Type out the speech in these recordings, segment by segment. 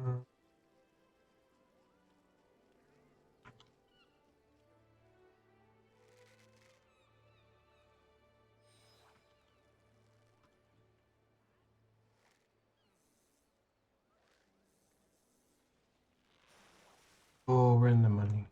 Mm. Oh, we're in the money.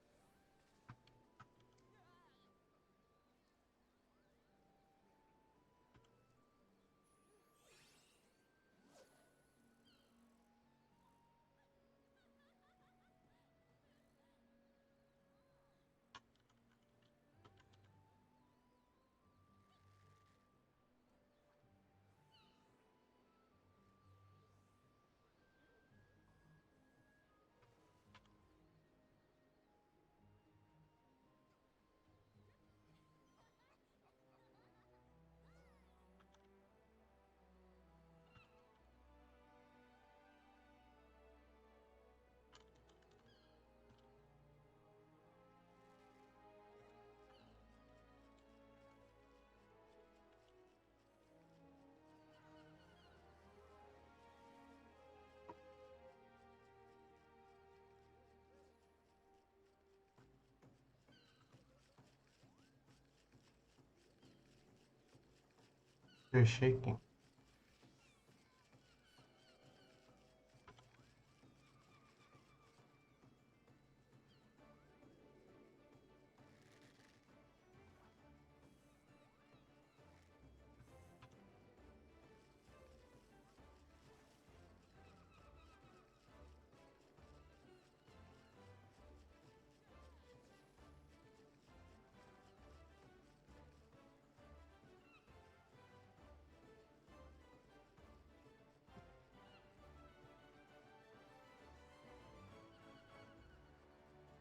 They're shaking.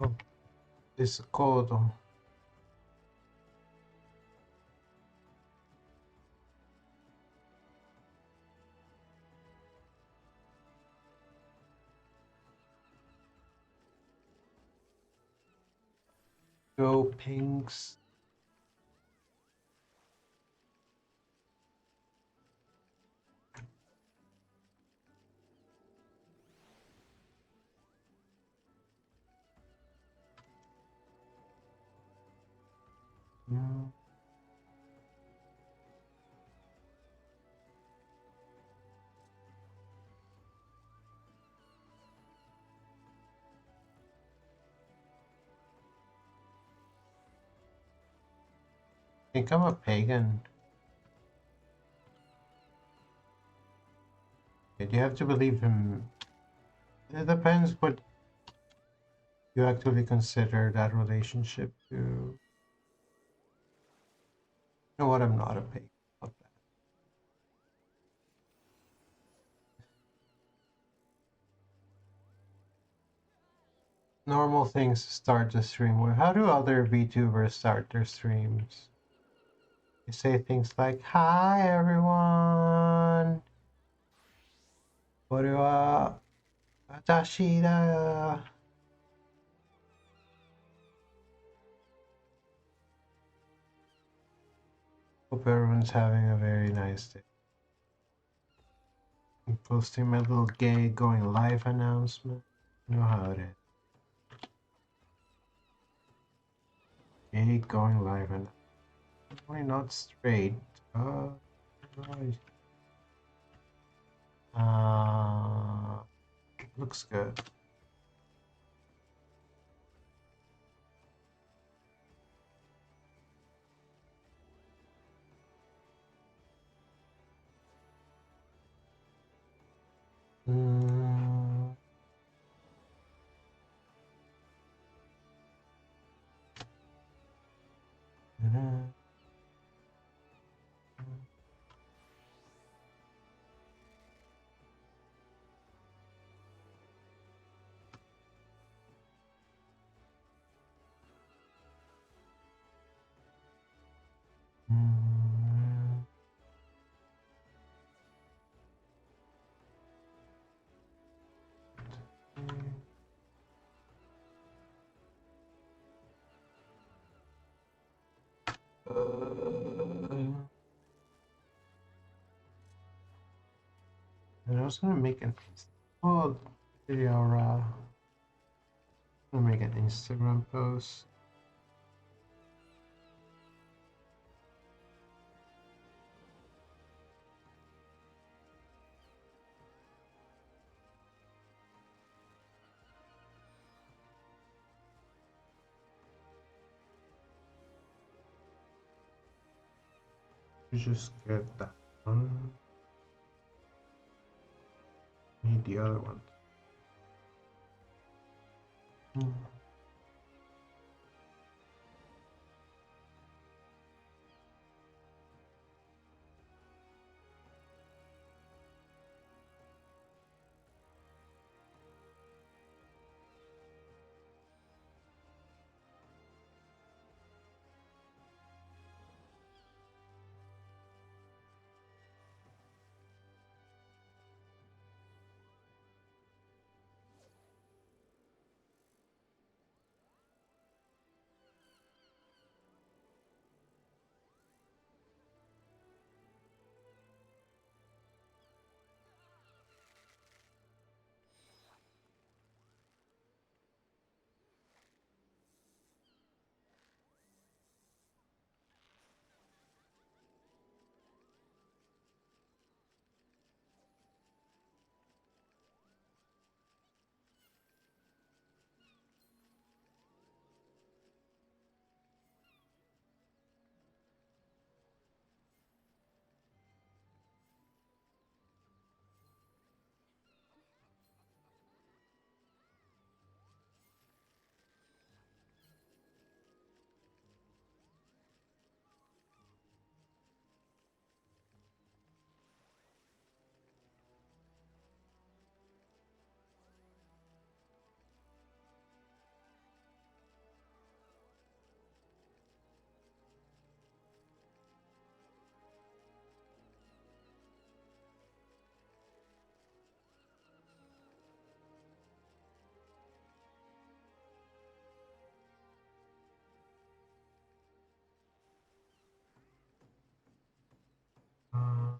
Oh, it's cold. Go pinks. Mm. I think I'm a pagan. You have to believe him. It depends what you actually consider that relationship to. You know what? I'm not a pagan. Not that. Normal things start the stream. Well, how do other VTubers start their streams? They say things like, "Hi everyone. Konnichiwa. Watashi da." Hope everyone's having a very nice day. I'm posting my little gay going live announcement. You know how it is. Gay going live and why not straight? Right. Looks good. Mm. Mhm. Mm. And I was gonna make an. Well, Yara. I'll make an Instagram post. You just get that one. Need the other one. Uh,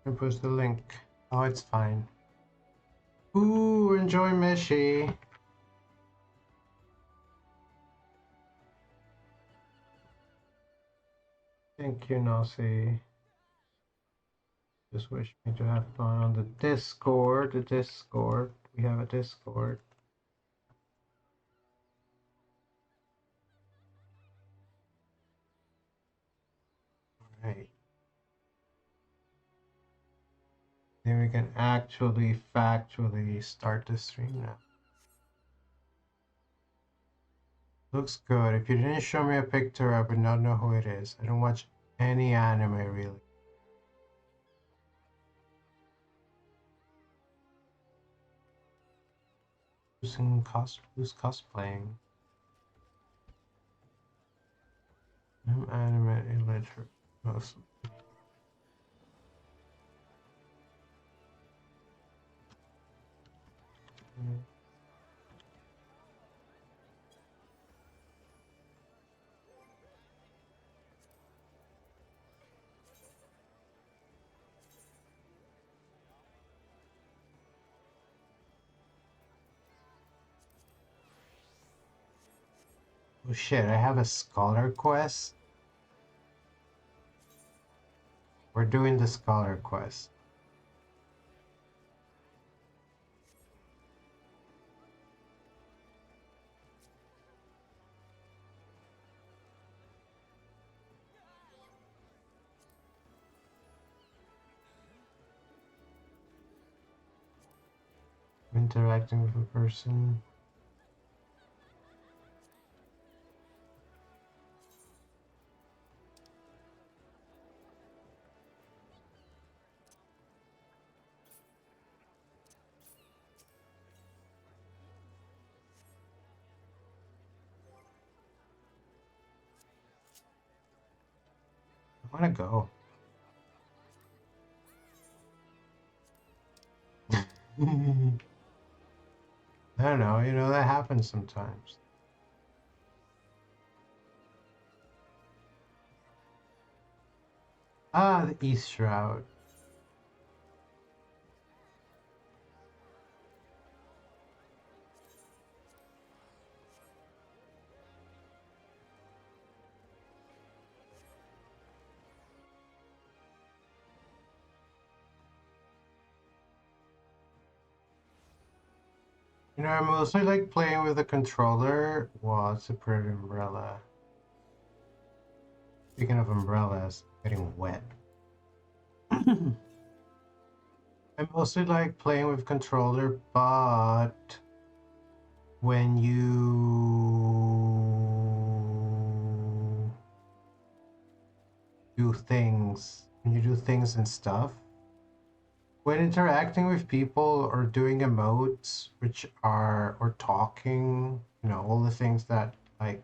I post the link. Oh, it's fine. Ooh, enjoy Meshi. Thank you, Nosy. Just wish me to have fun on the Discord. The Discord. We have a Discord. Right. Then we can actually factually start the stream now. Looks good. If you didn't show me a picture, I would not know who it is. I don't watch any anime really. Who's cosplaying? I'm anime illiterate mostly. Oh shit, I have a scholar quest. We're doing the scholar quest. Interacting with a person. I wanna go. I don't know, you know, that happens sometimes. Ah, the East Shroud. You know, I mostly like playing with the controller. Wow, it's a pretty umbrella. Speaking of umbrellas, getting wet. I mostly like playing with controller, but when when you do things and stuff, when interacting with people or doing emotes, or talking, you know, all the things that like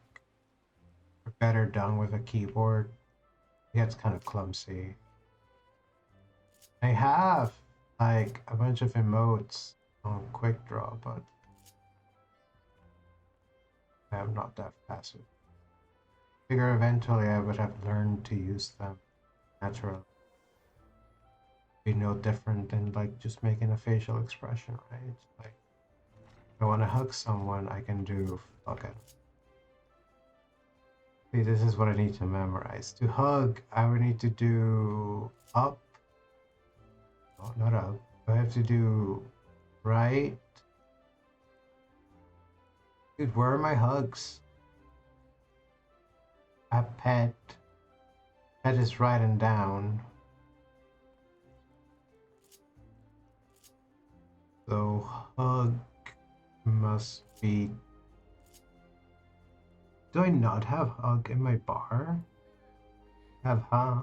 are better done with a keyboard, it gets kind of clumsy. I have like a bunch of emotes on quick draw, but I'm not that fast. Figure eventually I would have learned to use them naturally. Be no different than like just making a facial expression, right? Like if I want to hug someone, I can do fuck it. See, this is what I need to memorize. To hug, I would need to do up. Oh, not up. I have to do right. Dude, where are my hugs? A pet. Pet is right and down. So hug must be. Do I not have hug in my bar? Have huh?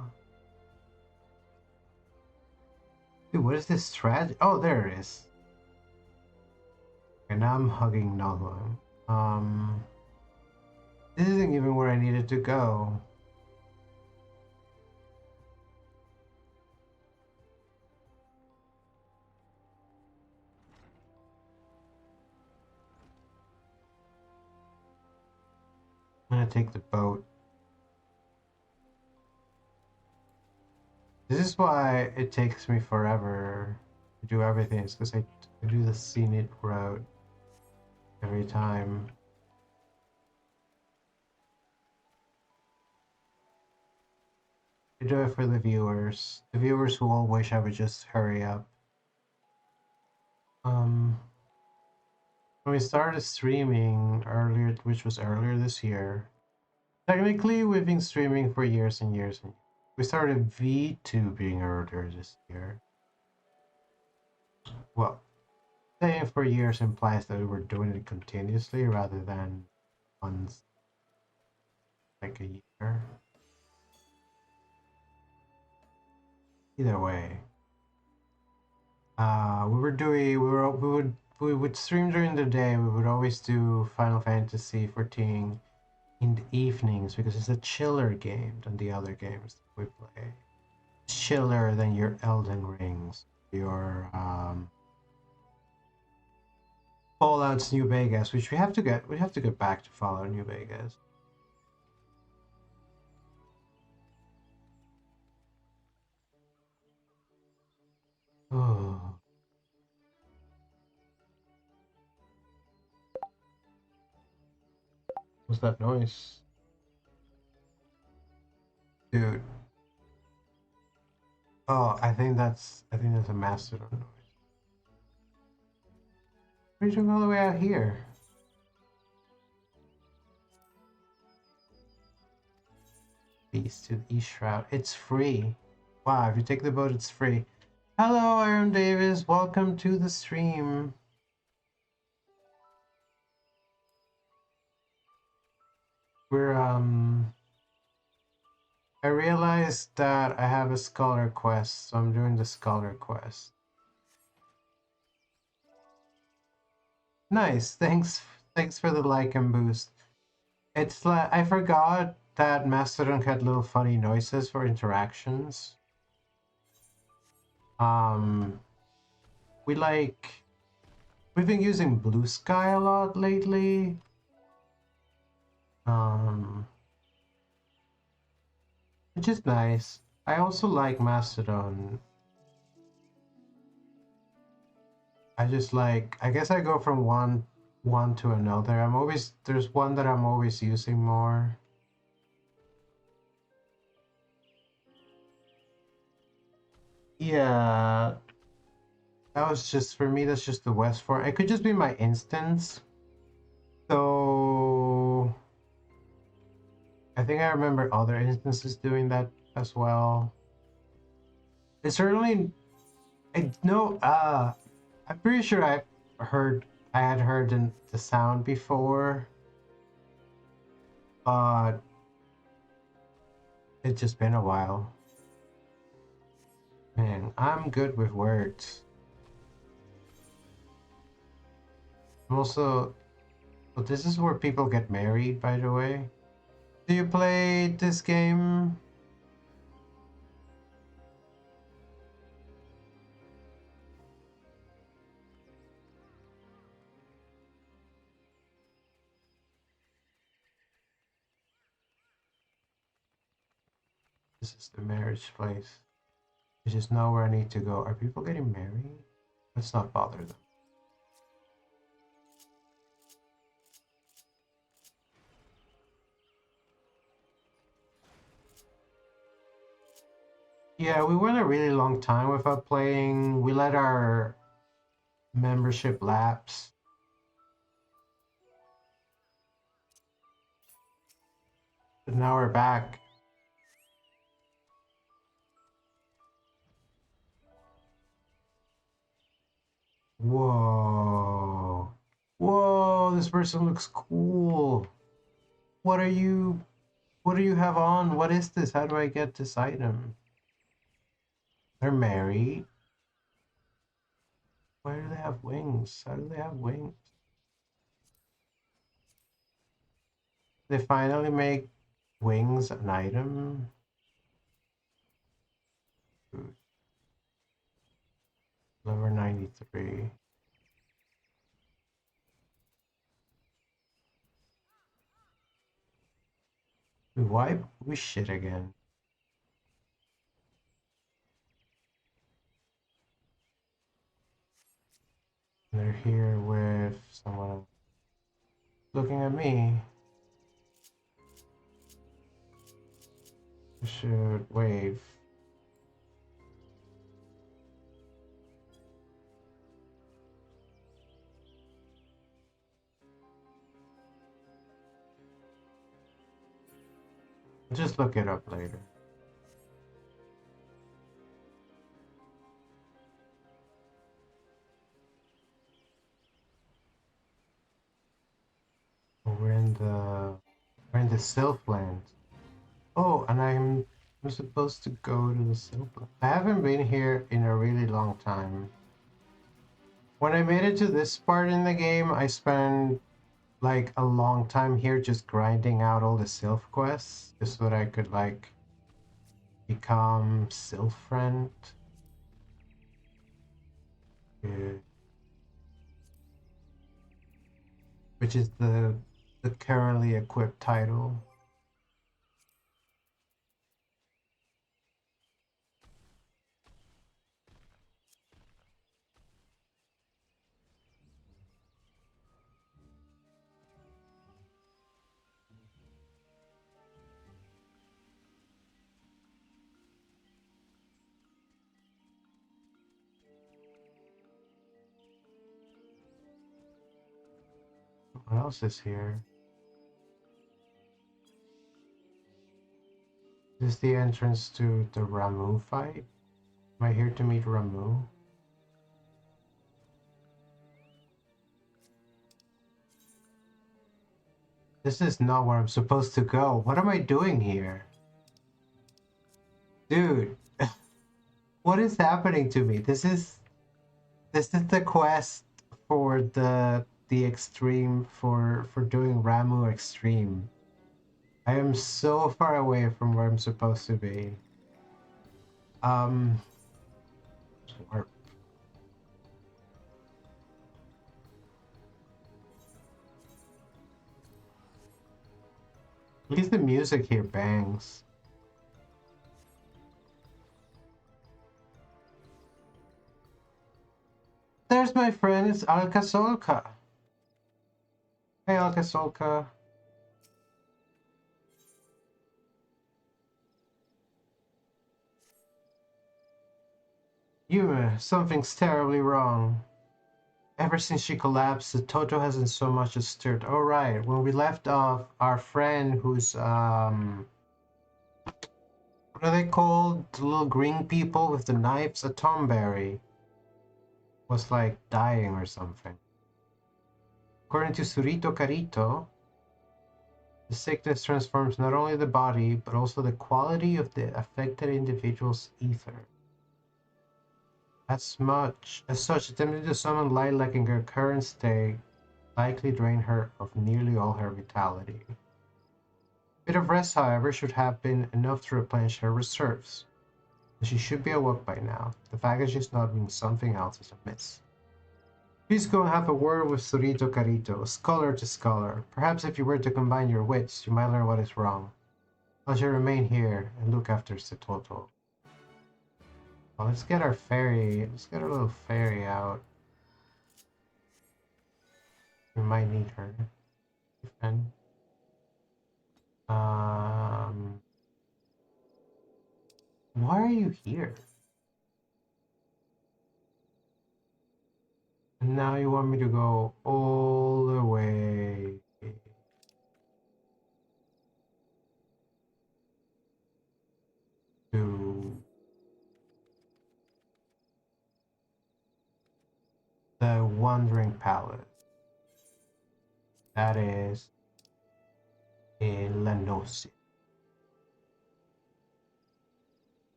Dude, what is this strategy? Oh, there it is. And now I'm hugging Nolan. This isn't even where I needed to go. I'm gonna take the boat. This is why it takes me forever to do everything. It's because I do the scenic route every time. I do it for the viewers. The viewers who all wish I would just hurry up. When we started streaming earlier, which was earlier this year, technically we've been streaming for years and years and years. We started VTubing earlier this year. Well, saying for years implies that we were doing it continuously rather than once like a year. Either way, we would stream during the day. We would always do Final Fantasy 14 in the evenings because it's a chiller game than the other games we play. It's chiller than your Elden Rings, your Fallout's New Vegas, which we have to get back to Fallout New Vegas. Oh, 。What's that noise? Dude. Oh, I think that's a mastodon noise. What are you doing all the way out here? East to the East Shroud. It's free. Wow, if you take the boat, it's free. Hello, Aaron Davis. Welcome to the stream. We're, I realized that I have a scholar quest, so I'm doing the scholar quest. Nice, thanks for the like and boost. It's like, I forgot that Mastodon had little funny noises for interactions. Um, we like, we've been using Blue Sky a lot lately. Um, which is nice. I also like Mastodon. I just like, I guess I go from one to another. There's one that I'm always using more. Yeah, that was just, for me, that's just the West Fork. It could just be my instance. So I think I remember other instances doing that as well. It's certainly, I know, I'm pretty sure I had heard the sound before, but it's just been a while. Man, I'm good with words. I'm also, but this is where people get married, by the way. Do you play this game? This is the marriage place. I just know where I need to go. Are people getting married? Let's not bother them. Yeah, we went a really long time without playing. We let our membership lapse. But now we're back. Whoa. Whoa, this person looks cool. What are you what do you have on? What is this? How do I get this item? They're married. Why do they have wings? How do they have wings? They finally make wings an item. Level 93. Why we shit again? They're here with someone looking at me. I should wave. Just look it up later. We're in the Sylphland. Oh, and I'm supposed to go to the Sylphland. I haven't been here in a really long time. When I made it to this part in the game, I spent like a long time here just grinding out all the Sylph quests, just so that I could like become Sylph friend. Yeah. Which is the currently equipped title. What else is here? Is this the entrance to the Ramu fight? Am I here to meet Ramu? This is not where I'm supposed to go. What am I doing here? Dude, what is happening to me? This is the quest for the extreme for doing Ramu extreme. I am so far away from where I'm supposed to be. Or at least the music here bangs. There's my friend, it's Alka Solka. Hey Alka Solka. Yuma, something's terribly wrong. Ever since she collapsed, the Toto hasn't so much as stirred. Oh right, when we left off, our friend who's what are they called? The little green people with the knives? A tomberry. Was like dying or something. According to Surito Carito, the sickness transforms not only the body, but also the quality of the affected individual's ether. As such, attempting to summon lilac in her current state likely drain her of nearly all her vitality. A bit of rest, however, should have been enough to replenish her reserves. She should be awoke by now. The fact that she's not means something else is amiss. Please go and have a word with Surito Carito, scholar to scholar. Perhaps if you were to combine your wits, you might learn what is wrong. I shall remain here and look after Setoto. Well, let's get our fairy. Let's get our little fairy out. We might need her. And, why are you here? And now you want me to go all the way to the Wandering Palace. That is in Lanosia.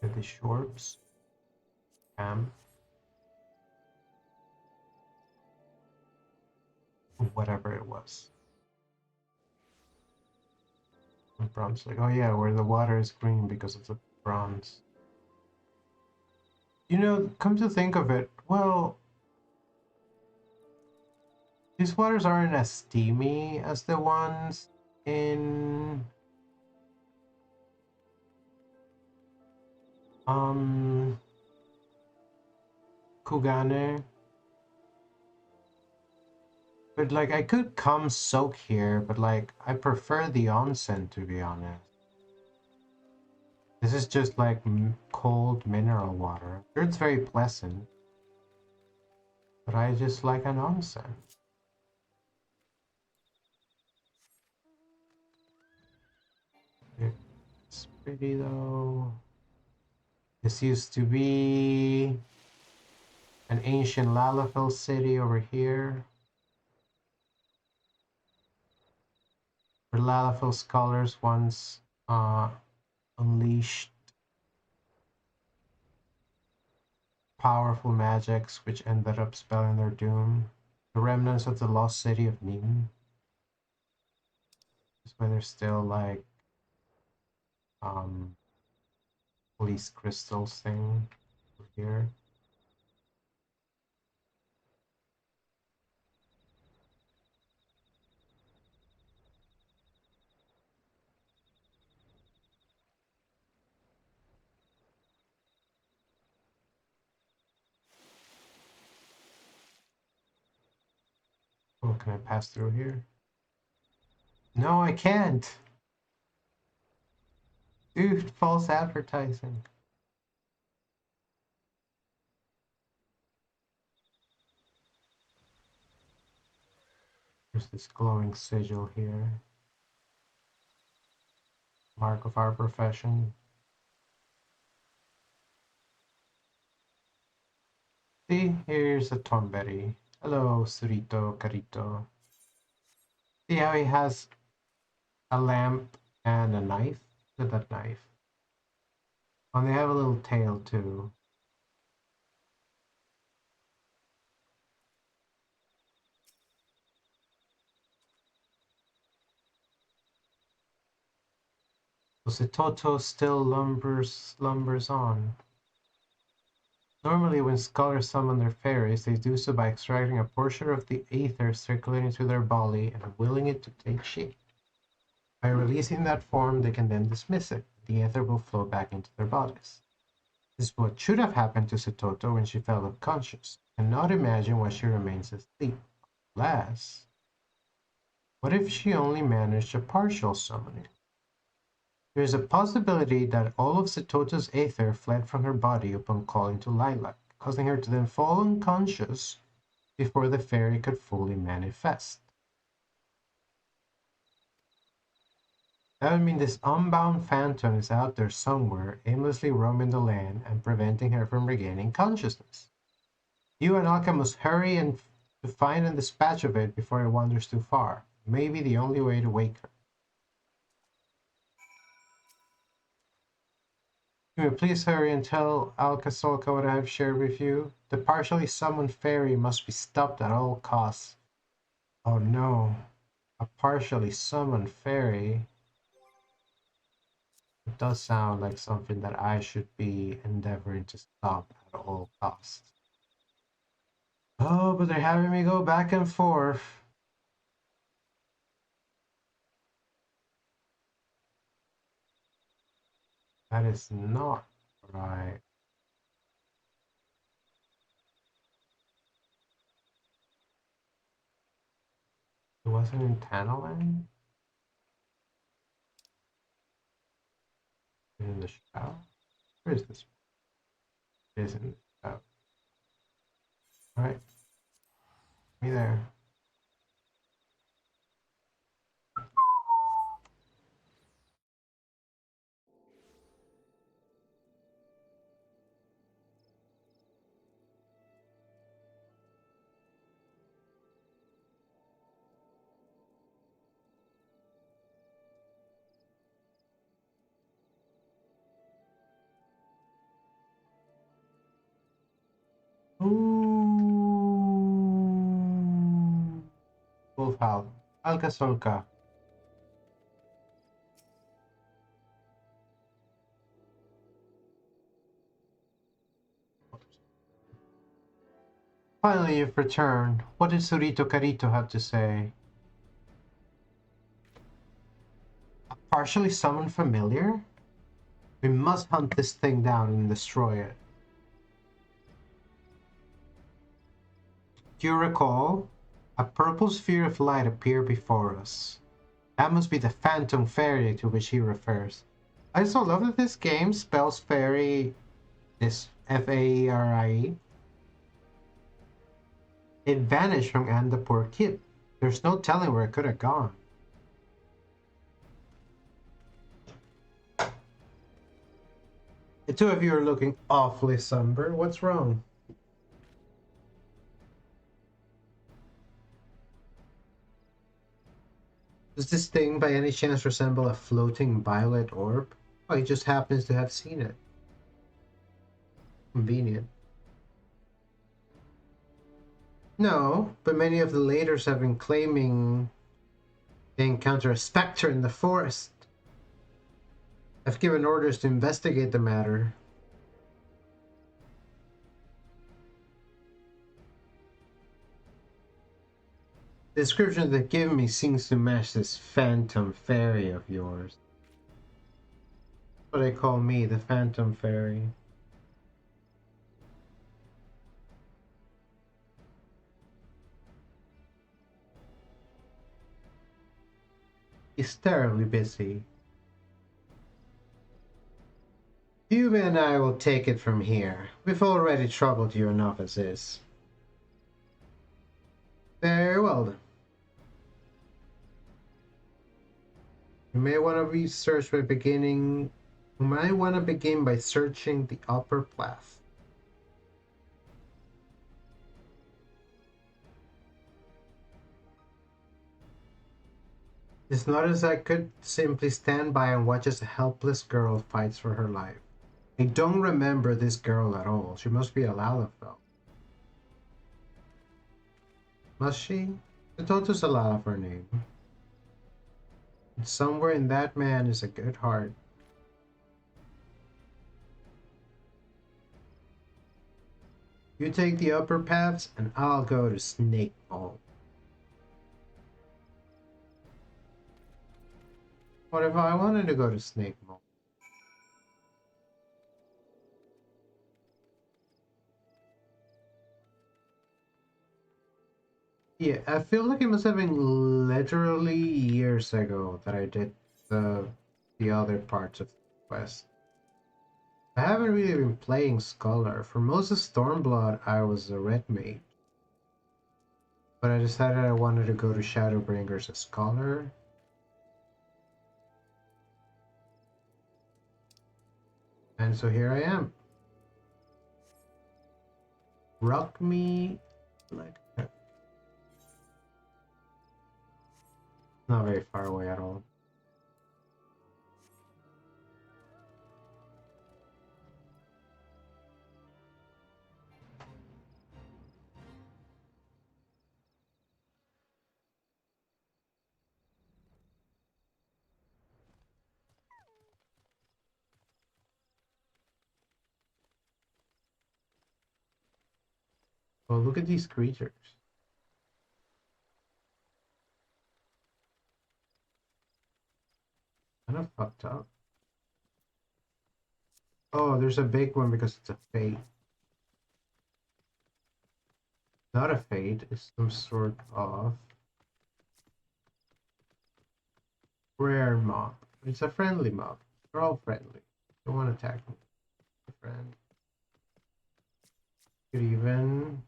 The Shorps camp. Whatever it was. And bronze, like, oh yeah, where the water is green because of the bronze. You know, come to think of it, well, these waters aren't as steamy as the ones in Kugane. But like I could come soak here, but like I prefer the onsen, to be honest. This is just like cold mineral water. Sure, it's very pleasant, but I just like an onsen. It's pretty though. This used to be an ancient Lalafell city over here. The Lalafell scholars once unleashed powerful magics which ended up spelling their doom. The remnants of the lost city of Nîmes. That's why there's still like police crystals thing over here. Oh, can I pass through here? No, I can't. Dude, false advertising. There's this glowing sigil here. Mark of our profession. See, here's a Tonberry. Hello, Surito Carito. See how he has a lamp and a knife? Look at that knife. And they have a little tail too. So Toto still lumbers on. Normally, when scholars summon their fairies, they do so by extracting a portion of the aether circulating through their body and willing it to take shape. By releasing that form, they can then dismiss it. The aether will flow back into their bodies. This is what should have happened to Satoto when she fell unconscious. I cannot imagine why she remains asleep. Alas, what if she only managed a partial summoning? There is a possibility that all of Satoto's aether fled from her body upon calling to Lilac, causing her to then fall unconscious before the fairy could fully manifest. That would mean this unbound phantom is out there somewhere, aimlessly roaming the land and preventing her from regaining consciousness. You and Alka must hurry to find and dispatch of it before it wanders too far. Maybe the only way to wake her. Can you please hurry and tell Alka Solka what I have shared with you? The partially summoned fairy must be stopped at all costs. Oh no, a partially summoned fairy. It does sound like something that I should be endeavoring to stop at all costs. Oh, but they're having me go back and forth. That is not right. It wasn't in Tanaland? In the shower? Where is this? It is in the shower. Alright. Me there. Ooh. Wolfhound. Alka Solka. Finally, you've returned. What did Surito Carito have to say? A partially summoned familiar? We must hunt this thing down and destroy it. Do you recall? A purple sphere of light appeared before us. That must be the phantom fairy to which he refers. I also love that this game spells fairy, this F-A-E-R-I-E. It vanished from And the Poor Kid. There's no telling where it could have gone. The two of you are looking awfully sunburned. What's wrong? Does this thing by any chance resemble a floating violet orb? Oh, he just happens to have seen it. Convenient. No, but many of the laters have been claiming they encounter a specter in the forest. I've given orders to investigate the matter. The description they've given me seems to match this phantom fairy of yours. That's what they call me, the phantom fairy. He's terribly busy. You and I will take it from here. We've already troubled you enough as is. Very well then. You may want to research by beginning. You might want to begin by searching the upper path. It's not as I could simply stand by and watch as a helpless girl fights for her life. I don't remember this girl at all. She must be a Lalafell. Must she? I told us a lot of her name. And somewhere in that man is a good heart. You take the upper paths, and I'll go to Snake Ball. What if I wanted to go to Snake Ball? Yeah, I feel like it must have been literally years ago that I did the other parts of the quest. I haven't really been playing Scholar. For most of Stormblood, I was a red mage. But I decided I wanted to go to Shadowbringers as Scholar. And so here I am. Rock me like that. Not very far away at all. Oh, look at these creatures. Kind of fucked up. Oh, there's a big one because it's a fate. Not a fate, it's some sort of rare mob. It's a friendly mob. They're all friendly. Don't want to attack me. Friend. Could even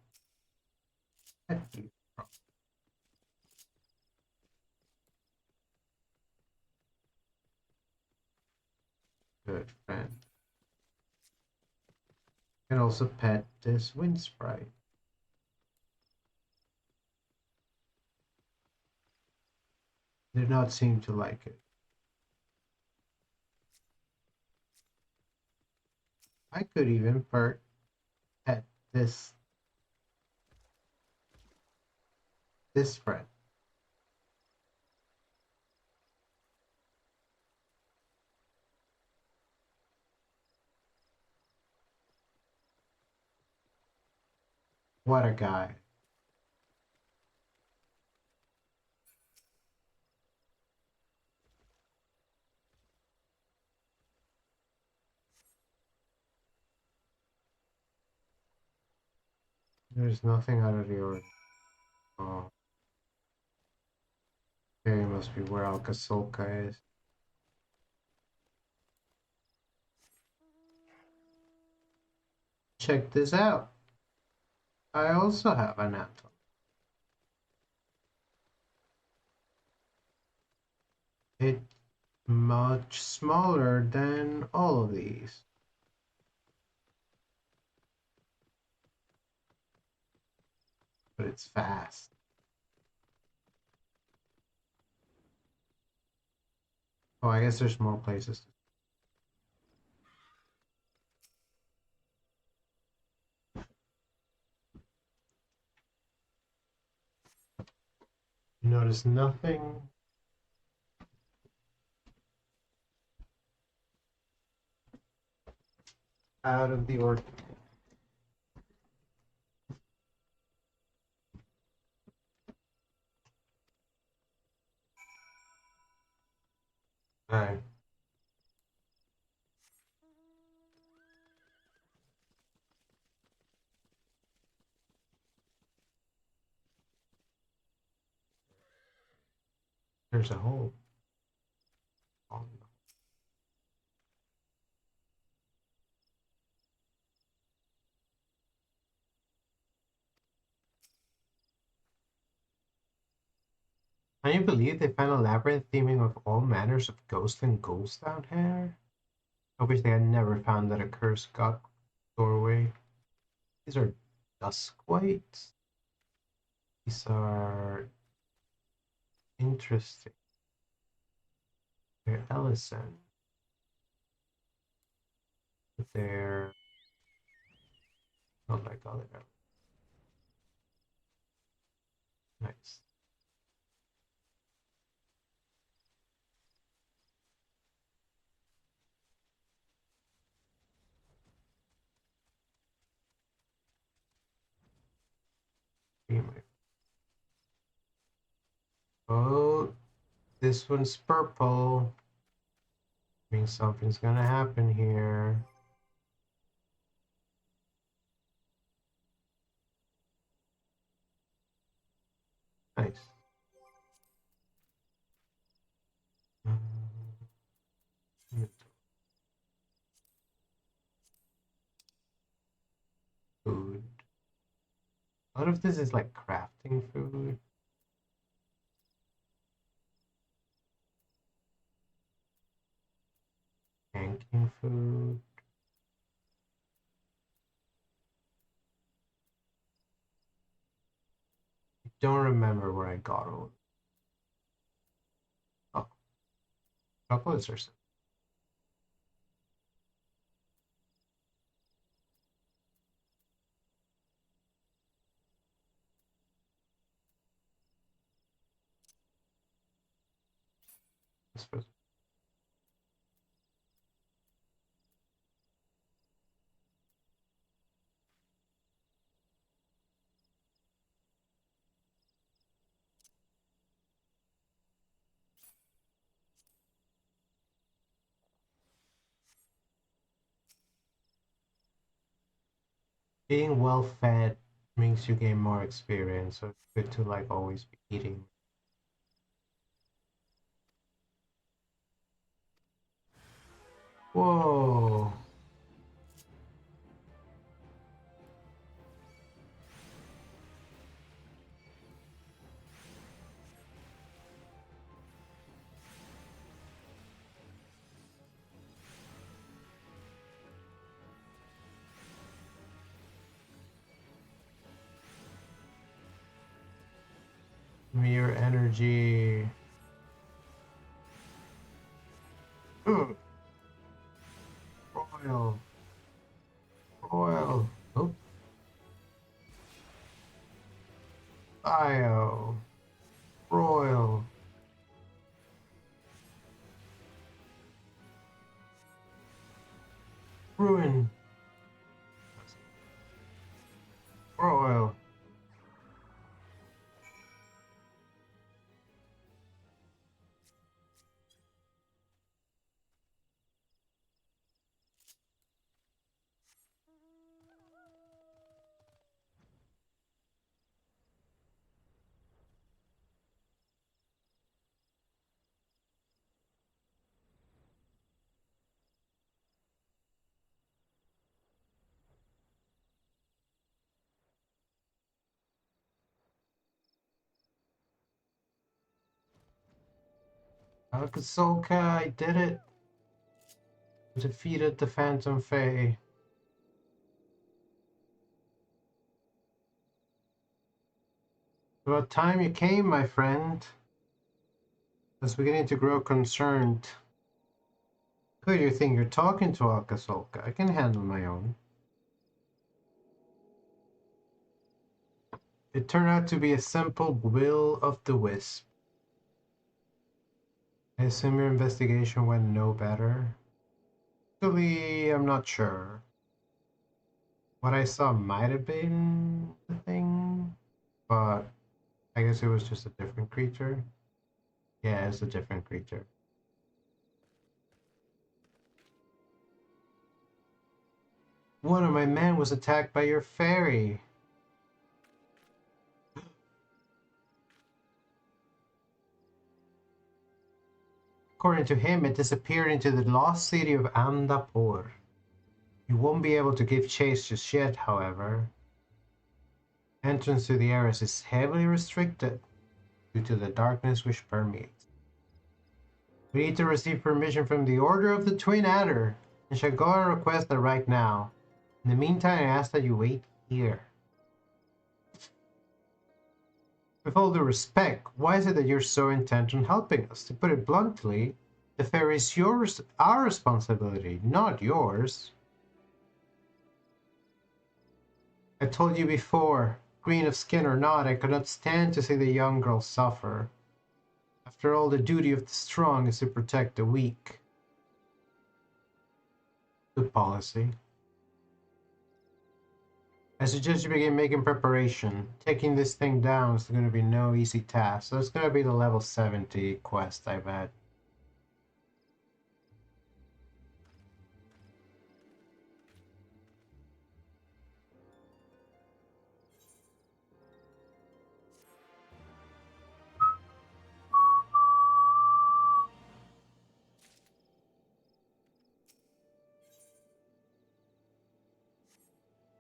pet you. Good friend. Can also pet this wind sprite. They do not seem to like it. I could even pet this friend. What a guy. There's nothing out of the ordinary. Oh, here must be where Alcasolca is. Check this out. I also have an atom. It's much smaller than all of these. But it's fast. Oh, I guess there's more places. You notice nothing out of the ordinary. Alright. There's a hole. Oh, no. Can you believe they found a labyrinth theming with all manners of ghosts and ghouls down here? I wish they had never found that accursed god doorway. These are dusk whites. These are interesting. They're Ellison. But they're not like other. Nice. Oh, this one's purple. Means something's gonna happen here. Nice. Food. A lot of this is like crafting food. Banking food. I don't remember where I got all. Oh, chocolates or something. Being well fed makes you gain more experience, so it's good to like always be eating. Whoa. Mere energy. Ugh. Royal. Royal. Oh. Io. Royal. Ruin. Royal. Akasoka, I did it. Defeated the Phantom Fae. About time you came, my friend. I was beginning to grow concerned. Who do you think you're talking to, Akasoka? I can handle my own. It turned out to be a simple will of the wisp. I assume your investigation went no better. Actually, I'm not sure. What I saw might have been the thing, but I guess it was just a different creature. Yeah, it's a different creature. One of my men was attacked by your fairy. According to him, it disappeared into the lost city of Amdapur. You won't be able to give chase just yet, however. Entrance to the areas is heavily restricted due to the darkness which permeates. We need to receive permission from the Order of the Twin Adder, and shall go and request that right now. In the meantime, I ask that you wait here. With all due respect, why is it that you're so intent on helping us? To put it bluntly, the fair is our responsibility, not yours. I told you before, green of skin or not, I could not stand to see the young girl suffer. After all, the duty of the strong is to protect the weak. Good policy. I suggest you begin making preparation. Taking this thing down is going to be no easy task, so it's going to be the level 70 quest, I bet.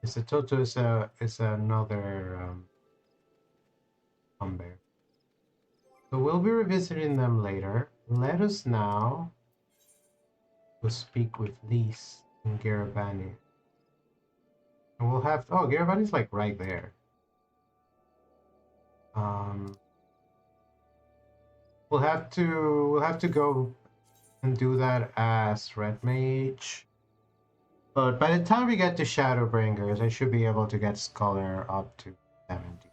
It's a Toto is another bear. So we'll be revisiting them later. Let us now go speak with Lise and Garabani. And we'll have Garabani's like right there. We'll have to go and do that as Red Mage. But by the time we get to Shadowbringers, I should be able to get Scholar up to 70.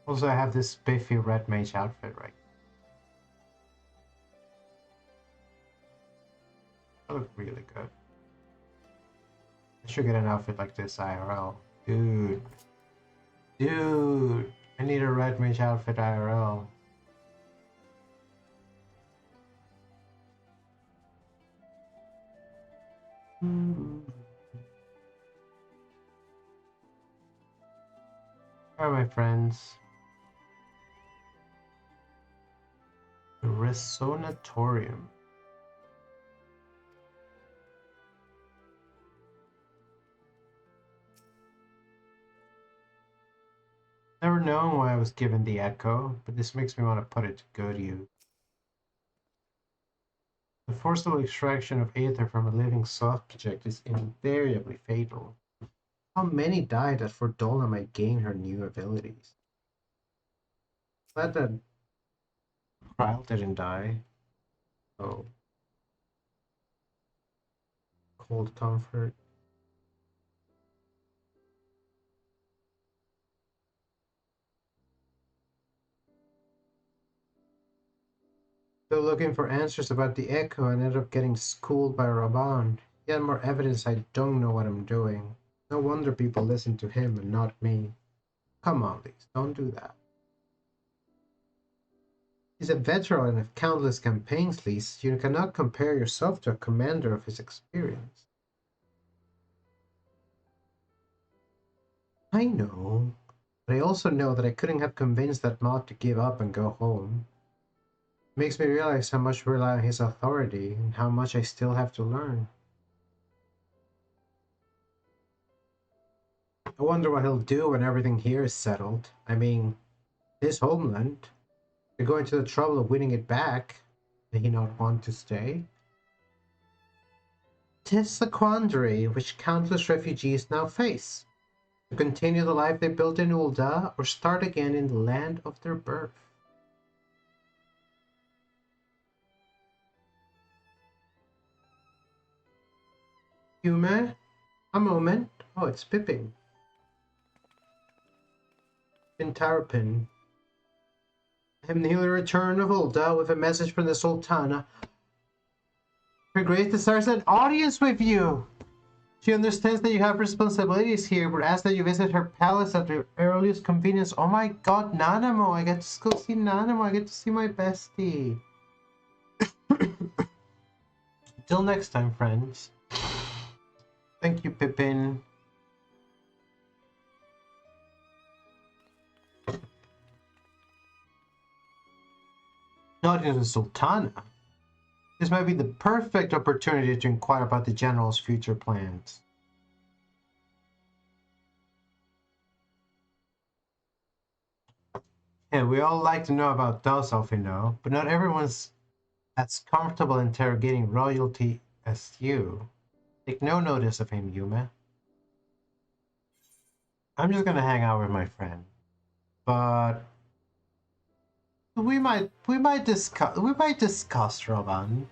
Also, I have this spiffy Red Mage outfit right. I look really good. I should get an outfit like this IRL. Dude. I need a Red Mage outfit IRL. Alright, my friends. The Resonatorium. Never known why I was given the echo, but this makes me want to put it to good use. The forcible extraction of ether from a living subject is invariably fatal. How many died that Fordola might gain her new abilities? Glad that Krile didn't die. Oh. Cold comfort. Still looking for answers about the echo and ended up getting schooled by Raban. He had more evidence I don't know what I'm doing. No wonder people listen to him and not me. Come on, Lise, don't do that. He's a veteran of countless campaigns, Lise. You cannot compare yourself to a commander of his experience. I know, but I also know that I couldn't have convinced that mod to give up and go home. It makes me realize how much we rely on his authority and how much I still have to learn. I wonder what he'll do when everything here is settled. I mean, his homeland. You're going to the trouble of winning it back. May he not want to stay? 'Tis the quandary which countless refugees now face. To continue the life they built in Ul'dah, or start again in the land of their birth. Yume? A moment. Oh, it's Pippin. Tarapin. I have newly returned of Ul'dah with a message from the Sultana. Her Grace desires an audience with you. She understands that you have responsibilities here, but asks that you visit her palace at your earliest convenience. Oh my god, Nanamo! I get to go see Nanamo. I get to see my bestie. Till next time, friends. Thank you, Pippin. Not in the Sultana. This might be the perfect opportunity to inquire about the general's future plans. Yeah, we all like to know about Dosov, you know, but not everyone's as comfortable interrogating royalty as you. Take no notice of him, Yuma. I'm just gonna hang out with my friend. But we might discuss Roban.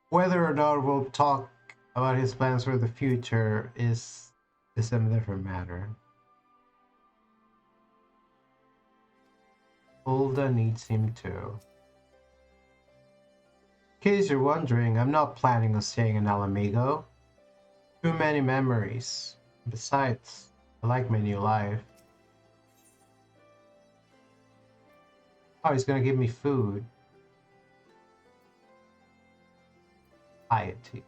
Whether or not we'll talk about his plans for the future is a different matter. Hulda needs him too. In case you're wondering, I'm not planning on staying in Alamigo. Too many memories. Besides, I like my new life. Oh, he's gonna give me food. Piety.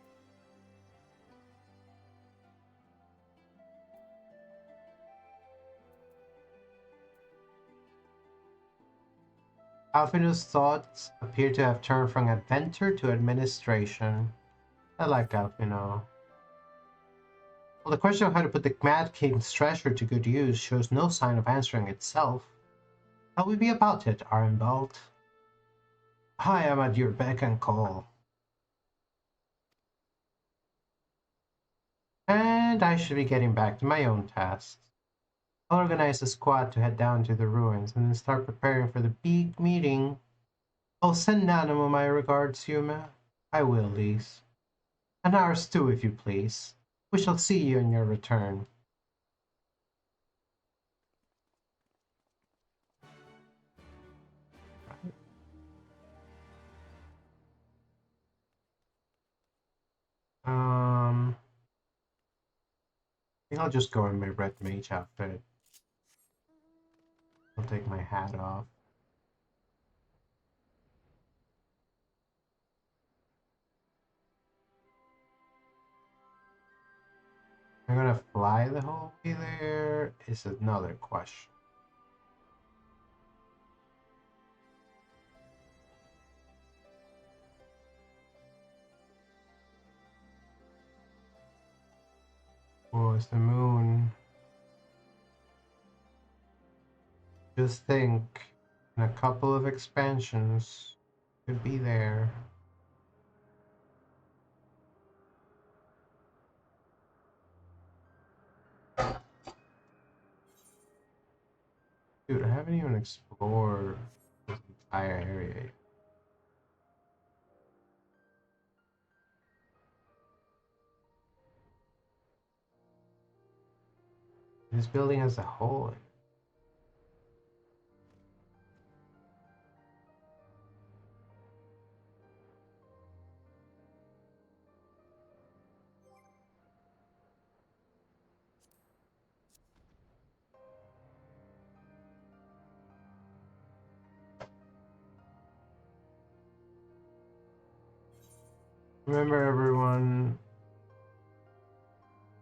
Alfino's thoughts appear to have turned from adventure to administration. I like Alfino. Well, the question of how to put the Mad King's treasure to good use shows no sign of answering itself. How will we be about it, Armbald? I am at your beck and call. And I should be getting back to my own tasks. I'll organize a squad to head down to the ruins and then start preparing for the big meeting. I'll send Nanamo my regards, Yuma. I will, Lise. And ours too, if you please. We shall see you in your return. I think I'll just go in my red mage outfit. I'll take my hat off. I'm gonna fly the whole way there is another question. Oh, it's the moon. Just think, in a couple of expansions, could be there. Dude, I haven't even explored this entire area yet. This building has a hole in it. Remember, everyone,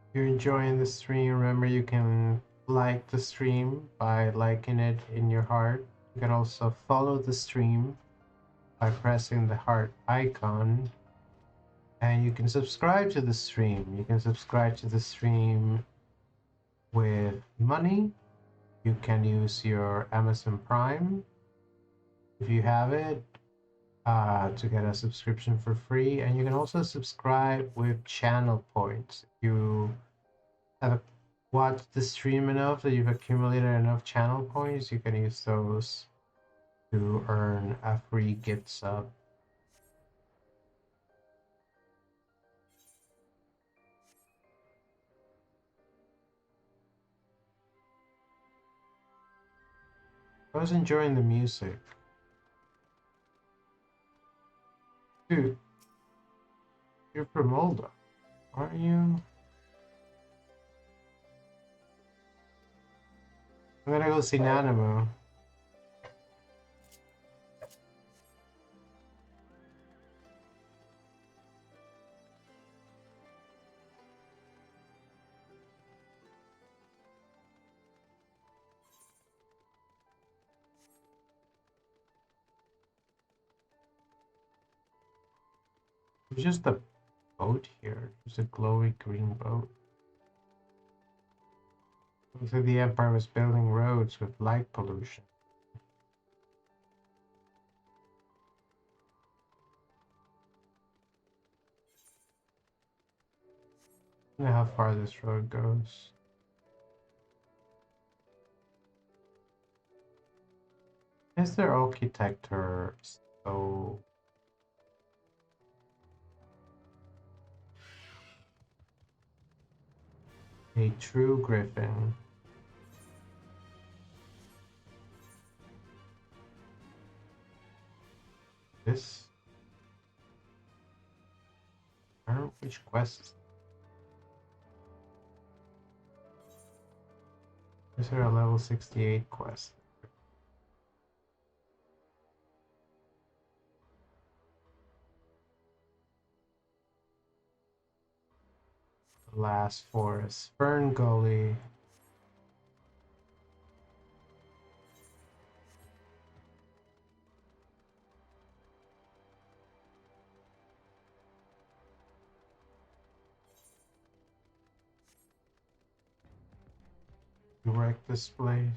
if you're enjoying the stream, remember you can like the stream by liking it in your heart. You can also follow the stream by pressing the heart icon. And you can subscribe to the stream. You can subscribe to the stream with money. You can use your Amazon Prime if you have it to get a subscription for free. And you can also subscribe with channel points. If you have watched the stream enough that you've accumulated enough channel points, you can use those to earn a free gift sub. I was enjoying the music. Dude, you're from Moldova, aren't you? I'm gonna go see Nanamo. It's just a boat here. There's a glowy green boat. Looks like the Empire was building roads with light pollution. I don't know how far this road goes. Is their architecture so a true griffin? This? I don't know which quest. Is there a level 68 quest? The last forest. Fern Gully. Wreck this place.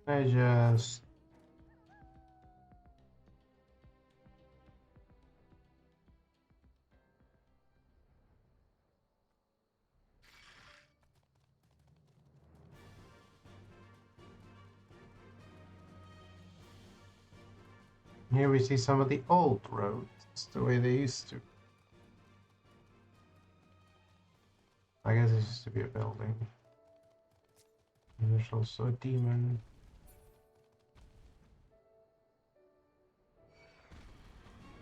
I just here we see some of the old roads. It's the way they used to. I guess it used to be a building. And there's also a demon.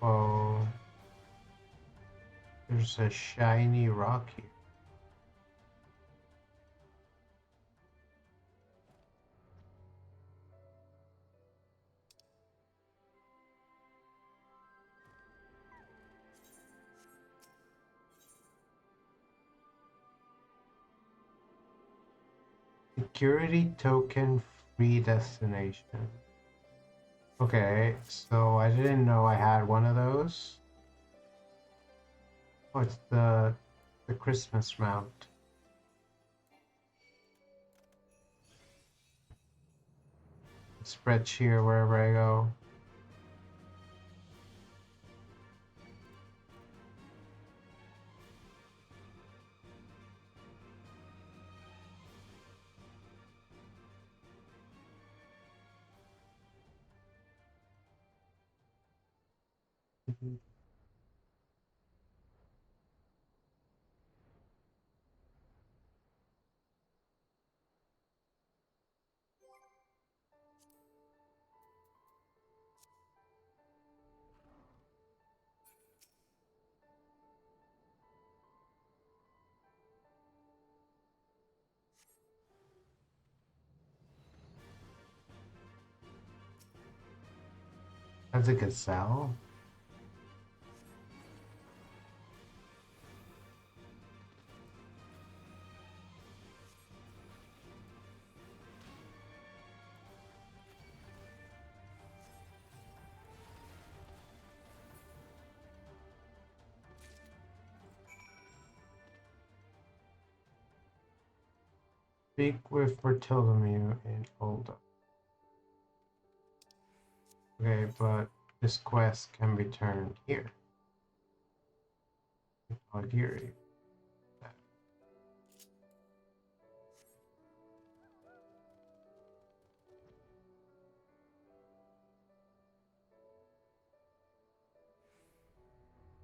Oh, there's a shiny rock here. Security token free destination. Okay, so I didn't know I had one of those. Oh, it's the Christmas mount. Spread cheer wherever I go. That's a gazelle. Speak with Bartholomew in Olda. Okay, but this quest can be turned here. Algiri.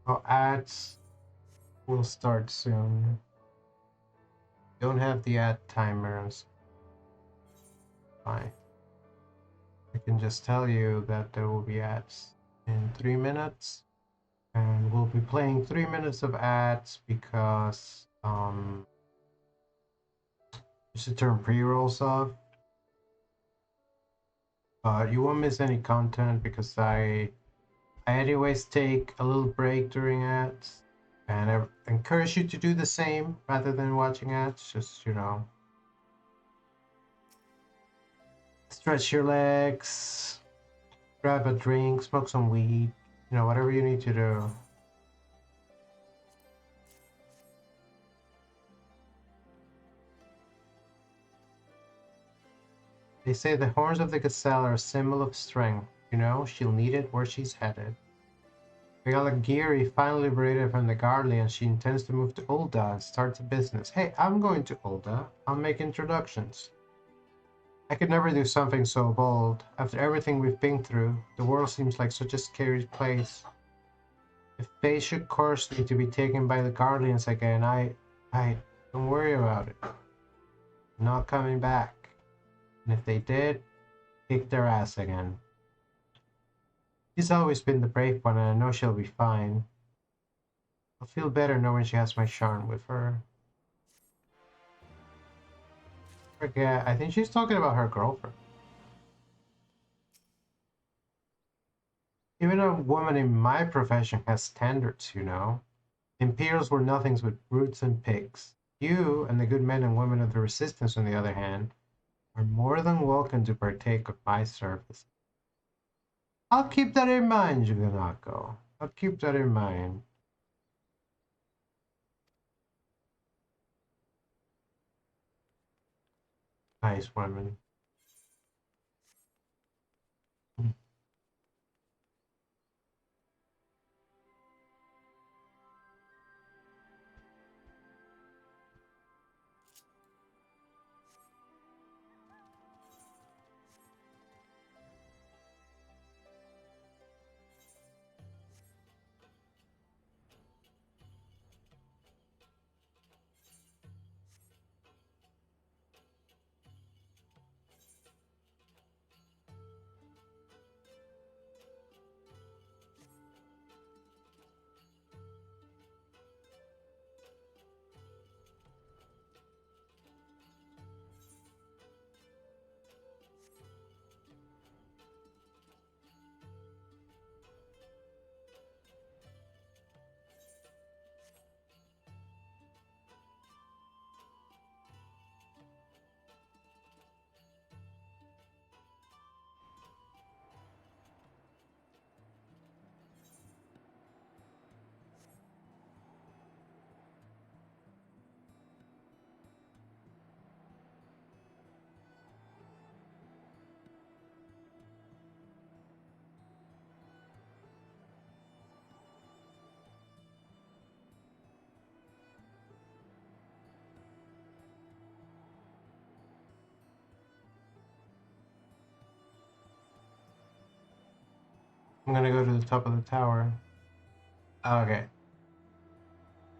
Oh, ads will start soon. Don't have the ad timers. Fine. I can just tell you that there will be ads in 3 minutes. And we'll be playing 3 minutes of ads because just to turn pre-rolls off. You won't miss any content because I anyways take a little break during ads, and I encourage you to do the same rather than watching ads. Just, you know, Stretch your legs, grab a drink, smoke some weed, you know, whatever you need to do. They say the horns of the gazelle are a symbol of strength. You know, she'll need it where she's headed. Giri finally liberated from the Garly and she intends to move to Ulda and start a business. Hey, I'm going to Ulda. I'll make introductions. I could never do something so bold. After everything we've been through, the world seems like such a scary place. If fate should curse me to be taken by the Guardians again, I don't worry about it. I'm not coming back. And if they did, kick their ass again. She's always been the brave one, and I know she'll be fine. I'll feel better knowing she has my charm with her. Forget, I think she's talking about her girlfriend. Even a woman in my profession has standards, you know. Imperials were nothings but brutes and pigs. You and the good men and women of the Resistance, on the other hand, are more than welcome to partake of my service. I'll keep that in mind, Juganako. I'll keep that in mind. Nice woman. I'm gonna go to the top of the tower. Okay.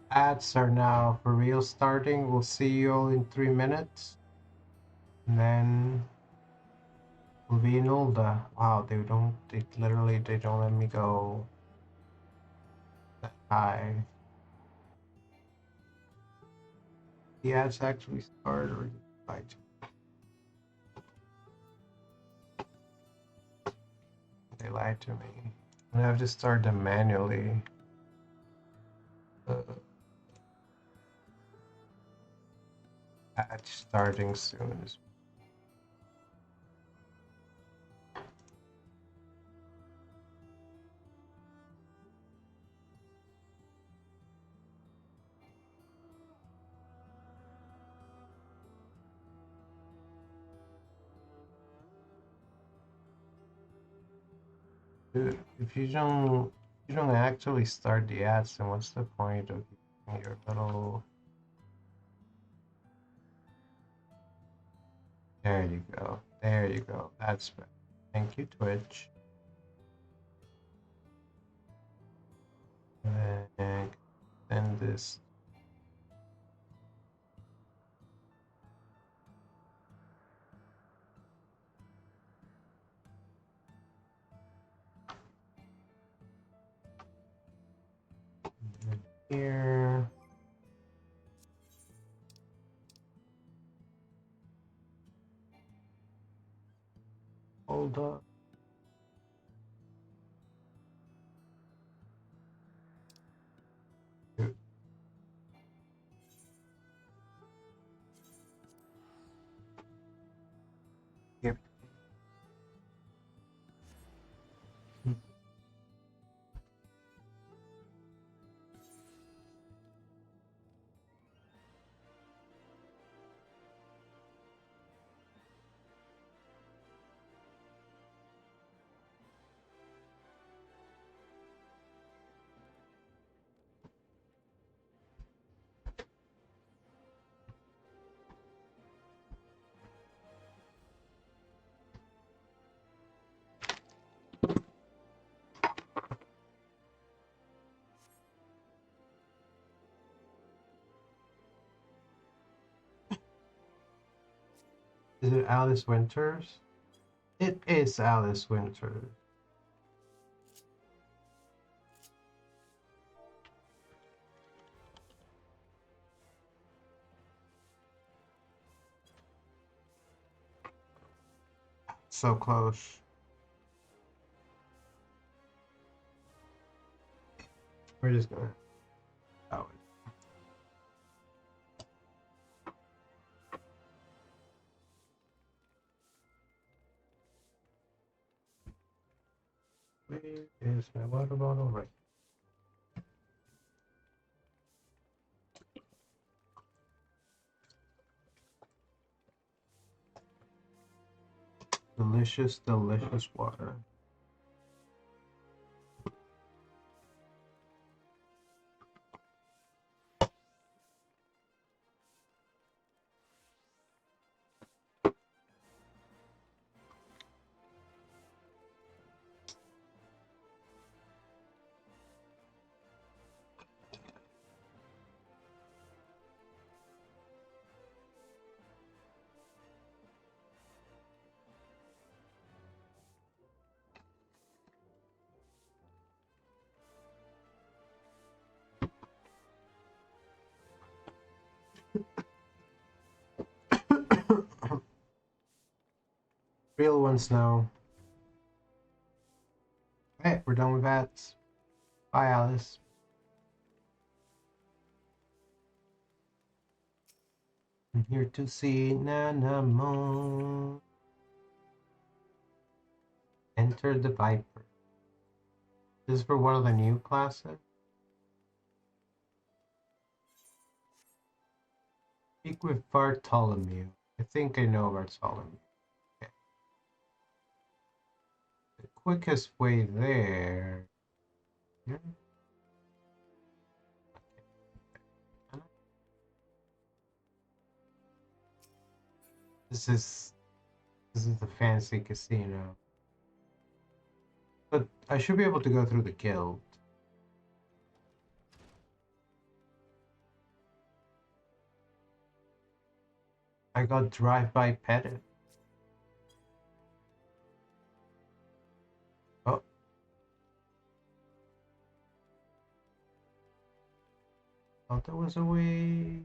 Ads are now for real starting. We'll see you all in 3 minutes. And then we'll be in Ulda. Wow, they don't let me go that high. The ads actually start or fight. They lied to me. I have to start them manually. Ad starting soon. Dude, if you don't actually start the ads, then what's the point of your little? There you go. There you go. That's better. Thank you, Twitch. And then this. Here. Hold up. Yep. Is it Alice Winters? It is Alice Winters. So close. We're just gonna. Oh. Where is my water bottle? Right. Delicious, delicious water. Real ones now. Hey, we're done with that. Bye, Alice. I'm here to see Nanamo. Enter the Viper. This is for one of the new classes. Speak with Bartholomew. I think I know Bartholomew. Okay. The quickest way there. Yeah. This is the fancy casino. But I should be able to go through the guild. I got drive-by petted. Oh. Thought there was a way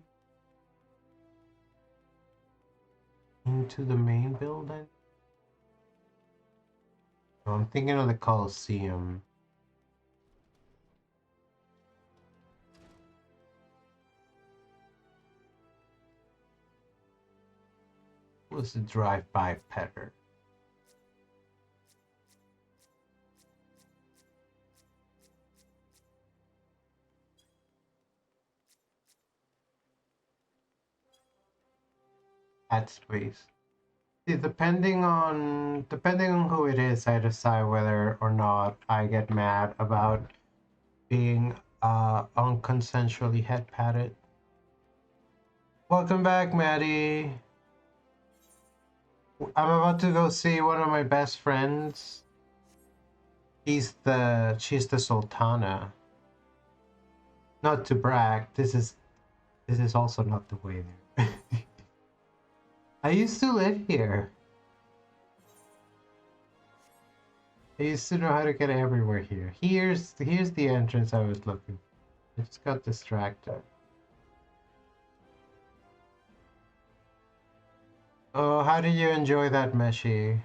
into the main building. Oh, I'm thinking of the Coliseum. Was the drive-by petter? At space. See, depending on who it is, I decide whether or not I get mad about being unconsensually head patted. Welcome back, Maddie. I'm about to go see one of my best friends. She's the Sultana. Not to brag, this is also not the way there. I used to live here. I used to know how to get everywhere here. Here's the entrance I was looking for. I just got distracted. Oh, how did you enjoy that, Meshi?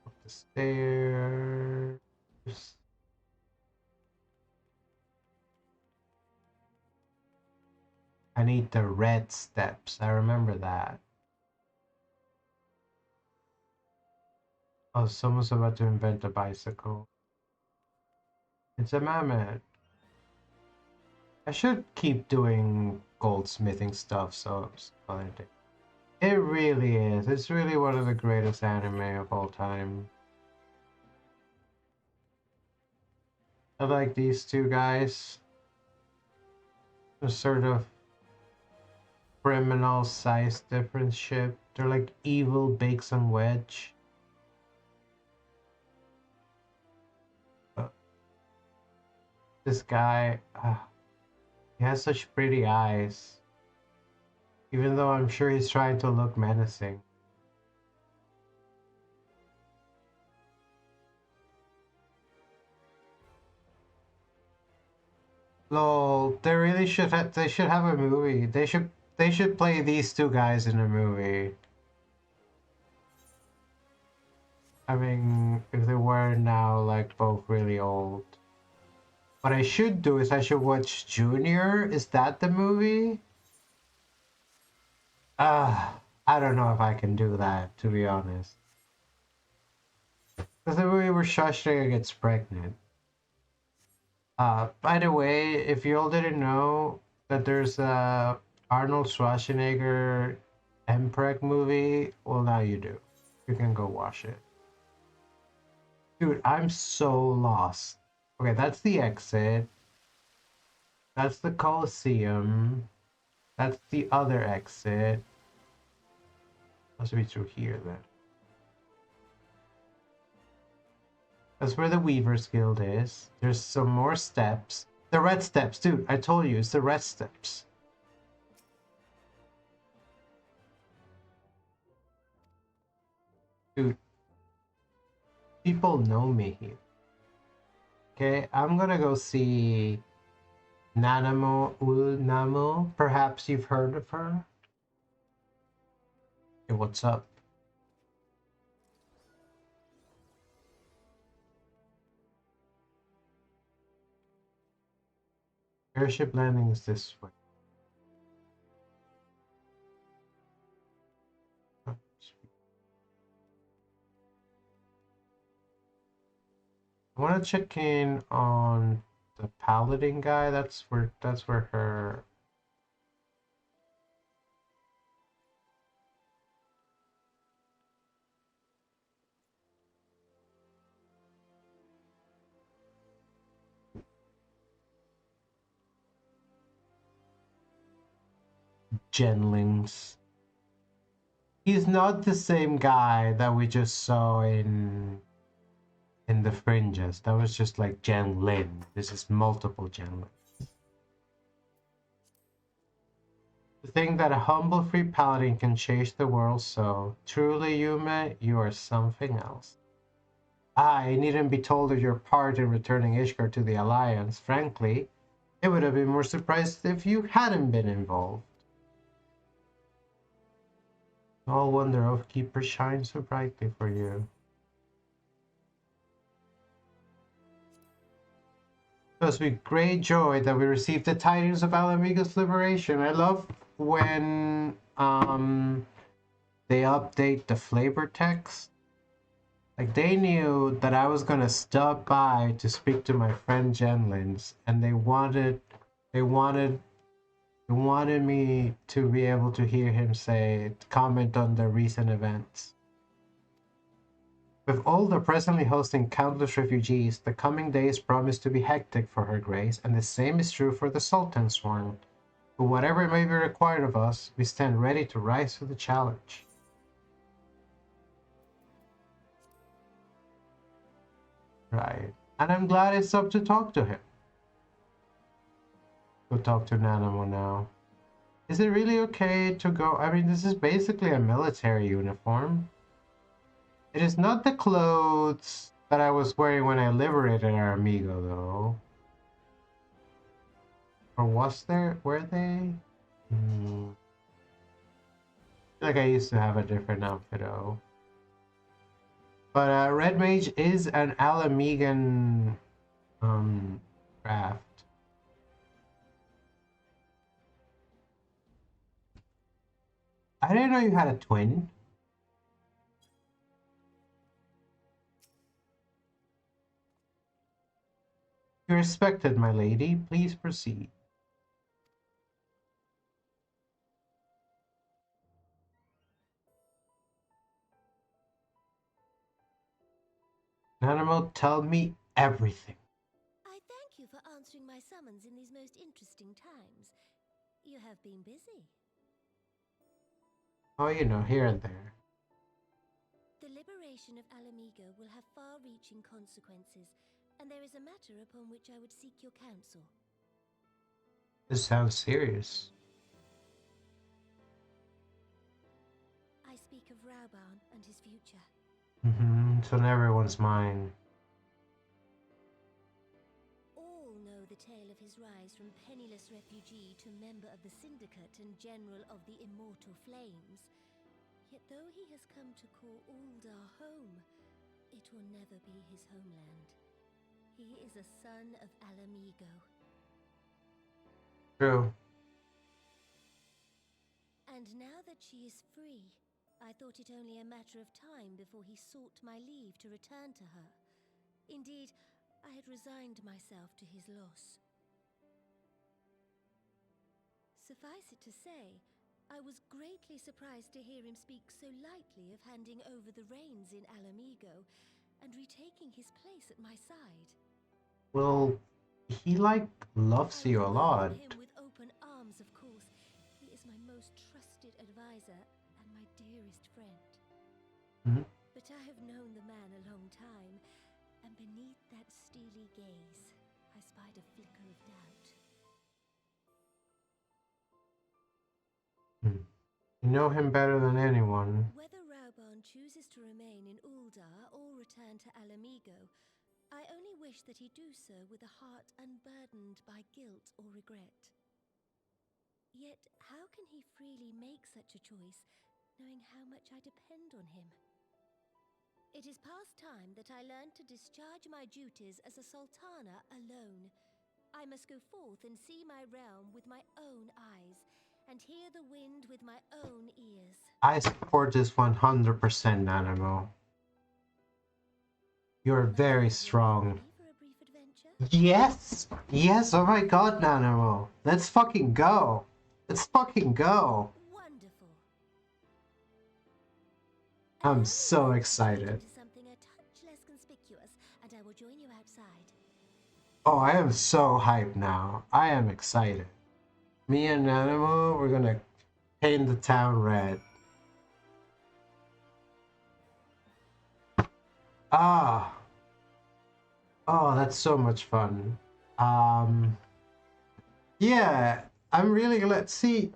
Up the stairs. I need the red steps. I remember that. Oh, someone's about to invent a bicycle. It's a mammoth. I should keep doing goldsmithing stuff, so it really is. It's really one of the greatest anime of all time. I like these two guys. A sort of criminal size difference ship. They're like evil Bakes and Wedge. This guy, he has such pretty eyes. Even though I'm sure he's trying to look menacing. Lol, they really should have. They should have a movie. They should play these two guys in a movie. I mean, if they were now like both really old. What I should do is I should watch Junior. Is that the movie? I don't know if I can do that, to be honest. Because the movie where Schwarzenegger gets pregnant. By the way, if you all didn't know that there's a Arnold Schwarzenegger Mpreg movie, well now you do. You can go watch it. Dude, I'm so lost. Okay, that's the exit. That's the Coliseum. That's the other exit. Must be through here then. That's where the Weaver's Guild is. There's some more steps. The red steps, dude. I told you, it's the red steps. Dude, people know me here. Okay, I'm gonna go see Nanamo Ulnamo. Perhaps you've heard of her. Hey, what's up? Airship landing is this way. I want to check in on the paladin guy. That's where her genlings. He's not the same guy that we just saw in the fringes. That was just like Jen Lin. This is multiple Jen Lin. To think that a humble free paladin can change the world so. Truly, Yume, you are something else. I needn't be told of your part in returning Ishgard to the Alliance. Frankly, it would have been more surprised if you hadn't been involved. No wonder Oathkeeper shines so brightly for you. It was with great joy that we received the tidings of Alamigo's liberation. I love when they update the flavor text. Like they knew that I was gonna stop by to speak to my friend Jenlins, and they wanted me to be able to hear him comment on the recent events. With Olda presently hosting countless refugees, the coming days promise to be hectic for Her Grace, and the same is true for the Sultan's Sworn. But whatever may be required of us, we stand ready to rise to the challenge. Right. And I'm glad it's up to talk to him. Go talk to Nanamo now. Is it really okay to go? I mean, this is basically a military uniform. It is not the clothes that I was wearing when I liberated our amigo, though. Or were they? I feel like I used to have a different outfit, though. But Red Mage is an Alamigan craft. I didn't know you had a twin. You're respected, my lady. Please proceed. Animal, tell me everything. I thank you for answering my summons in these most interesting times. You have been busy. Oh, you know, here and there. The liberation of Alamigo will have far-reaching consequences, and there is a matter upon which I would seek your counsel. This sounds serious. I speak of Rauban and his future. It's on everyone's mind. All know the tale of his rise from penniless refugee to member of the Syndicate and General of the Immortal Flames. Yet though he has come to call Ul'dah home, it will never be his homeland. He is a son of Alamigo. True. And now that she is free, I thought it only a matter of time before he sought my leave to return to her. Indeed, I had resigned myself to his loss. Suffice it to say, I was greatly surprised to hear him speak so lightly of handing over the reins in Alamigo and retaking his place at my side. Well, he loves you a lot. I welcome him with open arms, of course. He is my most trusted advisor and my dearest friend. But I have known the man a long time, and beneath that steely gaze, I spied a flicker of doubt. You know him better than anyone. Whether Rauban chooses to remain in Ul'dah or return to Alamigo, I only wish that he do so with a heart unburdened by guilt or regret. Yet, how can he freely make such a choice, knowing how much I depend on him? It is past time that I learned to discharge my duties as a sultana alone. I must go forth and see my realm with my own eyes, and hear the wind with my own ears. I support this 100%, Nanamo. You're very strong. For a brief adventure? Yes! Yes, oh my god, Nanamo. Let's fucking go. Let's fucking go. Wonderful. I'm so excited. Into something a touch less conspicuous, and I will join you outside. Oh, I am so hyped now. I am excited. Me and Nanamo, we're gonna paint the town red. Ah. Oh, that's so much fun. Yeah, I'm really glad. See,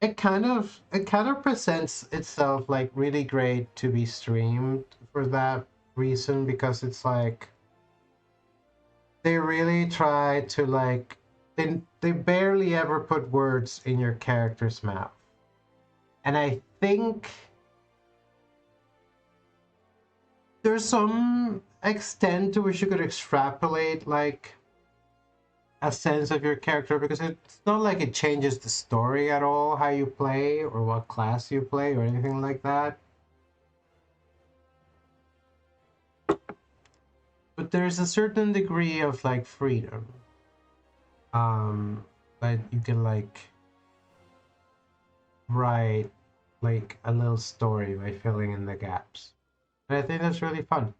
it kind of presents itself like really great to be streamed for that reason, because it's like they really try to like they barely ever put words in your character's mouth. And I think there's some extent to which you could extrapolate like a sense of your character, because it's not like it changes the story at all, how you play or what class you play or anything like that. But there's a certain degree of like freedom. That you can like write like a little story by filling in the gaps. And I think that's really fun.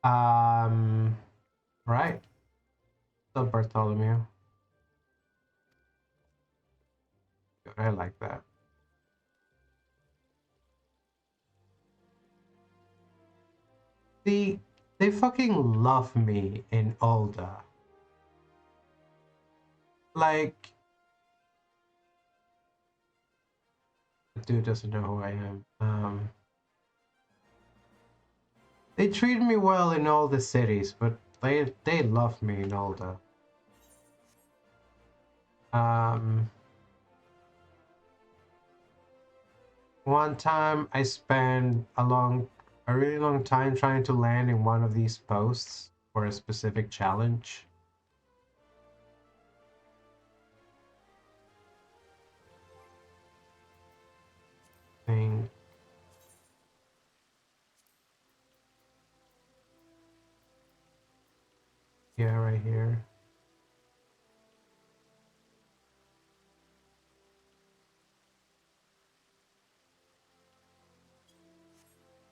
Right. So Bartholomew. I like that. They fucking love me in Ul'dah. Like, the dude doesn't know who I am. They treat me well in all the cities, but they love me in Ul'dah. One time I spent a really long time trying to land in one of these posts for a specific challenge. Thing. Yeah, right here.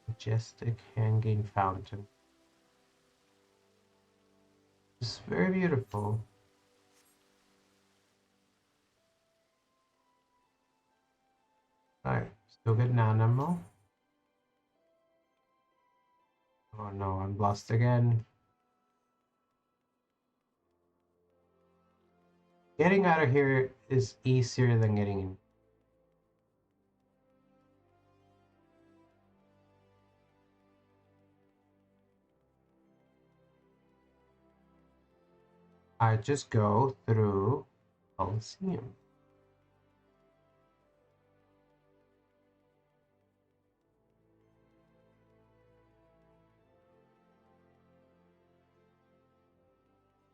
Majestic hanging fountain. It's very beautiful. Alright, still get an animal. Oh no, I'm lost again. Getting out of here is easier than getting in. I just go through Coliseum.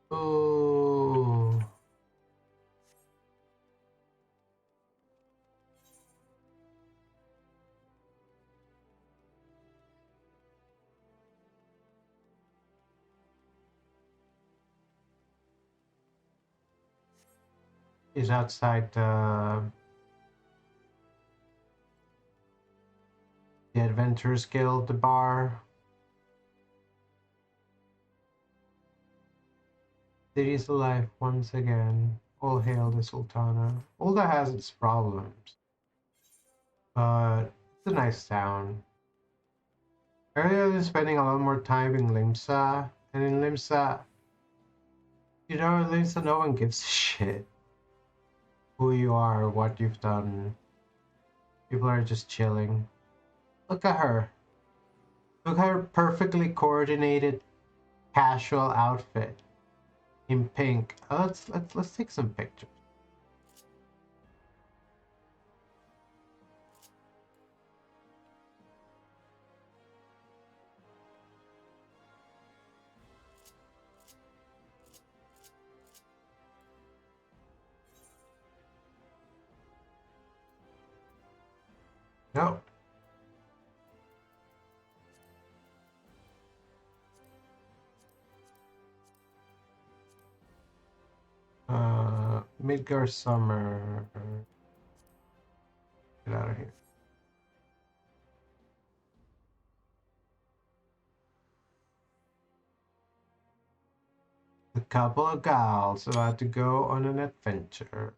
Oh. Is outside the Adventurers Guild, the bar. City's alive once again. All hail the Sultana. Ulda has its problems, but it's a nice town. Earlier, I was spending a lot more time in Limsa, and in Limsa, in Limsa, no one gives a shit who you are or what you've done. People are just chilling. Look at her. Look at her perfectly coordinated casual outfit in pink. Let's take some pictures. No. Midgar Summer. Get out of here. A couple of gals about to go on an adventure.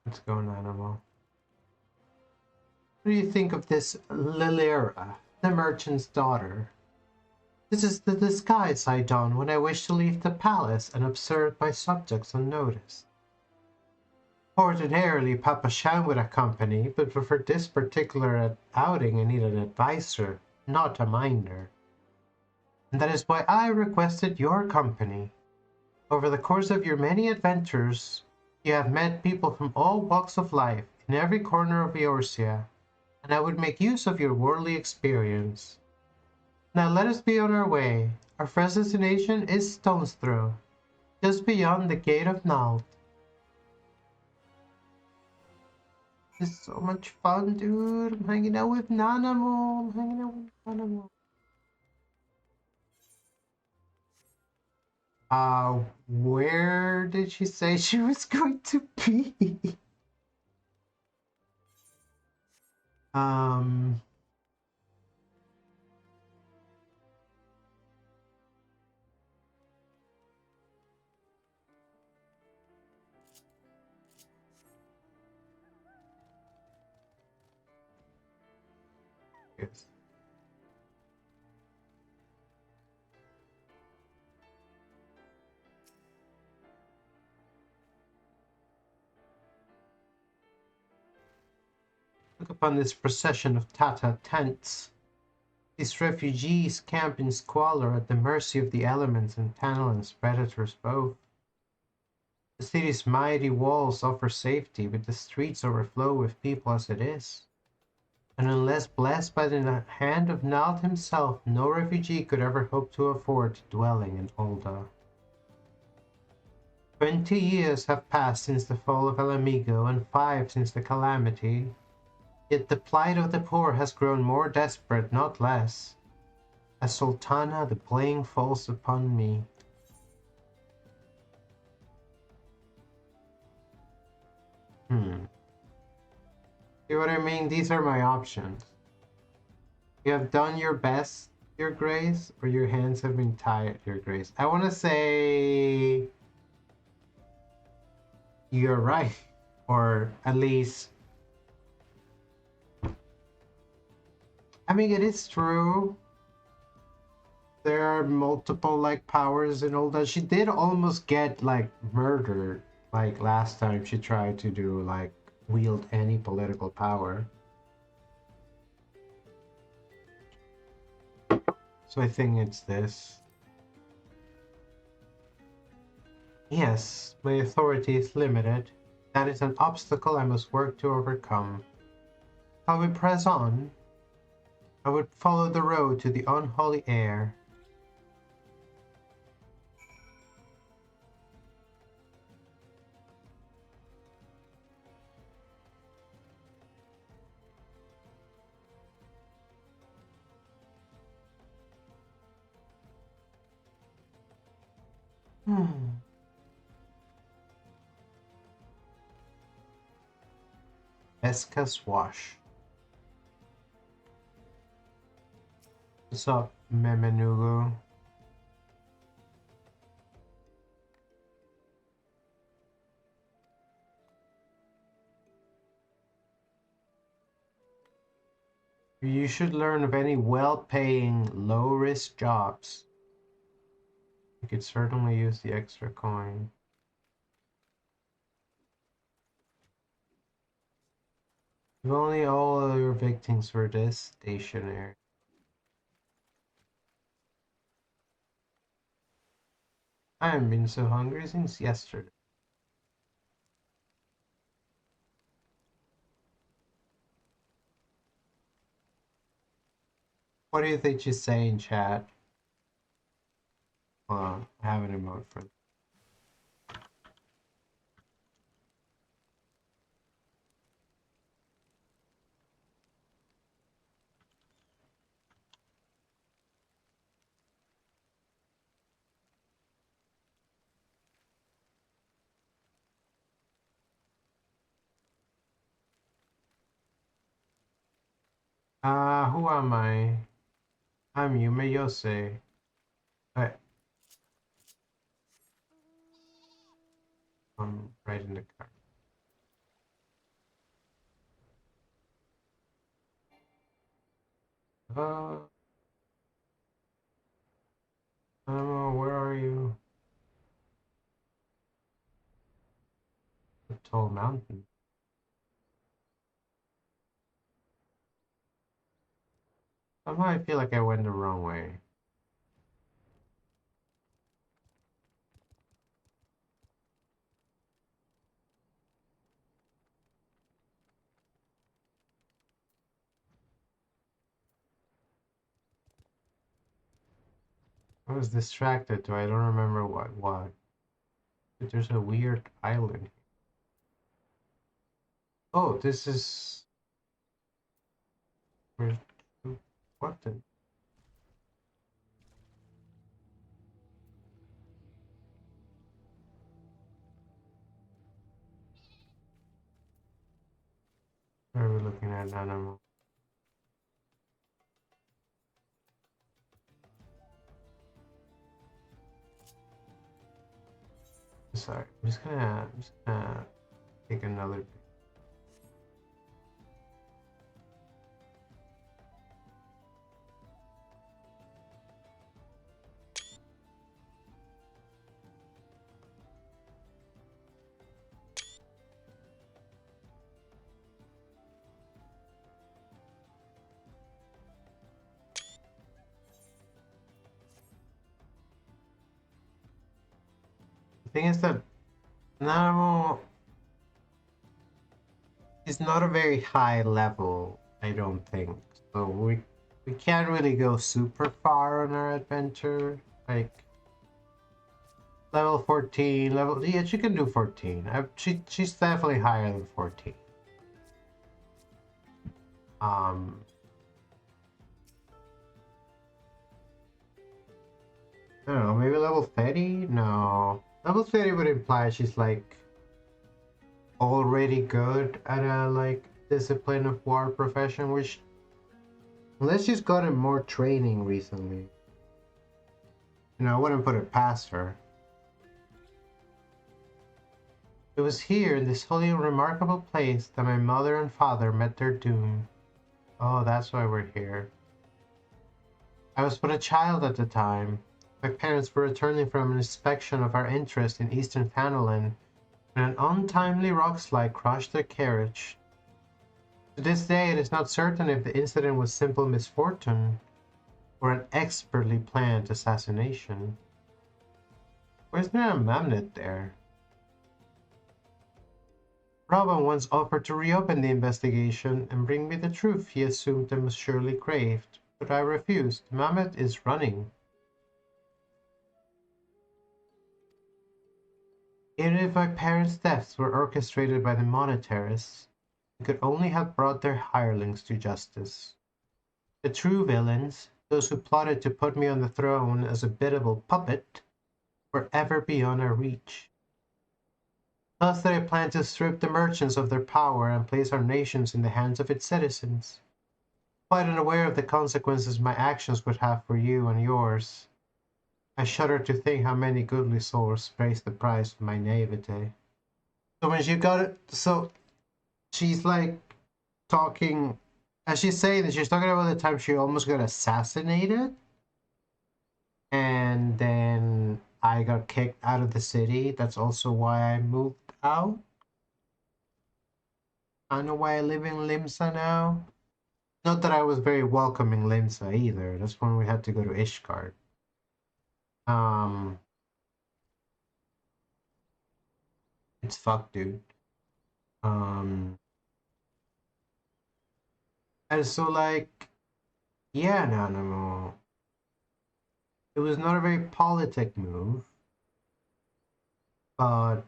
Let's go, Animal. What do you think of this Lilira, the merchant's daughter? This is the disguise I don when I wish to leave the palace and observe my subjects unnoticed. Ordinarily, Papa Shan would accompany, but for this particular outing I need an advisor, not a minder. And that is why I requested your company. Over the course of your many adventures, you have met people from all walks of life in every corner of Eorzea, and I would make use of your worldly experience. Now let us be on our way. Our first destination is Stone's Throw, just beyond the Gate of Nald. This is so much fun, dude. I'm hanging out with Nanamo. I'm hanging out with Nanamo. Where did she say she was going to be? um, yes. Look upon this procession of Tata tents. These refugees camp in squalor at the mercy of the elements and Tannelin's predators both. The city's mighty walls offer safety, but the streets overflow with people as it is. And unless blessed by the hand of Nald himself, no refugee could ever hope to afford dwelling in Ulda. 20 years have passed since the fall of El Amigo, and 5 since the calamity. Yet the plight of the poor has grown more desperate, not less. As Sultana, the blame falls upon me. See what I mean? These are my options. You have done your best Your Grace, or your hands have been tied, Your Grace? I want to say you're right, or at least, I mean, it is true. There are multiple like powers and all that. She did almost get like murdered, like last time she tried to do like wield any political power. So I think it's this. Yes, my authority is limited. That is an obstacle I must work to overcome. I would press on. I would follow the road to the unholy air. Hmm. Esca's wash. What's up, Memenugo? You should learn of any well-paying, low-risk jobs. You could certainly use the extra coin. If only all your victims were this stationary. I haven't been so hungry since yesterday. What do you think you say in chat? Hold on, I have an emote for that. Who am I? I'm Yume Yose. I, I'm right in the car. Uh, where are you? A tall mountain. Somehow I feel like I went the wrong way. I was distracted too. I don't remember what. But there's a weird island. Oh, this is where what the where are we looking at animal? Sorry, I'm just gonna take another. The thing is that Nanamo is not a very high level, I don't think. So we can't really go super far on our adventure. Like level 14, level yeah, she can do 14. She's definitely higher than 14. Um I don't know, maybe level 30? No. Level 30 would imply she's like already good at a like discipline of war profession, which Unless she's gotten more training recently. You know, I wouldn't put it past her. It was here, in this holy and remarkable place, that my mother and father met their doom. Oh, that's why we're here. I was but a child at the time. My parents were returning from an inspection of our interest in Eastern Thanalan when an untimely rockslide crushed their carriage. To this day, it is not certain if the incident was simple misfortune or an expertly planned assassination. Why isn't there a Mamnet there? Robin once offered to reopen the investigation and bring me the truth he assumed I must surely craved, but I refused. Mammoth is running. Even if my parents' deaths were orchestrated by the monetarists, we could only have brought their hirelings to justice. The true villains, those who plotted to put me on the throne as a biddable puppet, were ever beyond our reach. Thus they planned to strip the merchants of their power and place our nations in the hands of its citizens. Quite unaware of the consequences my actions would have for you and yours, I shudder to think how many goodly souls pays the price of my naivete. So when she got it, so she's like talking, as she's saying this, she's talking about the time she almost got assassinated, and then I got kicked out of the city. That's also why I moved out. I know why I live in Limsa now. Not that I was very welcoming Limsa either. That's when we had to go to Ishgard. Um, it's fucked, dude. Um, and so like, yeah, no. It was not a very politic move, but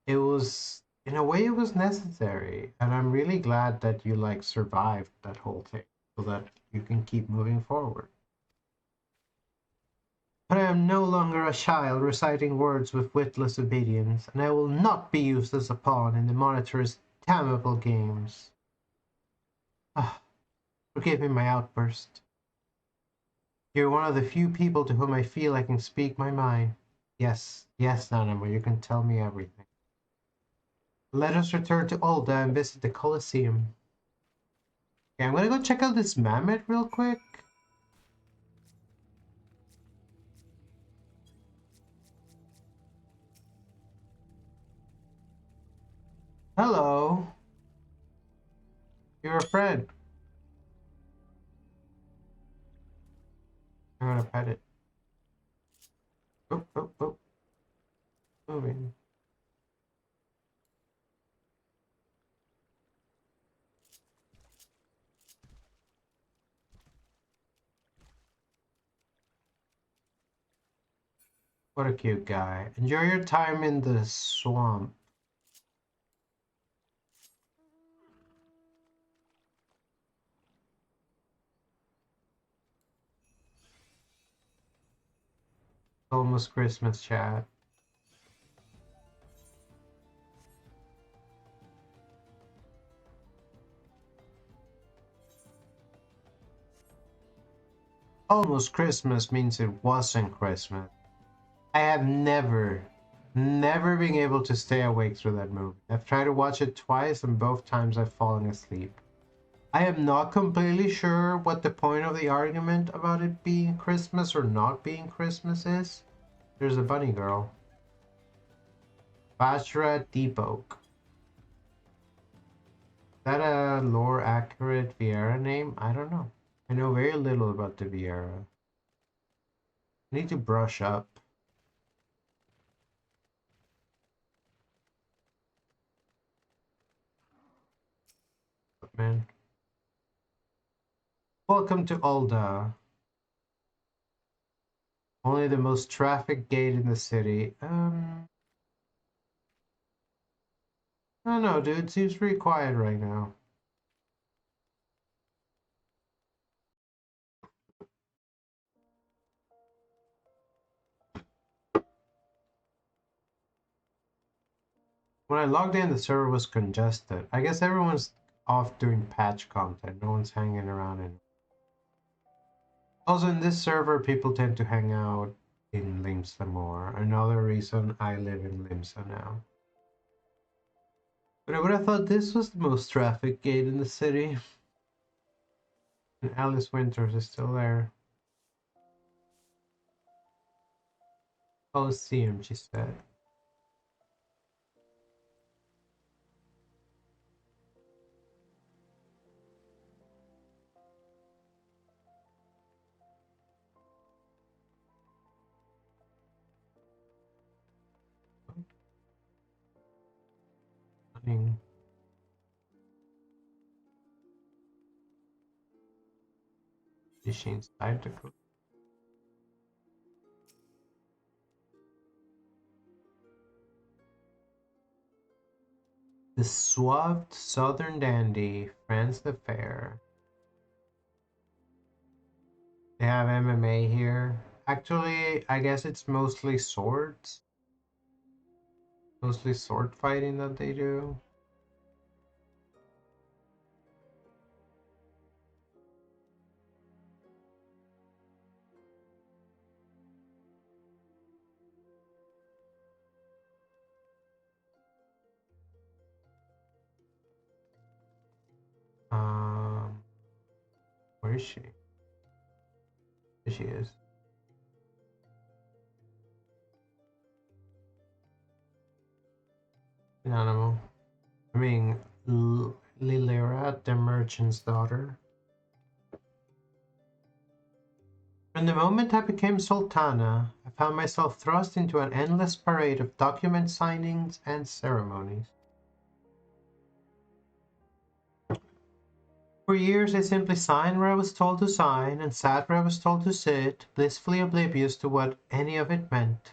it was, in a way, it was necessary. And I'm really glad that you like survived that whole thing so that you can keep moving forward. But I am no longer a child reciting words with witless obedience, and I will not be used as a pawn in the monitor's damnable games. Ah, forgive me my outburst. You're one of the few people to whom I feel I can speak my mind. Yes, Nanamo, you can tell me everything. Let us return to Ulda and visit the Colosseum. Okay, I'm gonna go check out this mammoth real quick. Hello. You're a friend. I'm gonna pet it. Oh. Moving. What a cute guy. Enjoy your time in the swamp. Almost Christmas, chat. Almost Christmas means it wasn't Christmas. I have never been able to stay awake through that movie. I've tried to watch it twice, and both times I've fallen asleep. I am not completely sure what the point of the argument about it being Christmas or not being Christmas is. There's a bunny girl. Bashra Deepoke. Is that a lore accurate Viera name? I don't know. I know very little about the Viera. I need to brush up. Man. Welcome to Ulda. Only the most trafficked gate in the city. I don't know, dude. Seems pretty quiet right now. When I logged in, the server was congested. I guess everyone's off doing patch content. No one's hanging around in. Also, in this server, people tend to hang out in Limsa more. Another reason I live in Limsa now. But I would have thought this was the most traffic gate in the city. And Alice Winters is still there. Coliseum, she said. Running. Machines type to code. The suave southern dandy, France the Fair. They have MMA here. Actually, I guess it's mostly swords. Mostly sword fighting that they do. Um, where is she? There she is. An animal. I mean, Lilira, the merchant's daughter. From the moment I became Sultana, I found myself thrust into an endless parade of document signings and ceremonies. For years I simply signed where I was told to sign and sat where I was told to sit, blissfully oblivious to what any of it meant.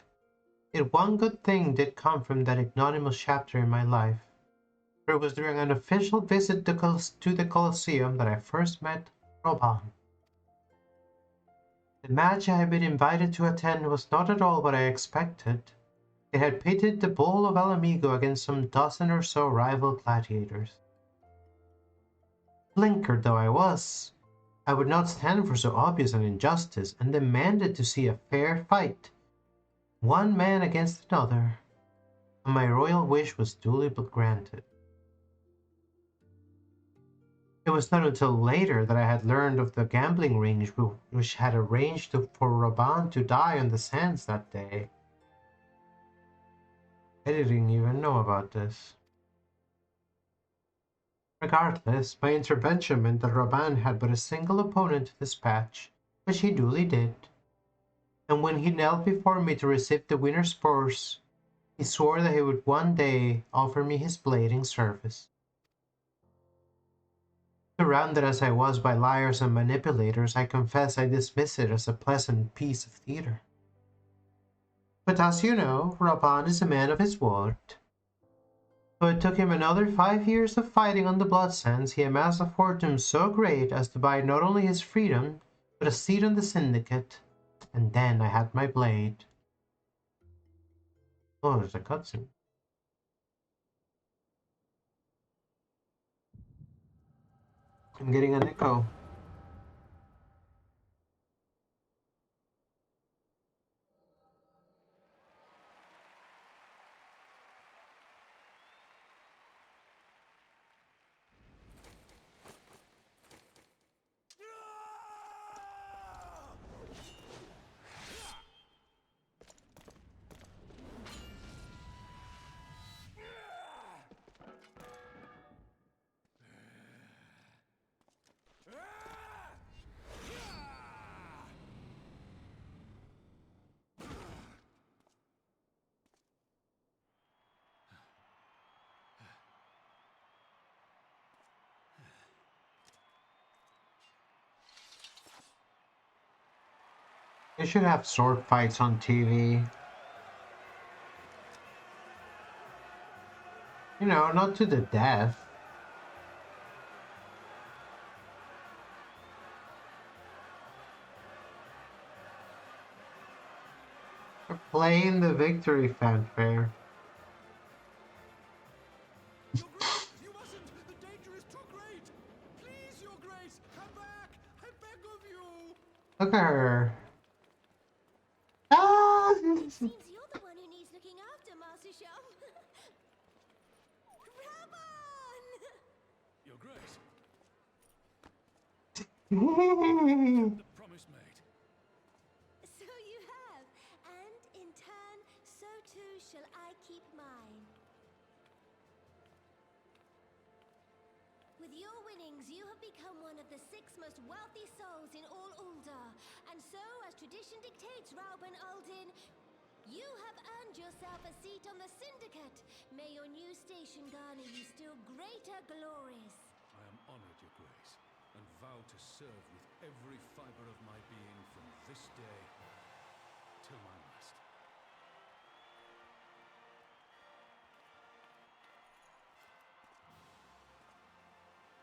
Yet one good thing did come from that ignominious chapter in my life, for it was during an official visit to the Colosseum that I first met Roban. The match I had been invited to attend was not at all what I expected. It had pitted the bull of Alamigo against some dozen or so rival gladiators. Blinkered though I was, I would not stand for so obvious an injustice, and demanded to see a fair fight, one man against another, and my royal wish was duly granted. It was not until later that I had learned of the gambling ring which had arranged for Raban to die on the sands that day. I didn't even know about this. Regardless, my intervention meant that Raban had but a single opponent to dispatch, which he duly did. And when he knelt before me to receive the winner's purse, he swore that he would one day offer me his blade in service. Surrounded as I was by liars and manipulators, I confess I dismiss it as a pleasant piece of theater. But as you know, Raban is a man of his word. So it took him another 5 years of fighting on the blood sands, he amassed a fortune so great as to buy not only his freedom, but a seat on the syndicate. And then I had my blade. Oh, there's a cutscene. I'm getting an echo. They should have sword fights on TV. You know, not to the death. They're playing the victory fanfare. Your Grace, you mustn't! The danger is too great! Please, Your Grace, come back! I beg of you! Look at her. Ah! It seems you're the one who needs looking after, Master Sham. Raban! Your Grace, the promise made. So you have, and in turn, so too shall I keep mine. With your winnings, you have become one of the 6 most wealthy souls in all Uldar, and so, as tradition dictates, Rauben Aldin, you have earned yourself a seat on the Syndicate. May your new station garner you still greater glories. I am honored, Your Grace, and vow to serve with every fiber of my being from this day till my last.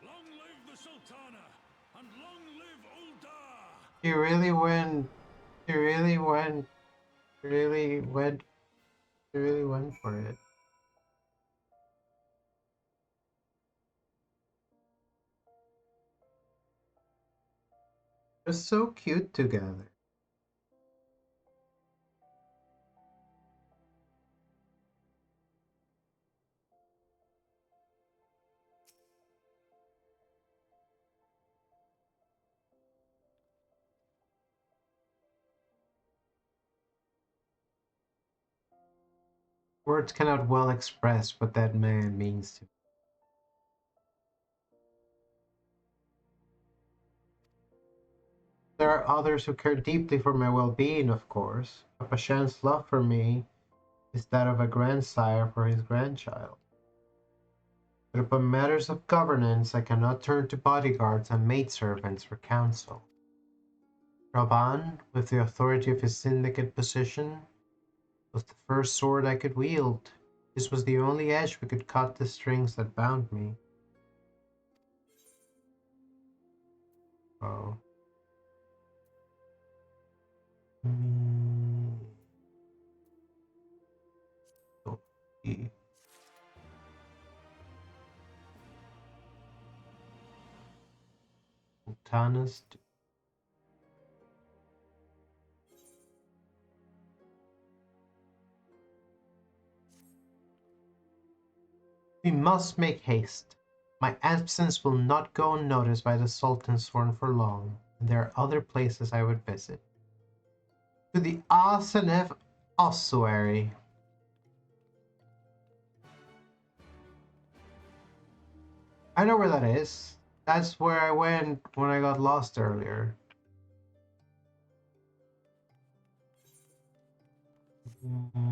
Long live the Sultana, and long live Uldar! She really went. She really went. She really went. She really went for it. They're so cute together. Words cannot well express what that man means to me. There are others who care deeply for my well-being, of course. Papa Shan's love for me is that of a grandsire for his grandchild. But upon matters of governance, I cannot turn to bodyguards and maidservants for counsel. Raban, with the authority of his syndicate position, was the first sword I could wield. This was the only edge we could cut the strings that bound me. Oh. Mm. Okay. Sultanas. We must make haste. My absence will not go unnoticed by the Sultan's sworn for long, and there are other places I would visit. To the Asenev ossuary. I know where that is. That's where I went when I got lost earlier. Mm.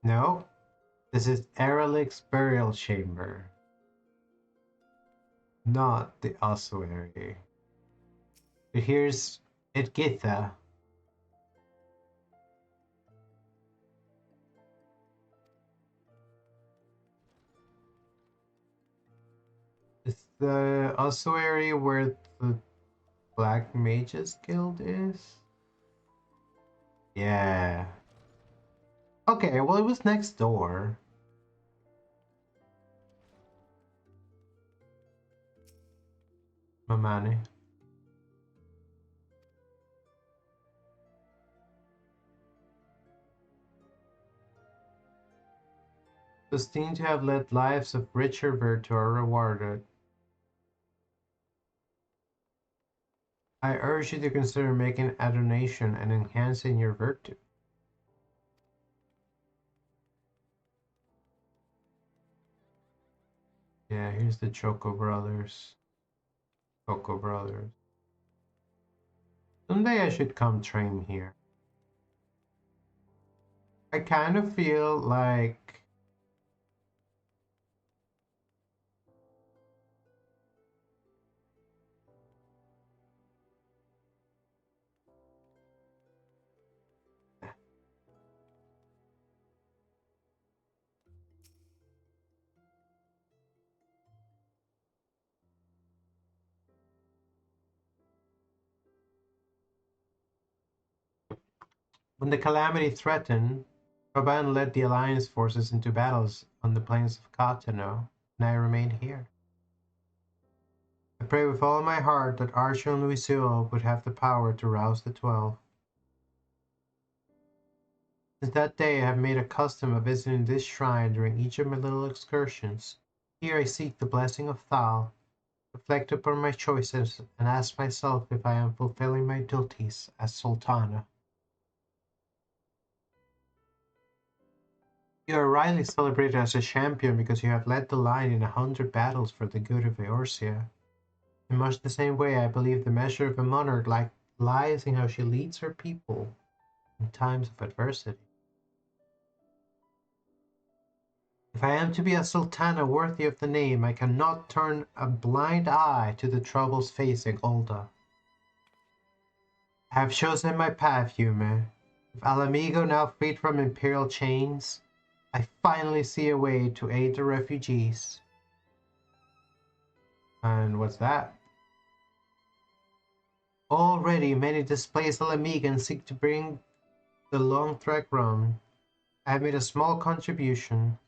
No, this is Eralik's burial chamber, not the ossuary. But here's Edgitha. Is the ossuary where the Black Mages Guild is? Yeah. Okay, well, it was next door. Mamani. Destined to have led lives of richer virtue are rewarded. I urge you to consider making a donation and enhancing your virtue. Yeah, here's the Choco Brothers. Coco Brothers. Someday I should come train here. I kind of feel like When the calamity threatened, Raban led the Alliance forces into battles on the plains of Katano, and I remained here. I pray with all my heart that Archon Luisio would have the power to rouse the 12. Since that day I have made a custom of visiting this shrine during each of my little excursions. Here I seek the blessing of Thal, reflect upon my choices, and ask myself if I am fulfilling my duties as Sultana. You are rightly celebrated as a champion because you have led the line in 100 battles for the good of Eorzea. In much the same way, I believe the measure of a monarch lies in how she leads her people in times of adversity. If I am to be a sultana worthy of the name, I cannot turn a blind eye to the troubles facing Ul'dah. I have chosen my path, Yume. With Alamigo now freed from imperial chains, I finally see a way to aid the refugees. And what's that? Already many displaced Alamigans seek to bring the long trek rum. I have made a small contribution.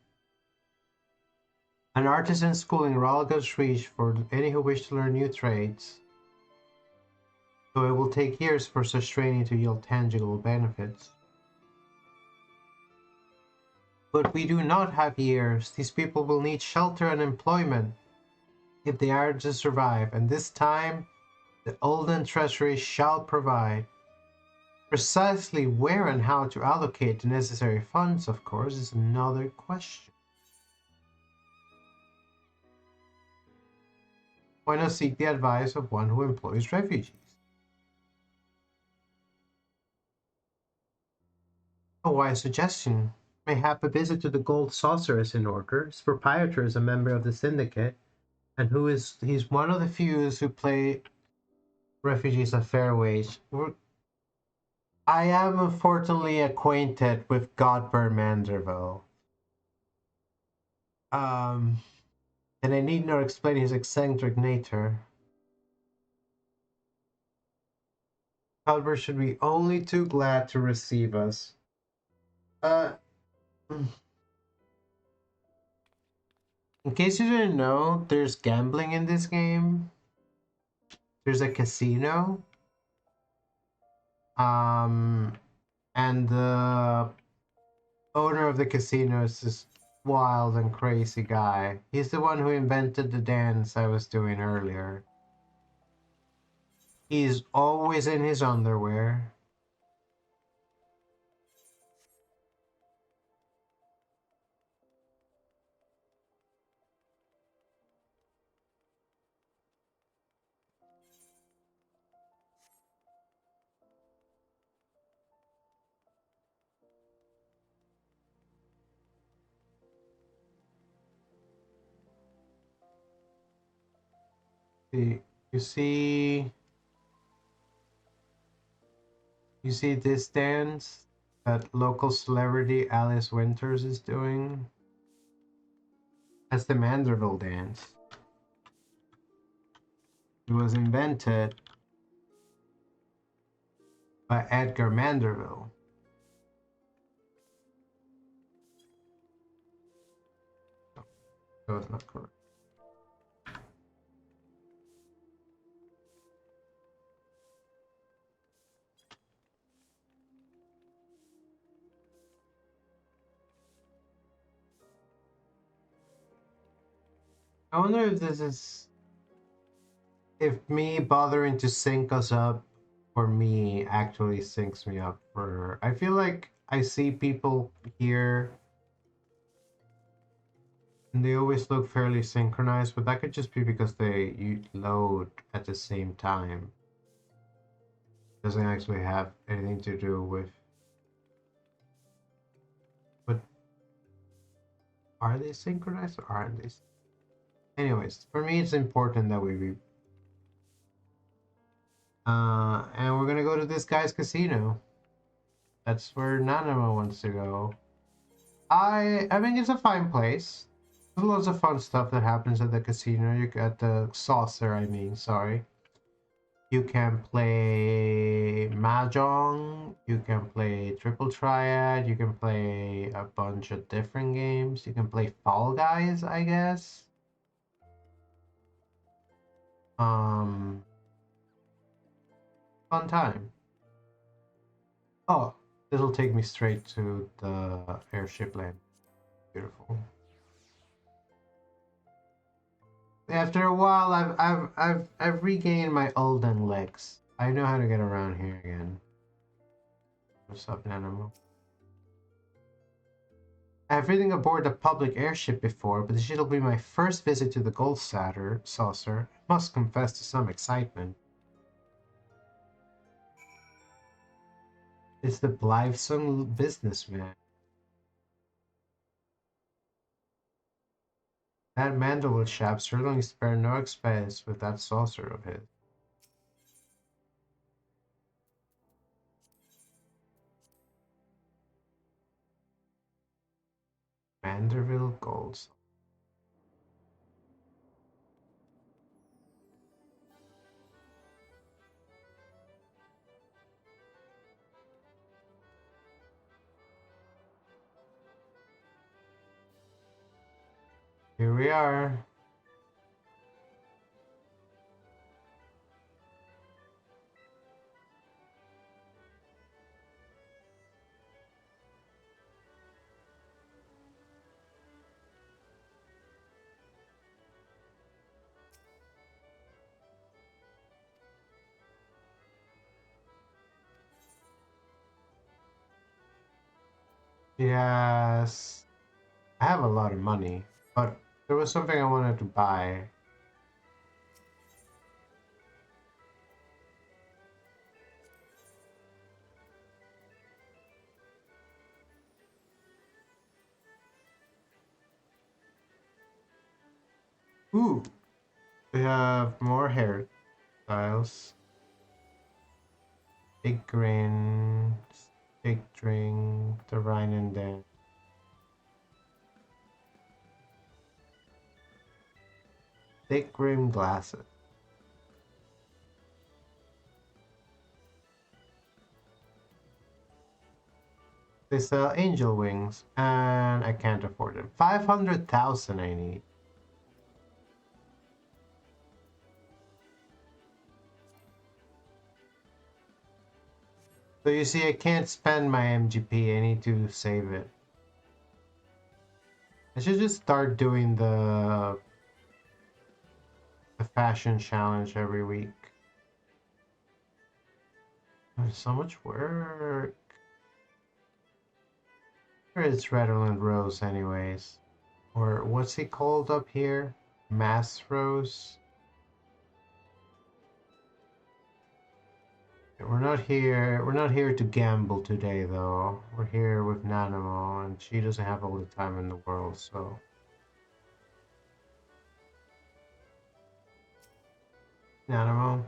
An artisan school in Ralga's Reach for any who wish to learn new trades. Though it will take years for such training to yield tangible benefits. But we do not have years. These people will need shelter and employment if they are to survive, and this time the Ul'dah Treasury shall provide. Precisely where and how to allocate the necessary funds, of course, is another question. Why not seek the advice of one who employs refugees? A wise suggestion. Mayhap a visit to the Gold Saucer is in order. Its proprietor is a member of the syndicate, and he's one of the few who play refugees a fair wage. I am unfortunately acquainted with Godber Manderville. And I need not explain his eccentric nature. Godber should be only too glad to receive us. In case you didn't know, there's gambling in this game. There's a casino. And the owner of the casino is this wild and crazy guy. He's the one who invented the dance I was doing earlier. He's always in his underwear. You see this dance that local celebrity Alice Winters is doing? That's the Manderville dance. It was invented by Edgar Manderville. That was not correct. I wonder if this is... if me bothering to sync us up for me actually syncs me up for her. I feel like I see people here and they always look fairly synchronized, but that could just be because they load at the same time. Doesn't actually have anything to do with... But are they synchronized or aren't they? Anyways, for me it's important that we be... and we're gonna go to this guy's casino. That's where Nanama wants to go. I mean, it's a fine place. There's lots of fun stuff that happens at the casino. You at the saucer, I mean, sorry. You can play Mahjong, you can play Triple Triad, you can play a bunch of different games. You can play Fall Guys, I guess. Fun time. Oh, it'll take me straight to the airship land. Beautiful. After a while, I've regained my olden legs. I know how to get around here again. What's up, Nanamo? I've ridden aboard a public airship before, but this will be my first visit to the Gold Saucer. I must confess to some excitement. It's the blithesome businessman. That Mandeville chap certainly spared no expense with that saucer of his. Mandeville Gold. Here we are. Yes. I have a lot of money, but there was something I wanted to buy. Ooh, we have more hairstyles. Big grin, big drink, the Rhine and Dan. Thick rim glasses. They sell angel wings, and I can't afford them. 500,000 I need. So you see, I can't spend my MGP. I need to save it. I should just start doing the fashion challenge every week. There's so much work. Where is Redland Rose, anyways? Or what's he called up here? Mass Rose? We're not here. We're not here to gamble today, though. We're here with Nanamo, and she doesn't have all the time in the world, so. Nanamo.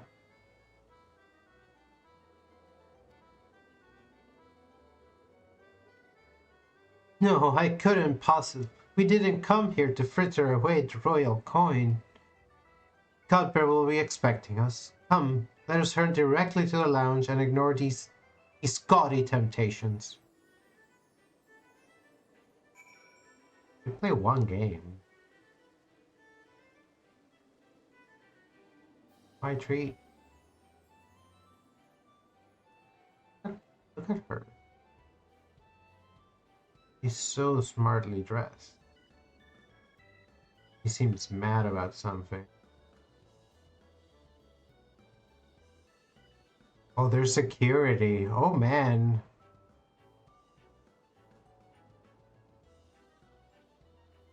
No, I couldn't possibly. We didn't come here to fritter away the royal coin. Cuthbert will be expecting us. Come, let us turn directly to the lounge and ignore these gaudy temptations. We play one game. My treat. Look at her. She's so smartly dressed. He seems mad about something. Oh, there's security. Oh, man.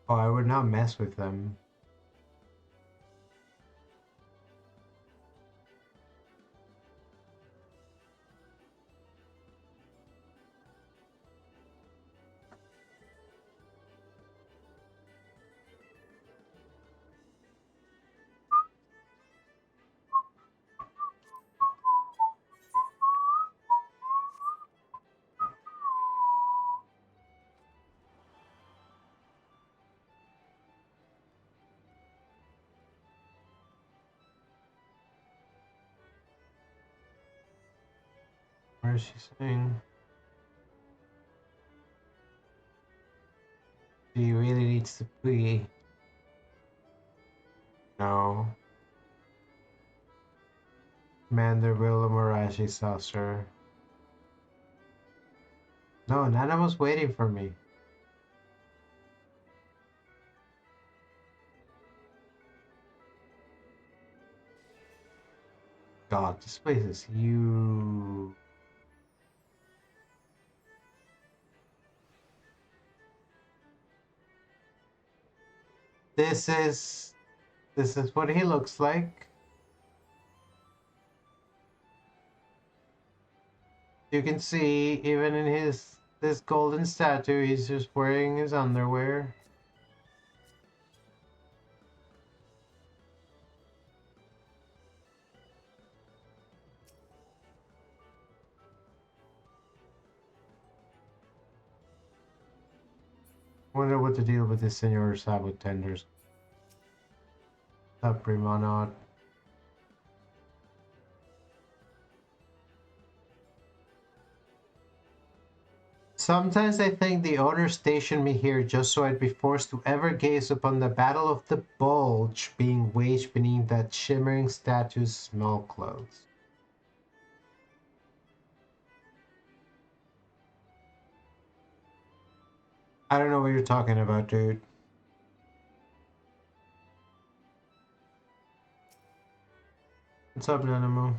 Oh, I would not mess with them. Where is she saying? She really needs to pee. No. Commander Will Marashi saucer. No, Nana was waiting for me. God, this place is huge. This is what he looks like. You can see even in this golden statue, he's just wearing his underwear. Wonder what the deal with this Senor Sabot tenders. Up, Primanot. Sometimes I think the owner stationed me here just so I'd be forced to ever gaze upon the Battle of the Bulge being waged beneath that shimmering statue's small clothes. I don't know what you're talking about, dude. What's up, Nanamo?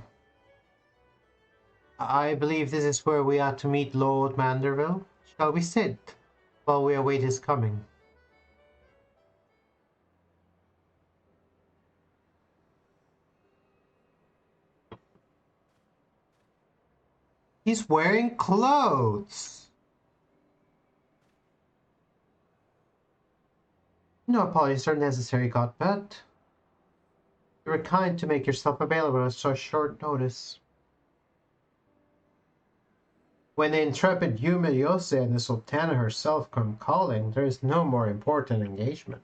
I believe this is where we ought to meet Lord Manderville. Shall we sit while we await his coming? He's wearing clothes! No apologies are necessary, Godpet. You were kind to make yourself available at such short notice. When the intrepid Yuma Yose and the Sultana herself come calling, there is no more important engagement.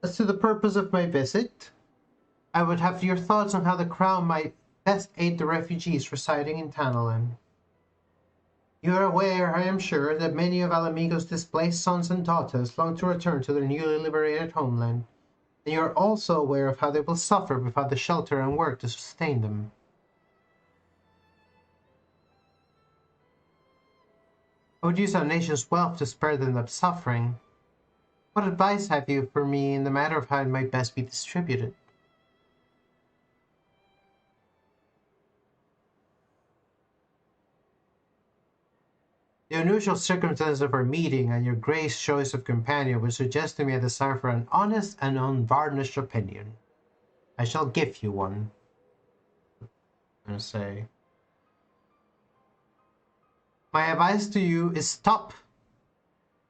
As to the purpose of my visit, I would have your thoughts on how the Crown might best aid the refugees residing in Tanalan. You are aware, I am sure, that many of Alamigo's displaced sons and daughters long to return to their newly liberated homeland, and you are also aware of how they will suffer without the shelter and work to sustain them. I would use our nation's wealth to spare them that suffering. What advice have you for me in the matter of how it might best be distributed? The unusual circumstances of our meeting and your Grace's choice of companion would suggest to me a desire for an honest and unvarnished opinion. I shall give you one. I'm gonna say. My advice to you is stop!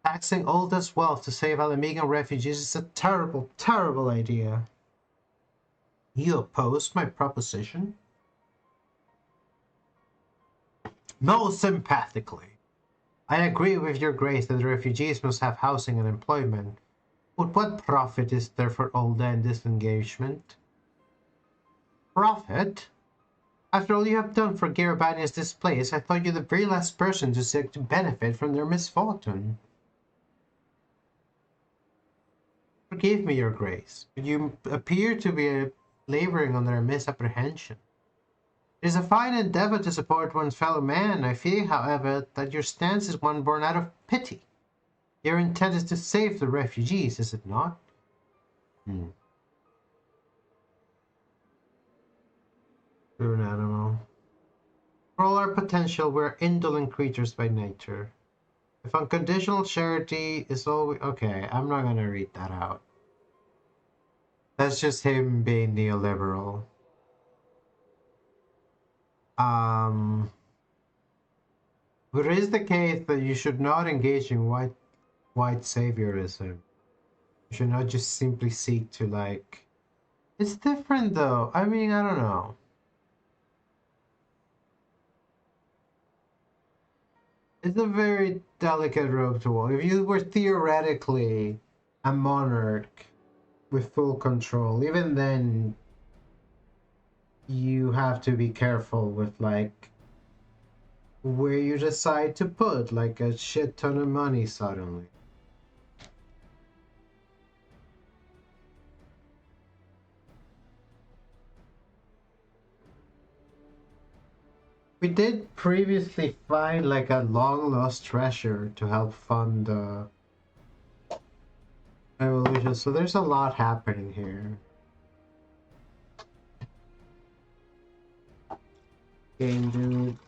Taxing all this wealth to save Alamigan refugees is a terrible, terrible idea. You oppose my proposition? Most sympathetically. I agree with your Grace that the refugees must have housing and employment. But what profit is there for all that disengagement? Profit? After all you have done for Garabania's displays, I thought you the very last person to seek to benefit from their misfortune. Forgive me, your Grace, but you appear to be laboring under a misapprehension. It is a fine endeavor to support one's fellow man. I fear, however, that your stance is one born out of pity. Your intent is to save the refugees, is it not? True an animal. For all our potential, we're indolent creatures by nature. If unconditional charity is all we... Okay, I'm not gonna read that out. That's just him being neoliberal. But it is the case that you should not engage in white saviorism. You should not just simply seek to like... It's different though. I mean, I don't know. It's a very delicate road to walk. If you were theoretically a monarch with full control. Even then, you have to be careful with like where you decide to put like a shit ton of money suddenly. We did previously find like a long lost treasure to help fund the evolution, so there's a lot happening here. Game dude.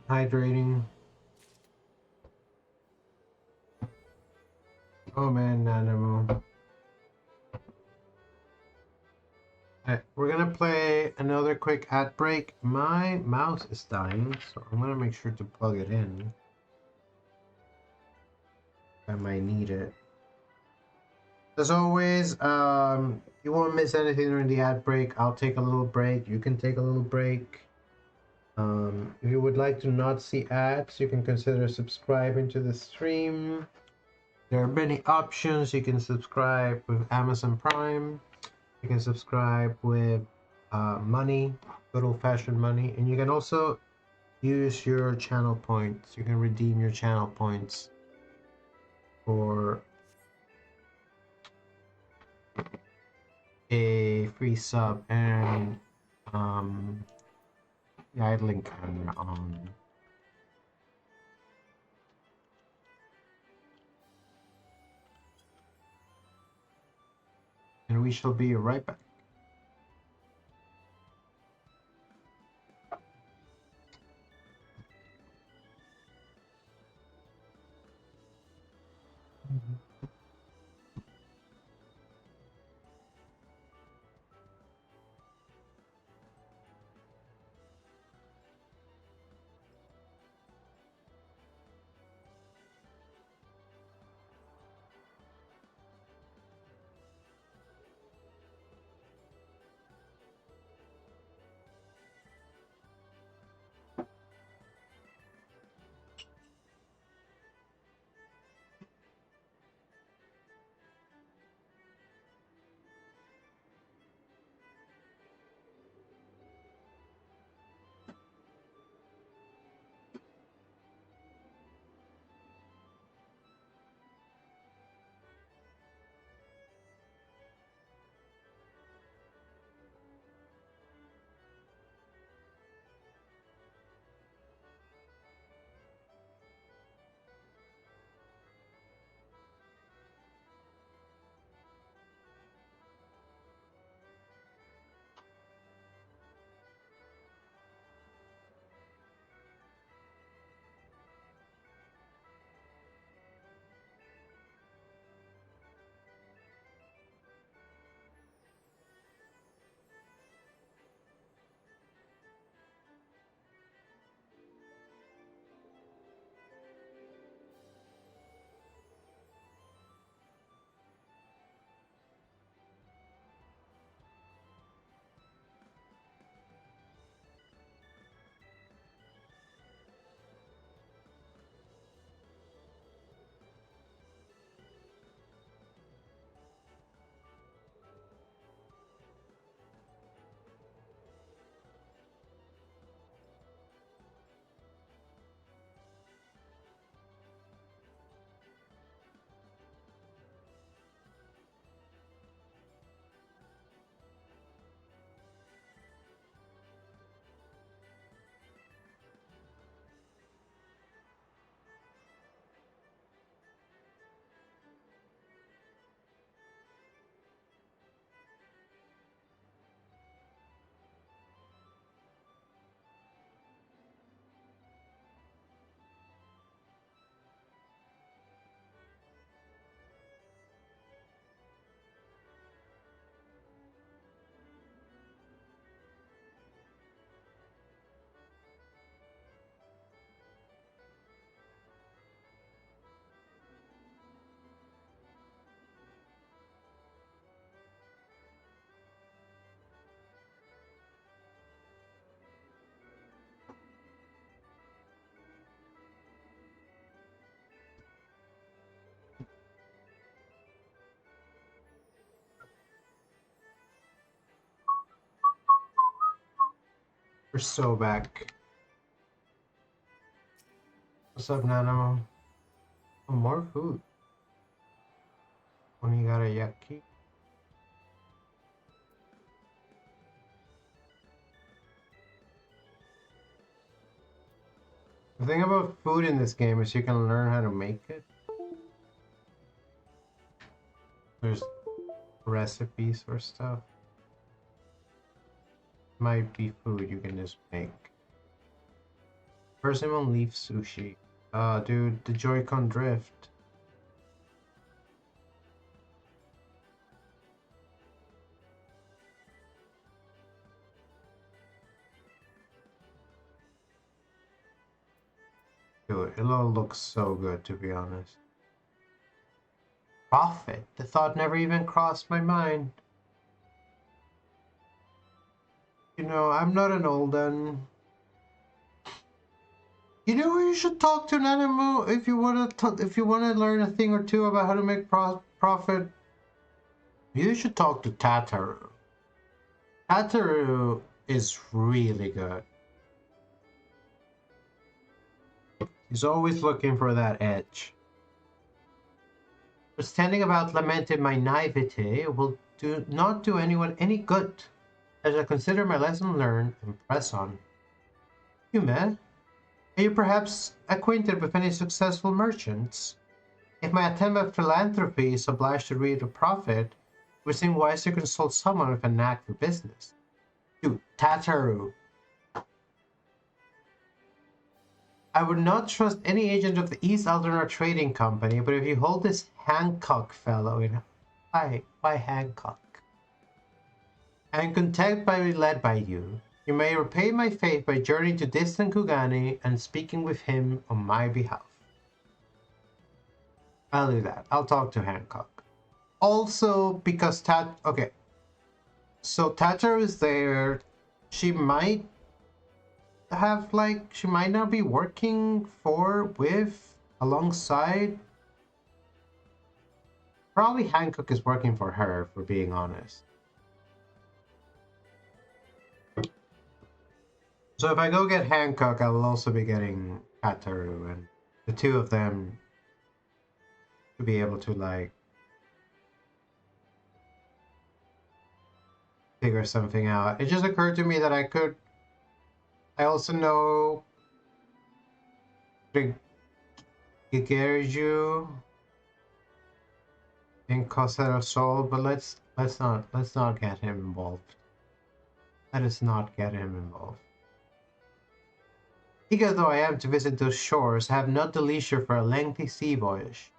Hydrating. Oh man, Nanamo. Alright, we're gonna play another quick ad break. My mouse is dying, so I'm gonna make sure to plug it in. I might need it. As always, you won't miss anything during the ad break. I'll take a little break. You can take a little break. If you would like to not see ads, you can consider subscribing to the stream. There are many options. You can subscribe with Amazon Prime. You can subscribe with money, good old-fashioned money, and you can also use your channel points. You can redeem your channel points for a free sub and the idling camera on. And we shall be right back. We're so back. What's up, Nanamo? Oh, more food. Onigara-yaki. The thing about food in this game is you can learn how to make it. There's recipes or stuff. Might be food you can just make. Persimmon leaf sushi. Dude, the Joy-Con drift. Dude, it all looks so good, to be honest. Profit? The thought never even crossed my mind. You know, I'm not an old un. You know, you should talk to an animal if you want to. If you want to learn a thing or two about how to make profit. You should talk to Tataru. Tataru is really good. He's always looking for that edge. Pretending about lamenting my naivete will not do anyone any good. I shall consider my lesson learned and press on. Yume, are you perhaps acquainted with any successful merchants? If my attempt at philanthropy is obliged to reap a profit, it would seem wise to consult someone with a knack for business. Dude, Tataru. I would not trust any agent of the East Aldernar Trading Company, but if you hold this Hancock fellow in... Why Hancock? I am content by being led by you. You may repay my faith by journeying to distant Kugani and speaking with him on my behalf. I'll do that. I'll talk to Hancock. Also, because okay. So Tataru is there. She might have, like, she might not be working alongside. Probably Hancock is working for her, if we're being honest. So if I go get Hancock, I will also be getting Tataru, and the two of them to be able to, like, figure something out. It just occurred to me that I also know Gigerju in Coset of Soul, but let's not get him involved. Let us not get him involved. Eager though I am to visit those shores, I have not the leisure for a lengthy sea voyage.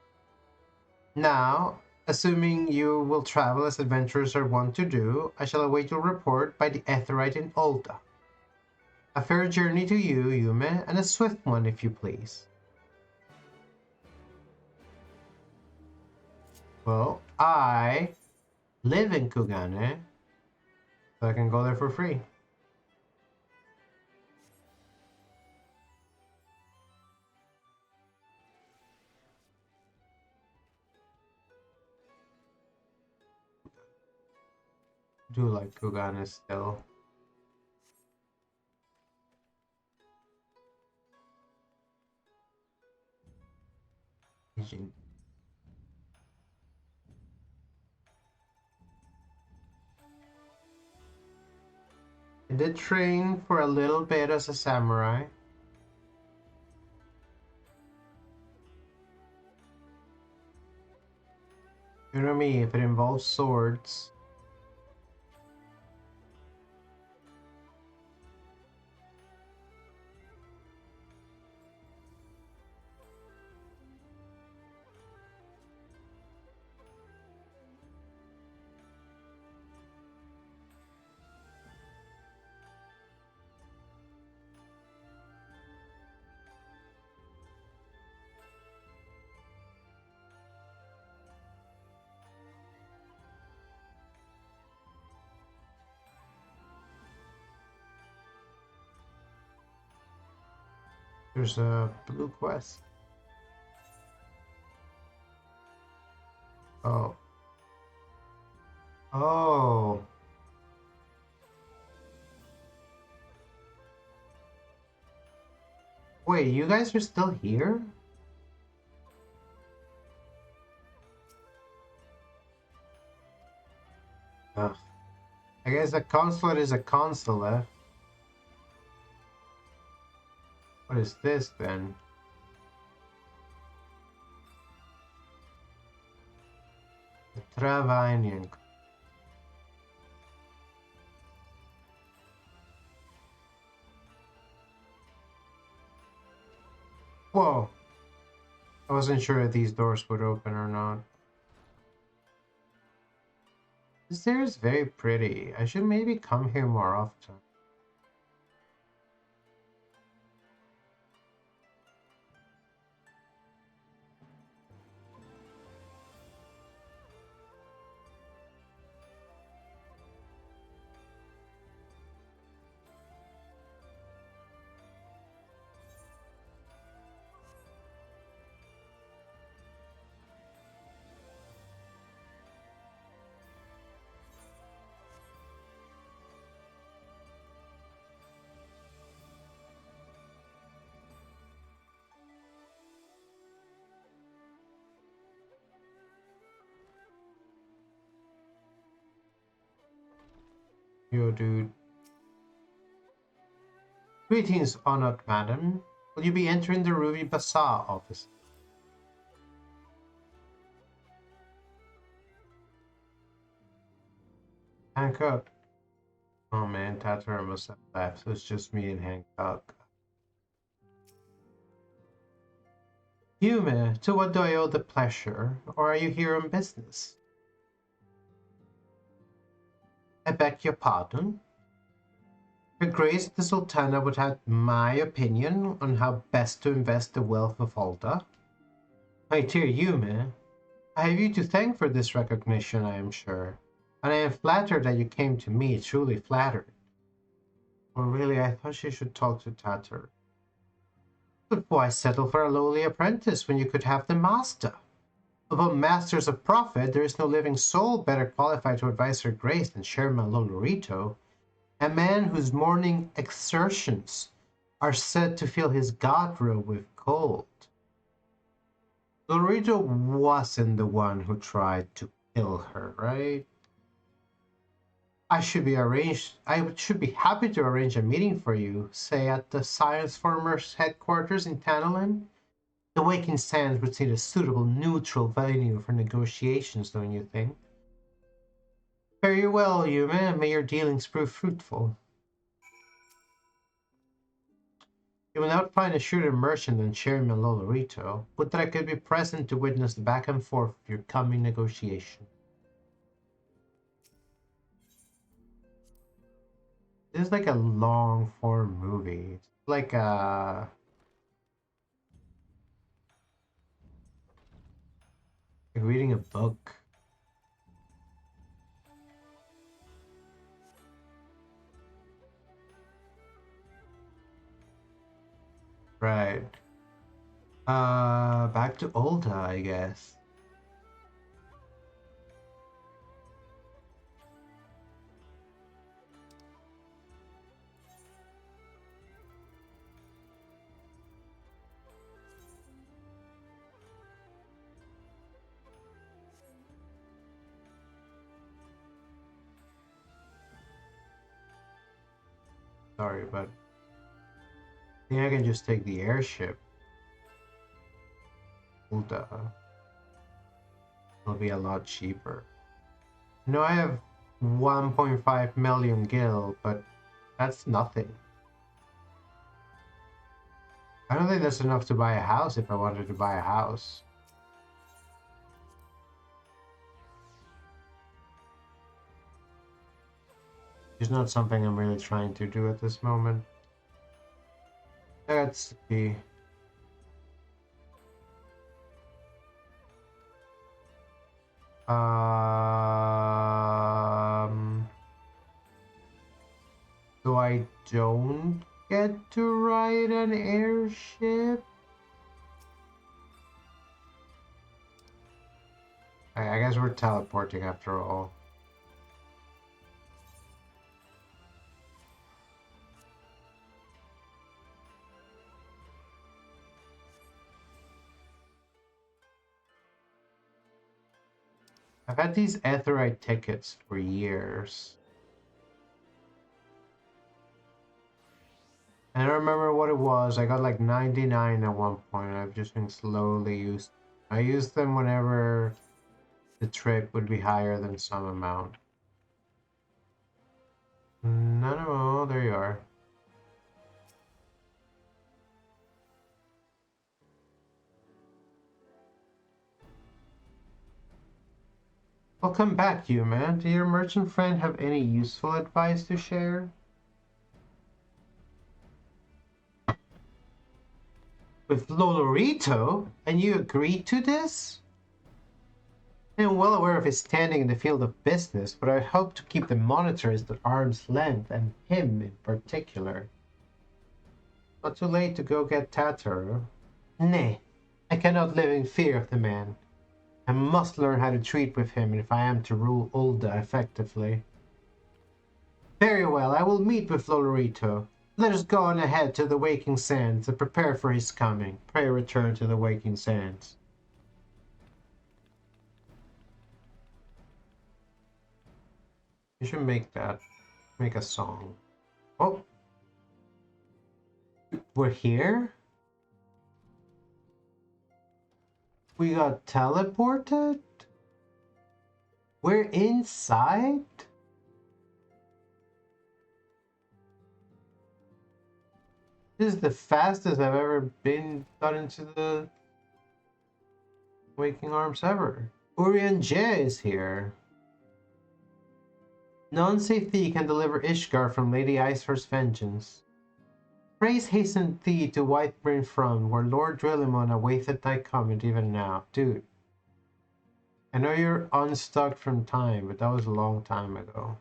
Now, assuming you will travel as adventurers are wont to do, I shall await your report by the Etherite in Ulta. A fair journey to you, Yume, and a swift one, if you please. Well, I live in Kugane, so I can go there for free. Do like Kugane still. I did train for a little bit as a samurai. You know me, if it involves swords. There's a blue quest. Oh. Oh. Wait, you guys are still here? Ugh. I guess a consulate is a consulate. What is this then? Travainian. Whoa! I wasn't sure if these doors would open or not. This area is very pretty. I should maybe come here more often. Yo, dude. Greetings, honored madam. Will you be entering the Ruby Bazaar office? Hancock. Oh man, Tatar must have left, so it's just me and Hancock. Yume, to what do I owe the pleasure? Or are you here on business? I beg your pardon? Her Grace the Sultana would have my opinion on how best to invest the wealth of Alda. My dear Yume, I have you to thank for this recognition, I am sure. And I am flattered that you came to me, truly flattered. Or really, I thought she should talk to Tatar. But why settle for a lowly apprentice when you could have the master? Among masters of profit, there is no living soul better qualified to advise her grace than Chairman Lolorito, a man whose morning exertions are said to fill his godrobe with gold. Lolorito wasn't the one who tried to kill her, right? I should be happy to arrange a meeting for you, say at the Science Formers headquarters in Tantalin. The Waking Sands would seem a suitable neutral venue for negotiations, don't you think? Very well, Yume, and may your dealings prove fruitful. You will not find a shrewder merchant than Chairman Lolorito. Would that I could be present to witness the back and forth of your coming negotiation. This is like a long form movie. It's like reading a book. Right. Back to Ulta, I guess. Sorry, but I think I can just take the airship. Ulta. It'll be a lot cheaper. I know I have 1.5 million gil, but that's nothing. I don't think that's enough to buy a house if I wanted to buy a house. It's not something I'm really trying to do at this moment. Let's see. So I don't get to ride an airship? I guess we're teleporting after all. I've had these Aetheryte tickets for years. I don't remember what it was. I got like 99 at one point. I've just been slowly used. I used them whenever the trip would be higher than some amount. No, there you are. Welcome back, you man. Do your merchant friend have any useful advice to share? With Lolorito? And you agreed to this? I am well aware of his standing in the field of business, but I hope to keep the monitors at arm's length, and him in particular. Not too late to go get Tataru. Nay, I cannot live in fear of the man. I must learn how to treat with him if I am to rule Ulda effectively. Very well, I will meet with Lolorito. Let us go on ahead to the Waking Sands and prepare for his coming. Pray return to the Waking Sands. You should make a song. Oh, we're here? We got teleported? We're inside? This is the fastest I've ever got into the Waking Arms ever. Urian J is here. None save thee can deliver Ishgar from Lady Iceheart's vengeance. Praise hasten thee to Whiteburn Front, where Lord Drillimon awaiteth thy comment even now. Dude, I know you're unstuck from time, but that was a long time ago.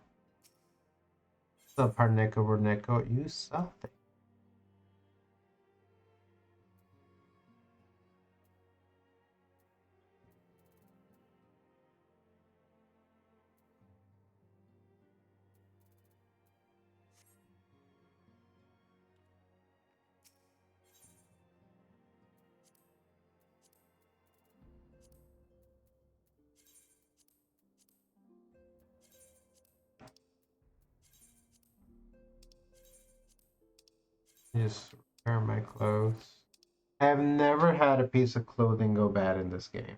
What's up, Parneko Burneko? You sell things. Just repair my clothes. I've never had a piece of clothing go bad in this game.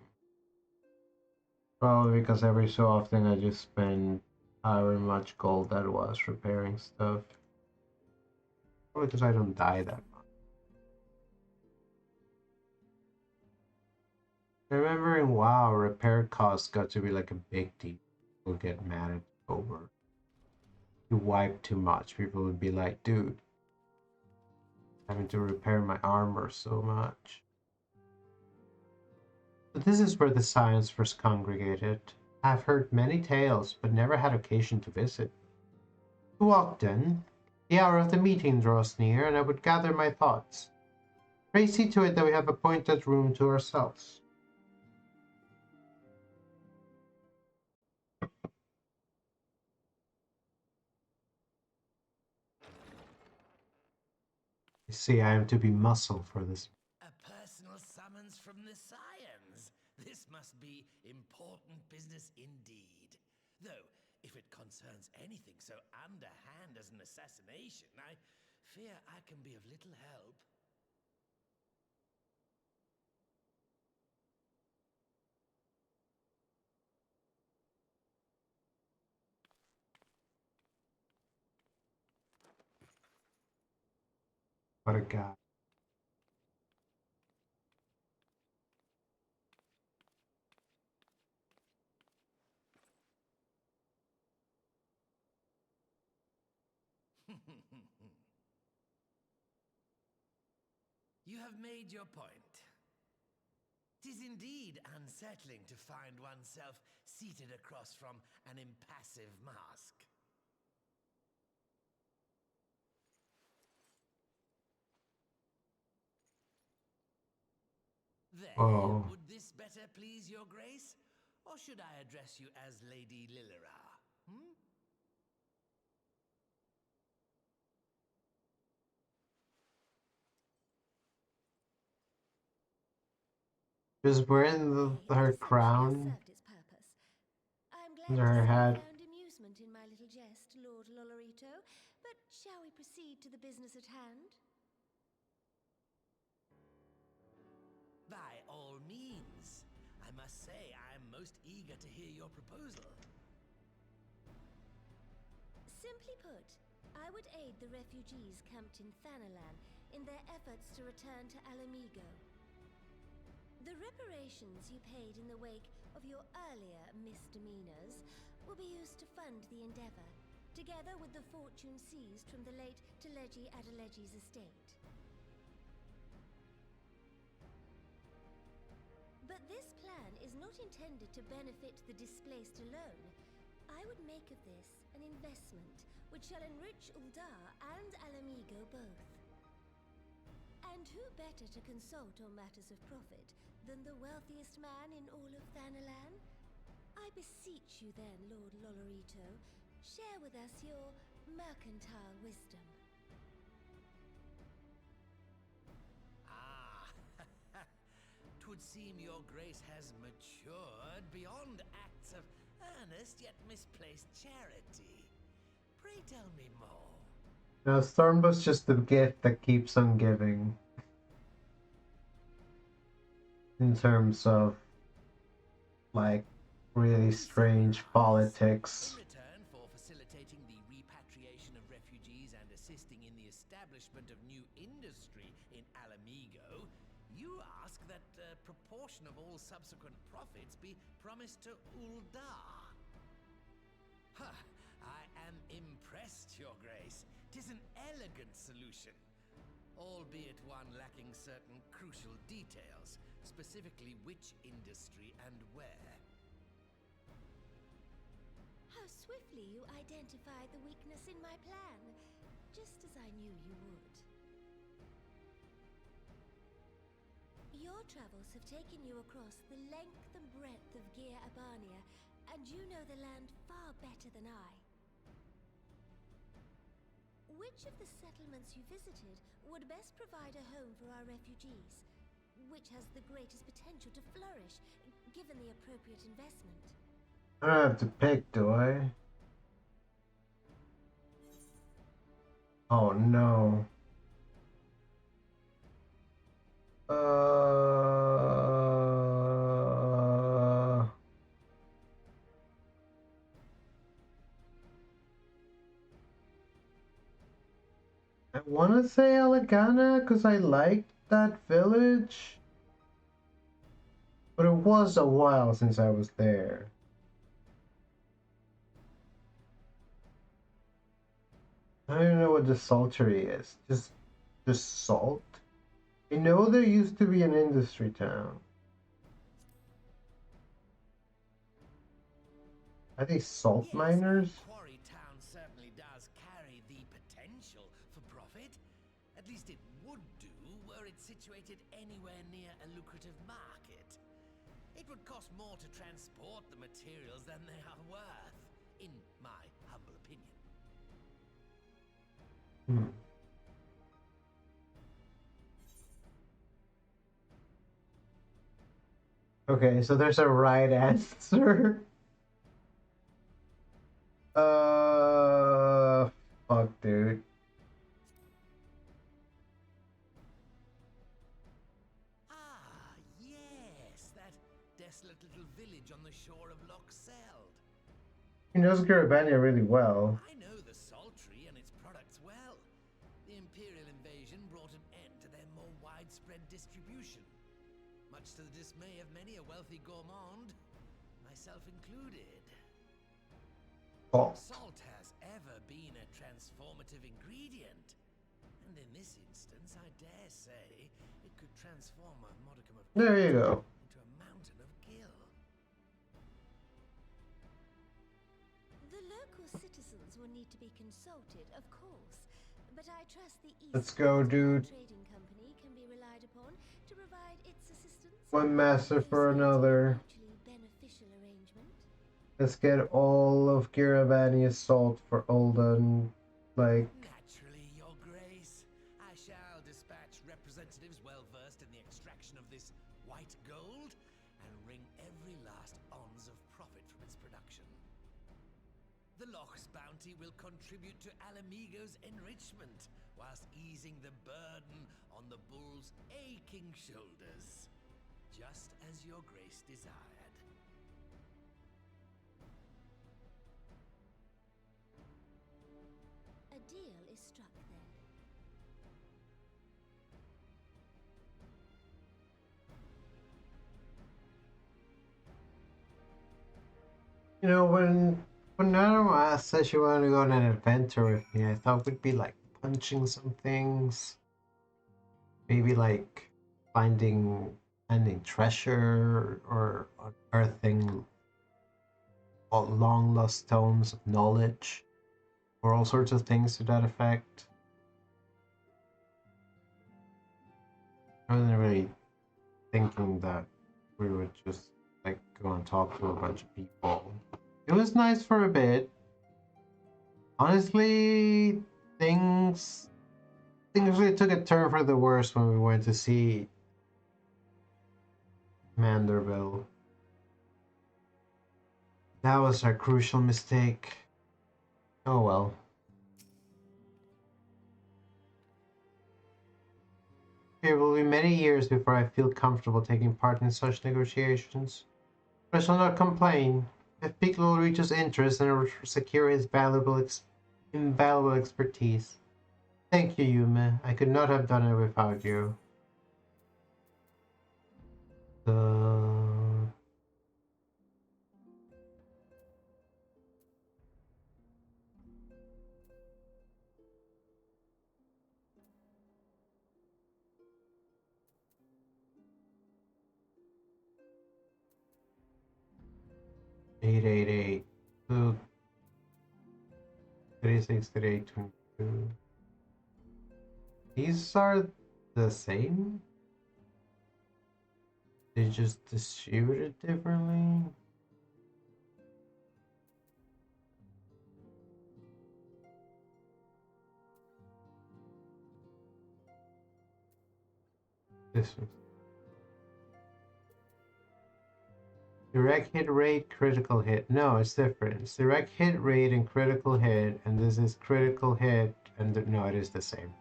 Probably because every so often I just spend however much gold that was repairing stuff. Probably because I don't die that much. I remember in WoW, repair costs got to be like a big deal. People get mad at over. You wipe too much. People would be like, dude, having to repair my armor so much. But this is where the Science first congregated. I have heard many tales, but never had occasion to visit. To walk then. The hour of the meeting draws near, and I would gather my thoughts. Pray see to it that we have appointed room to ourselves. You see, I am to be muscle for this. A personal summons from the Scions. This must be important business indeed. Though, if it concerns anything so underhand as an assassination, I fear I can be of little help. What a guy. You have made your point. 'Tis indeed unsettling to find oneself seated across from an impassive mask. There, Oh, would this better please your grace? Or should I address you as Lady Lilira? Hmm? just wearing Nay, her its ascension has crown. served its purpose. glad under to her see you hat. found amusement in my little jest, Lord Lolorito. But shall we proceed to the business at hand? By all means. I must say I am most eager to hear your proposal. Simply put, I would aid the refugees camped in Thanalan in their efforts to return to Alamigo. The reparations you paid in the wake of your earlier misdemeanors will be used to fund the endeavor, together with the fortune seized from the late Teleji Adeleji's estate. But this plan is not intended to benefit the displaced alone. I would make of this an investment which shall enrich Uldar and Alamigo both. And who better to consult on matters of profit than the wealthiest man in all of Thanalan? I beseech you then, Lord Lolorito, share with us your mercantile wisdom. Ah, 'twould seem your grace has matured beyond acts of earnest yet misplaced charity. Pray tell me more. Now, Stormbo's just the gift that keeps on giving. In terms of, like, really strange In politics. return for facilitating the repatriation of refugees and assisting in the establishment of new industry in Alamigo, you ask that a proportion of all subsequent profits be promised to Uldar. Huh, I am impressed, Your Grace. 'Tis an elegant solution, albeit one lacking certain crucial details, specifically which industry and where. How swiftly you identified the weakness in my plan, just as I knew you would. Your travels have taken you across the length and breadth of Gir Abania, and you know the land far better than I. Which of the settlements you visited would best provide a home for our refugees? Which has the greatest potential to flourish, given the appropriate investment? I don't have to pick, do I? Oh no. I want to say Alagana because I liked that village. But it was a while since I was there. I don't even know what the saltery is. Just salt? I know there used to be an industry town. Are they salt Yes, miners? Quarry Town certainly does carry the potential for profit. At least it would do were it situated anywhere near a lucrative market. It would cost more to transport the materials than they are worth, in my humble opinion. Hmm. Okay, so there's a right answer. Fuck, dude. Ah, yes, that desolate little village on the shore of Loch Seld. He knows Garabania really well. I know the Saltry and its products well. The Imperial invasion brought an end to their more widespread distribution, much to the dismay of many a wealthy gourmand, myself included. Salt. Salt has ever been a transformative ingredient, and in this instance, I dare say, it could transform a modicum of There you go. into a mountain of gill. The local citizens will need to be consulted, of course, but I trust the East Let's go, Coast dude. Trading Company can be relied upon to provide its assistance. One master for another. Mutually beneficial arrangement. Let's get all of Garabania's salt for Olden. Like, Naturally, Your Grace. I shall dispatch representatives well versed in the extraction of this white gold and wring every last ounce of profit from its production. ox bounty will contribute to Alamigo's enrichment, whilst easing the burden on the bull's aching shoulders. Just as your grace desired. A deal is struck then. You know, when Nanoma said she wanted to go on an adventure with me, I thought we'd be like punching some things. Maybe like finding treasure or unearthing long lost stones of knowledge or all sorts of things to that effect. I wasn't really thinking that we would just like go and talk to a bunch of people. It was nice for a bit. Honestly, things really took a turn for the worse when we went to see Manderville. That was our crucial mistake. Oh well. It will be many years before I feel comfortable taking part in such negotiations. But I shall not complain. If Piccolo reaches interest and secure his invaluable expertise. Thank you, Yume. I could not have done it without you. Uh, 888. 36, 38, 22. These are the same? They just distributed differently? This one. Direct hit rate, critical hit. No, it's different. It's direct hit rate and critical hit, and this is critical hit, and no, it is the same.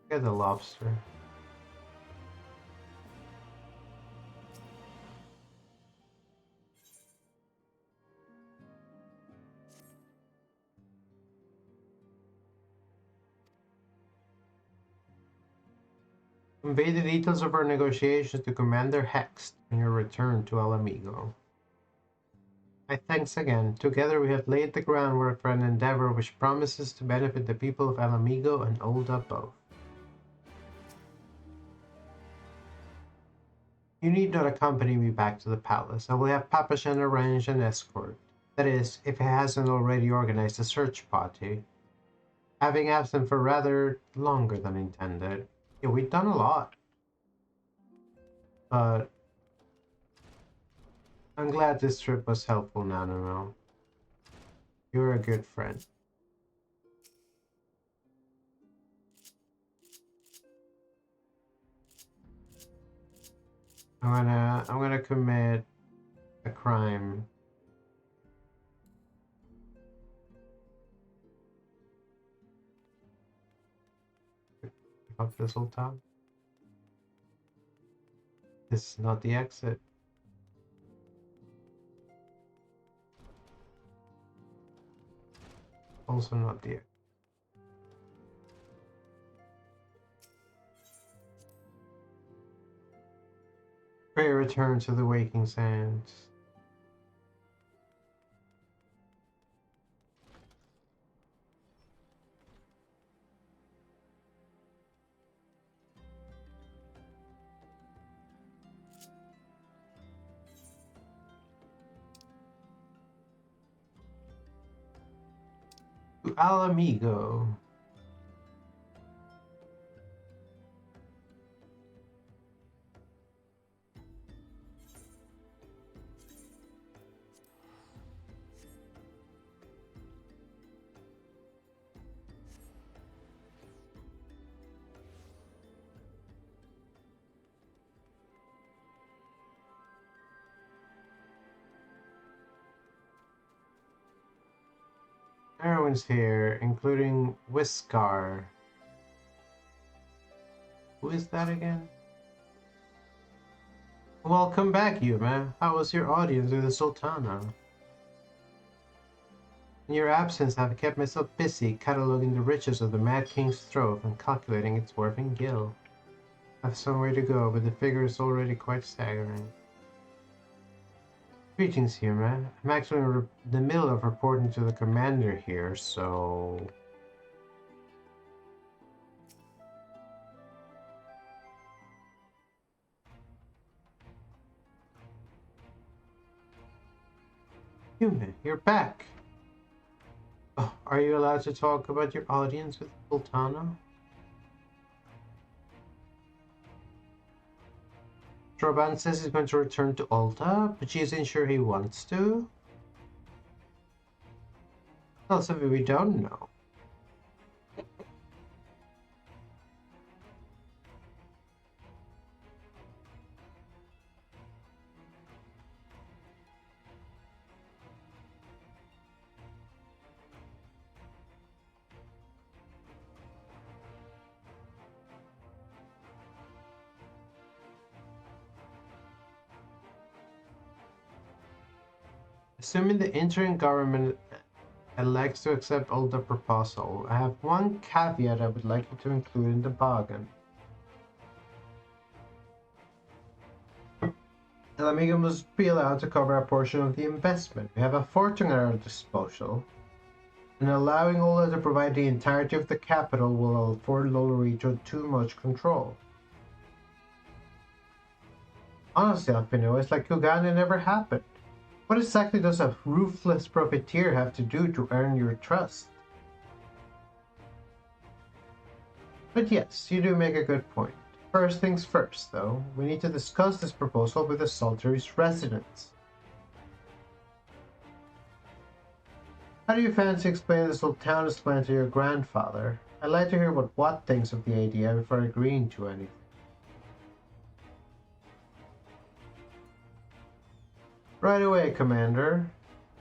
Get the lobster. Convey the details of our negotiations to Commander Hext on your return to Alamigo. My thanks again. Together we have laid the groundwork for an endeavor which promises to benefit the people of Alamigo and Ul'dah both. You need not accompany me back to the palace. I will have Papashan arrange an escort. That is, if he hasn't already organized a search party. Having absent for rather longer than intended. Yeah, we've done a lot. But I'm glad this trip was helpful, Nanamo. You're a good friend. I'm gonna commit a crime. Up this whole time. This is not the exit. Also not the exit. Pray return to the waking sands. To Alamigo. everyone's here, including Whiskar. Who is that again? Welcome back, Yuma. How was your audience with the Sultana? In your absence, I've kept myself busy cataloging the riches of the Mad King's trove and calculating its worth in gil. I've some way to go, but the figure is already quite staggering. Greetings, Yuma. I'm actually in the middle of reporting to the commander here, so... Yuma, you're back! Oh, are you allowed to talk about your audience with Sultana? Droban says he's going to return to Ulta, but she isn't sure he wants to. Well, something we don't know. Assuming the interim government elects to accept all the proposal, I have one caveat I would like you to include in the bargain. El Amigo must be allowed to cover a portion of the investment. We have a fortune at our disposal, and allowing Ola to provide the entirety of the capital will afford Lolorito too much control. Honestly, Alpino, it's like Uganda never happened. What exactly does a ruthless profiteer have to do to earn your trust? But yes, you do make a good point. First things first, though, we need to discuss this proposal with the Saltery's residents. How do you fancy explaining the Sultana's plan to your grandfather? I'd like to hear what Watt thinks of the idea before agreeing to anything. Right away, Commander.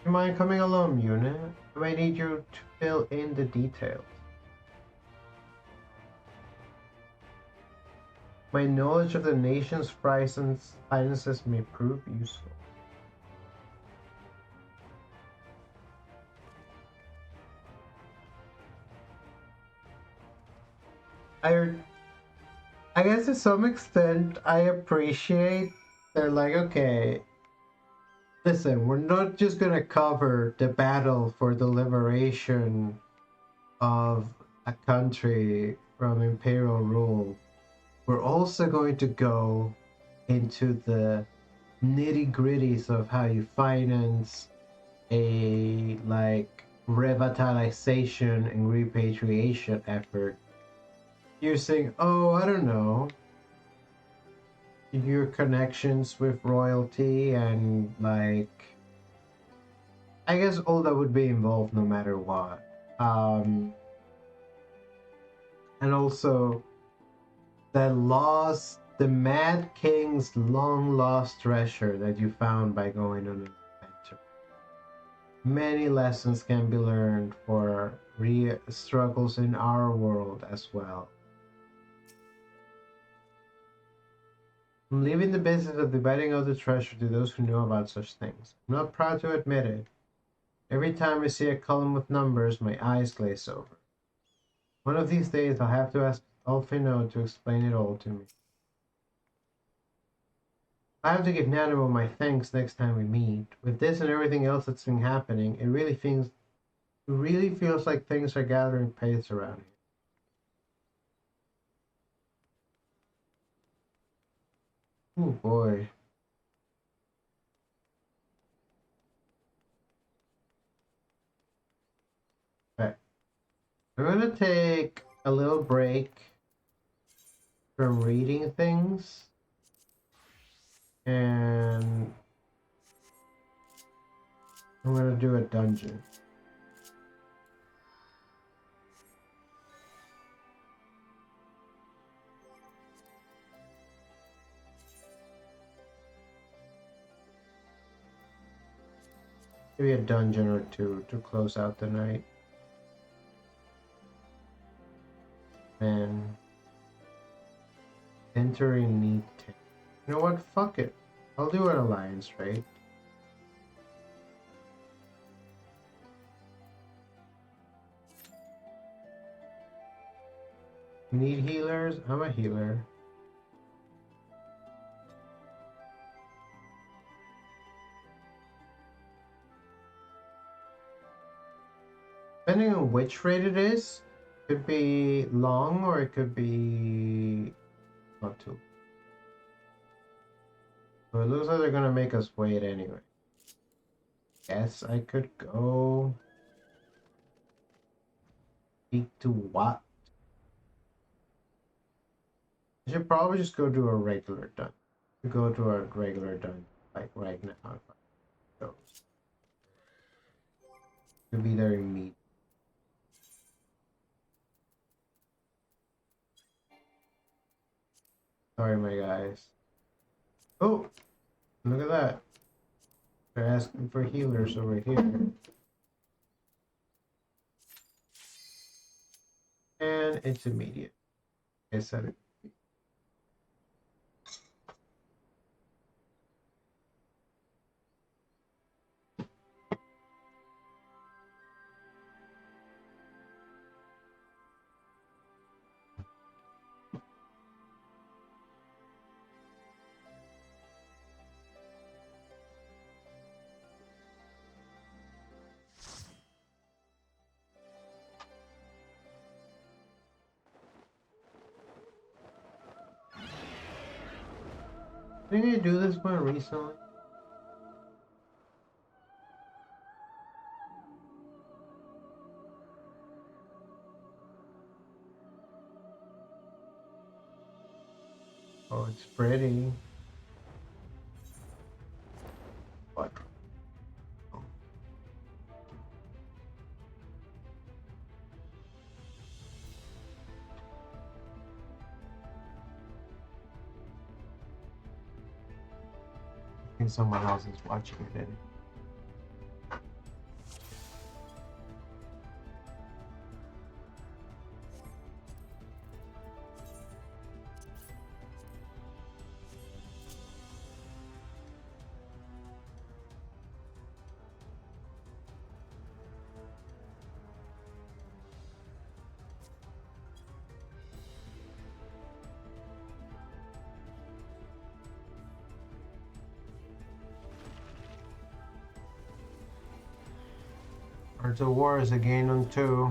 Do you mind coming along, unit? I may need you to fill in the details. My knowledge of the nation's finances may prove useful. I guess to some extent I appreciate they're like, okay, listen, we're not just gonna cover the battle for the liberation of a country from imperial rule. We're also going to go into the nitty-gritties of how you finance a like revitalization and repatriation effort. You're saying, oh, I don't know, your connections with royalty and like, I guess all that would be involved no matter what. And also the Mad King's long lost treasure that you found by going on an adventure. Many lessons can be learned for struggles in our world as well. I'm leaving the business of dividing out the treasure to those who know about such things. I'm not proud to admit it. Every time I see a column with numbers, my eyes glaze over. One of these days, I'll have to ask Alfino to explain it all to me. I have to give Nanimo my thanks next time we meet. With this and everything else that's been happening, it really feels like things are gathering pace around here. Oh boy. Okay. I'm gonna take a little break from reading things. And I'm gonna do a dungeon. Maybe a dungeon or two to close out the night. Man. Entering need 10. You know what? Fuck it. I'll do an alliance, right? You need healers? I'm a healer. Depending on which raid it is, could be long or it could be not too. So it looks like they're gonna make us wait anyway. Guess I could go speak to what? I should probably just go to a regular dun. Go to a regular dun like right now if I go. Could be there immediately. Sorry, my guys. Oh, look at that. They're asking for healers over here. And it's immediate. I said it. Didn't I do this one recently? Oh, it's pretty. What? Oh. I think someone else is watching it. Art of War is again on 2.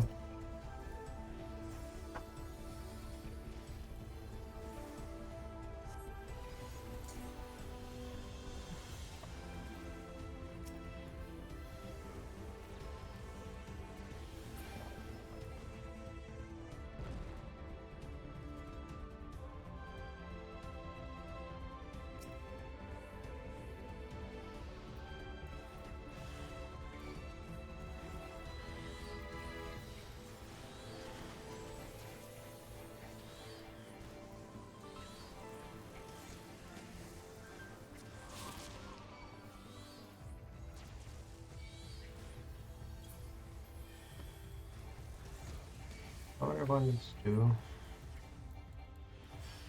What abundance do?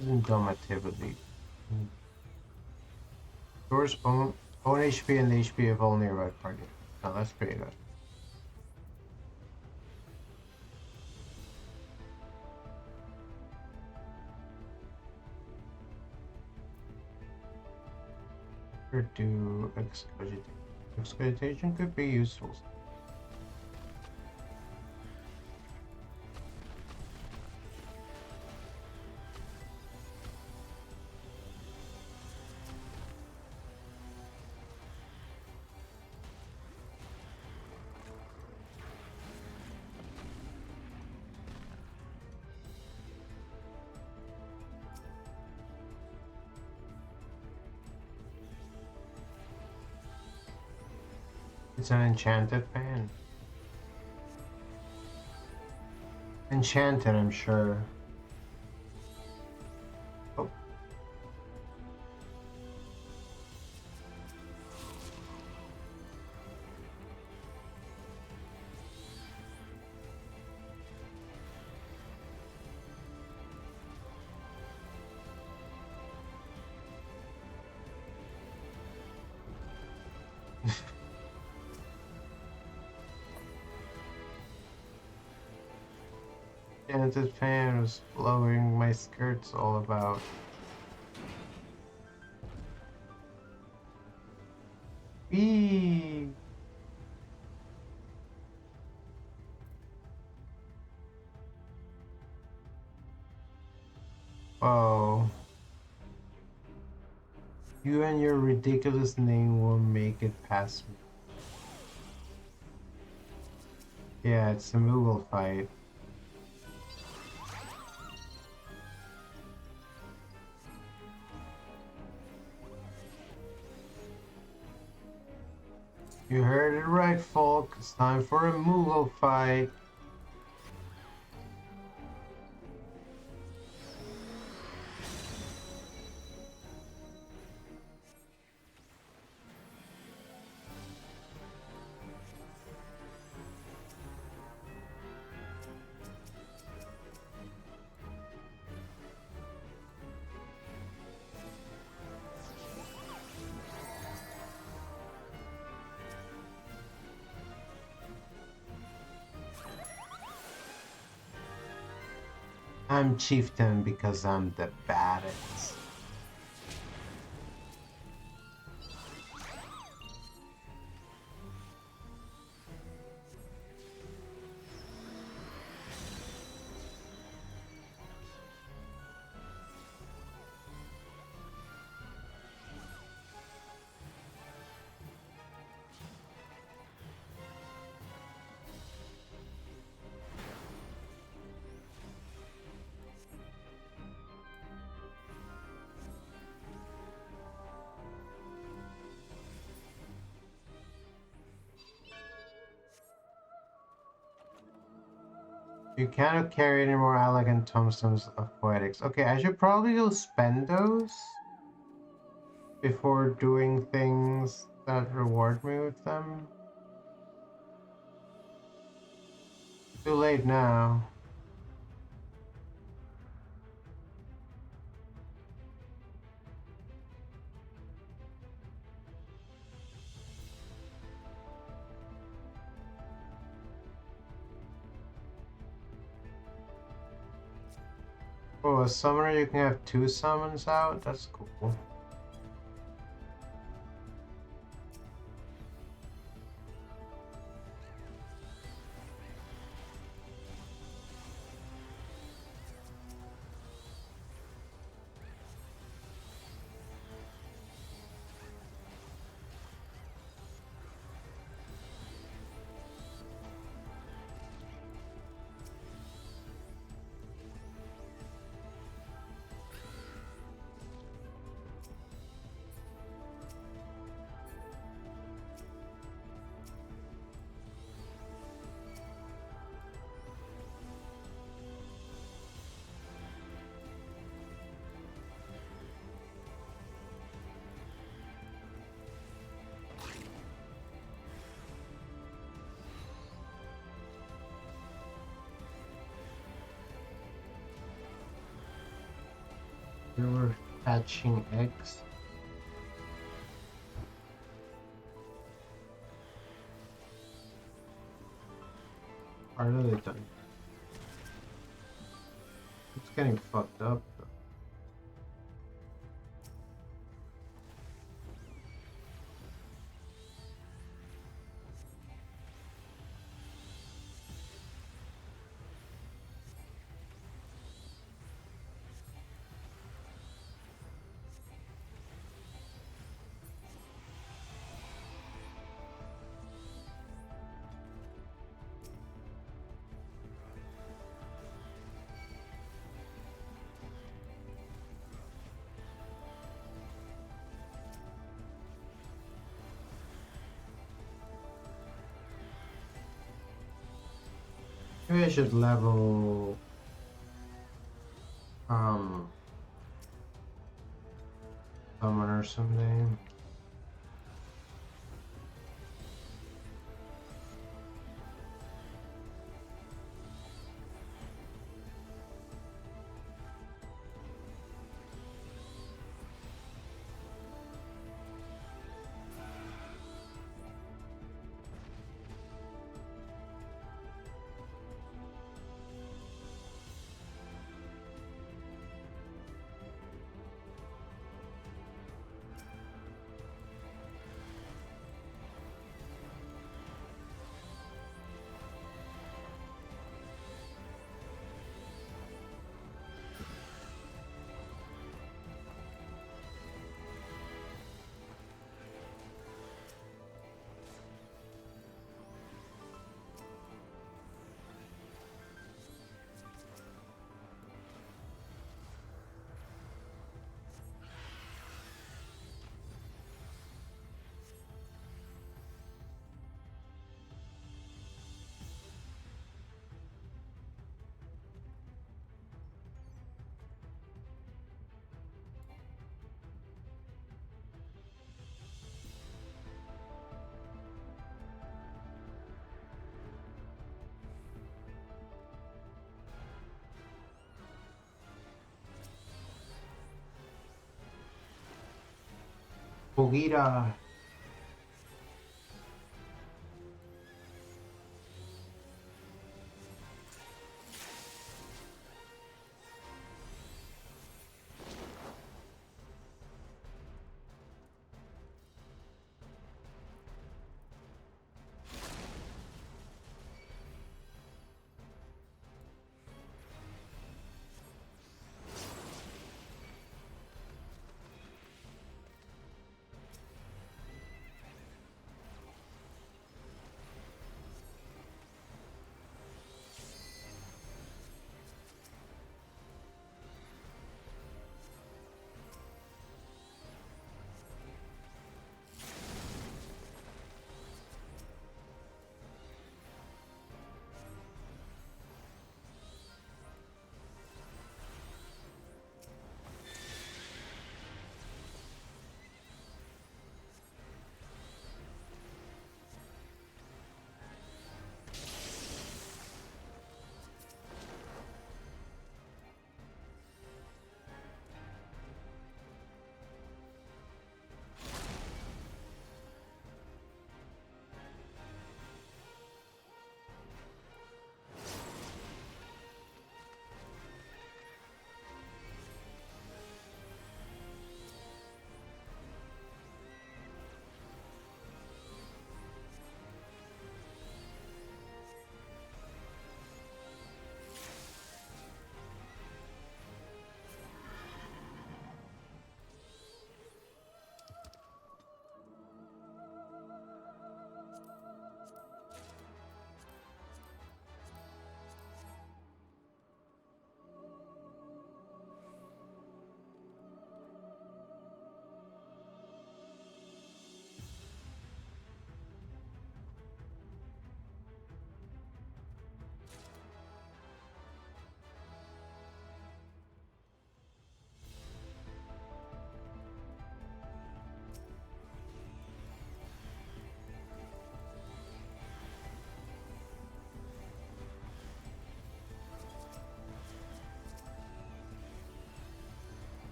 Isn't dumb activity. Yours own HP and the HP of all nearby party. Oh, that's pretty good. Or do excogitation. Excogitation could be useful. It's an enchanted fan. Enchanted, I'm sure. Oh. Enchanted fan was blowing my skirts all about. Eee! Oh. You and your ridiculous name won't make it past me. Yeah, it's a Moogle fight. You heard it right, folk. It's time for a Moogle fight. I'm chieftain because I'm the baddest. You cannot carry any more elegant tombstones of poetics. Okay, I should probably go spend those before doing things that reward me with them. Too late now. Oh, a summoner, you can have 2 summons out? That's cool. You were hatching eggs. Are they done? It's getting fucked up. Maybe I should level summoner someday. Gogeta.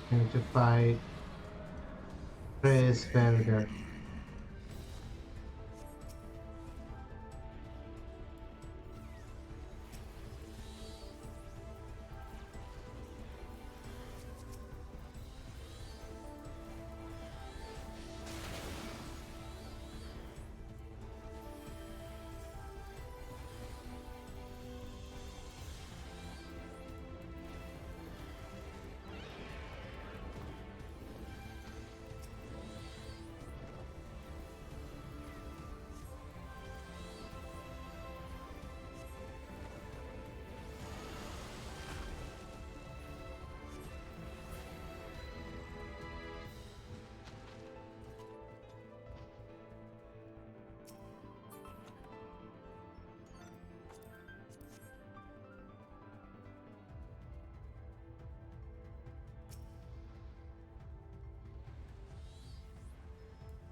Going to fight Transfaeries-vods.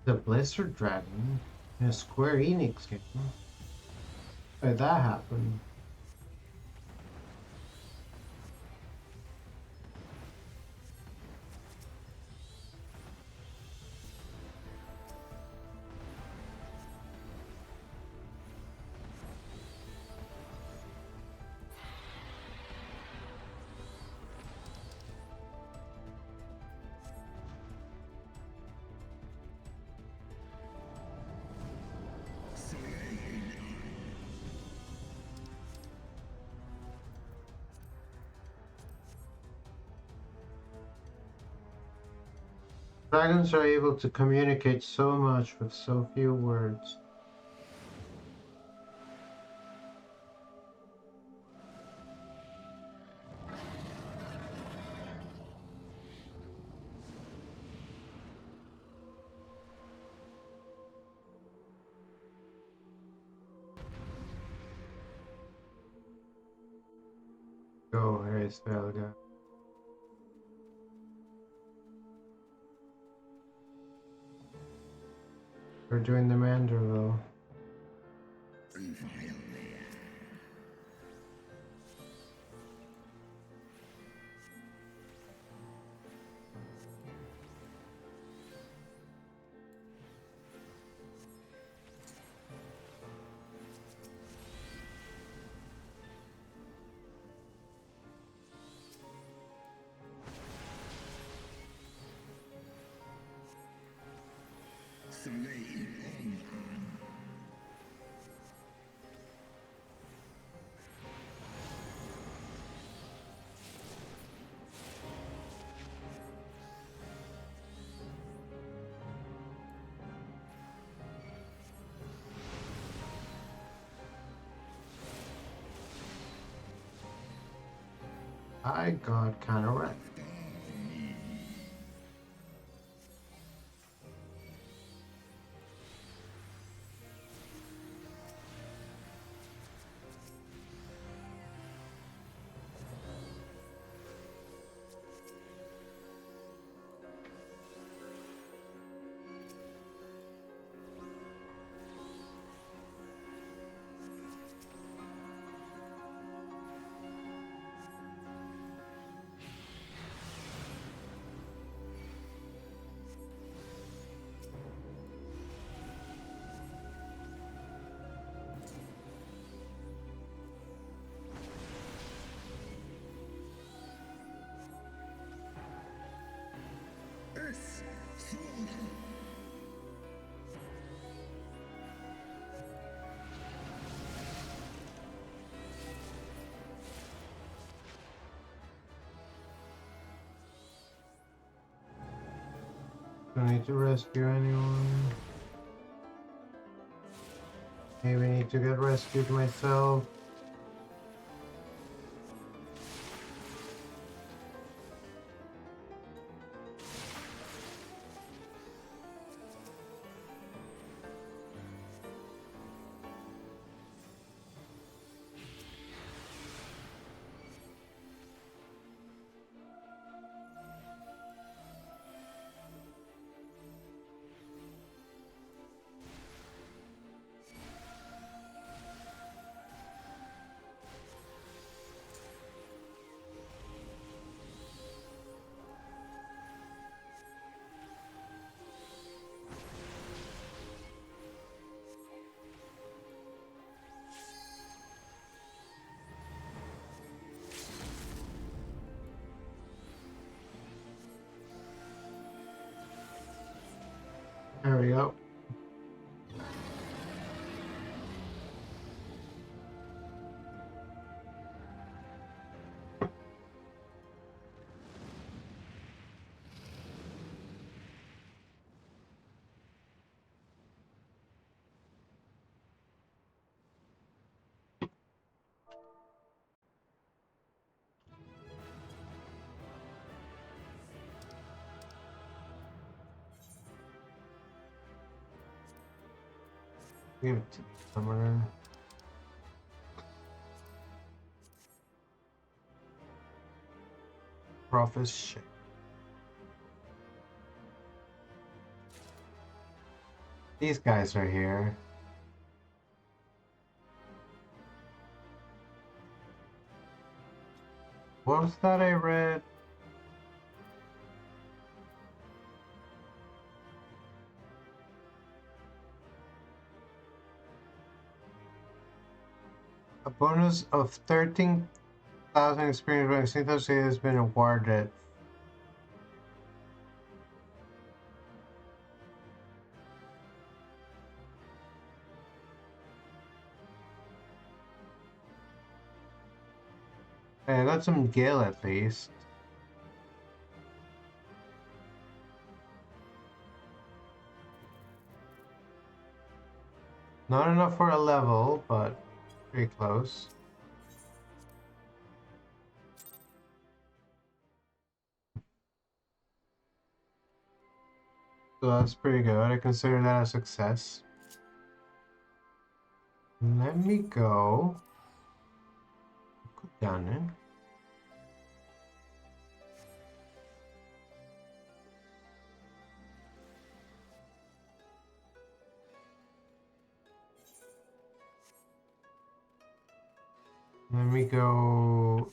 The Blizzard Dragon in a Square Enix game. How did that happen? Dragons are able to communicate so much with so few words. Go, Harris Belga. We're doing the Manderville. I got kind of wrecked. Don't need to rescue anyone. Maybe need to get rescued myself. There we go. Give it to me, summoner. Prophet's ship. These guys are here. What was that I read? A bonus of 13,000 experience when Synthos has been awarded. Hey, I got some Gale at least. Not enough for a level, but pretty close. So that's pretty good. I consider that a success. Let me go. Go down it. me go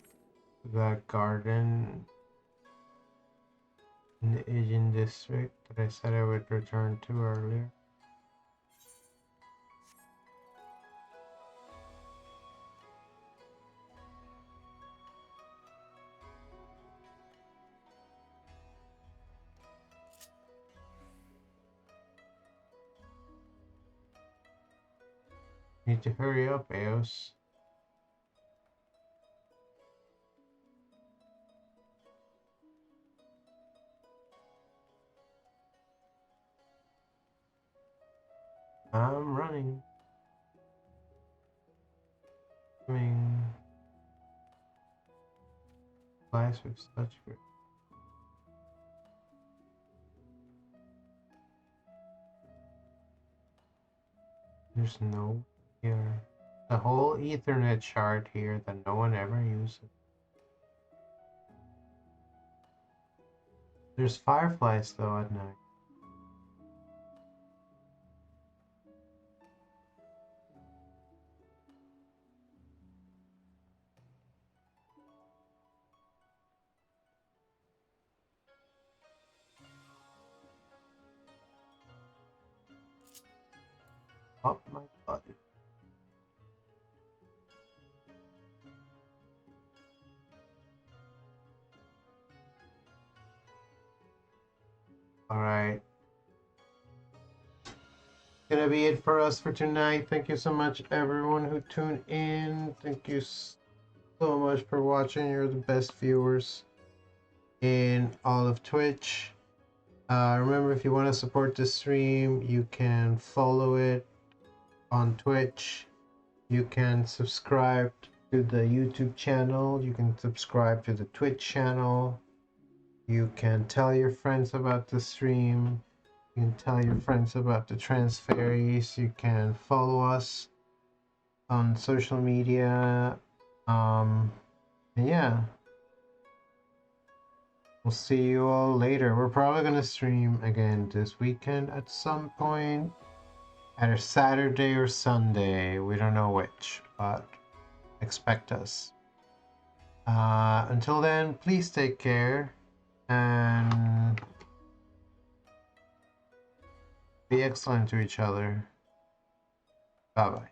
to that garden in the Asian district that I said I would return to earlier. Need to hurry up, Eos. I'm running. Coming. Flies with such grip. There's no here. The whole Ethernet shard here that no one ever uses. There's fireflies though at night. Up my butt. Alright. Gonna be it for us for tonight. Thank you so much, everyone who tuned in. Thank you so much for watching. You're the best viewers in all of Twitch. Remember, if you want to support the stream, you can follow it on Twitch. You can subscribe to the YouTube channel. You can subscribe to the Twitch channel. You can tell your friends about the stream. You can tell your friends about the Trans Fairies. You can follow us on social media. And yeah. We'll see you all later. We're probably going to stream again this weekend at some point. Either Saturday or Sunday. We don't know which, but expect us. Until then, please take care and be excellent to each other. Bye-bye.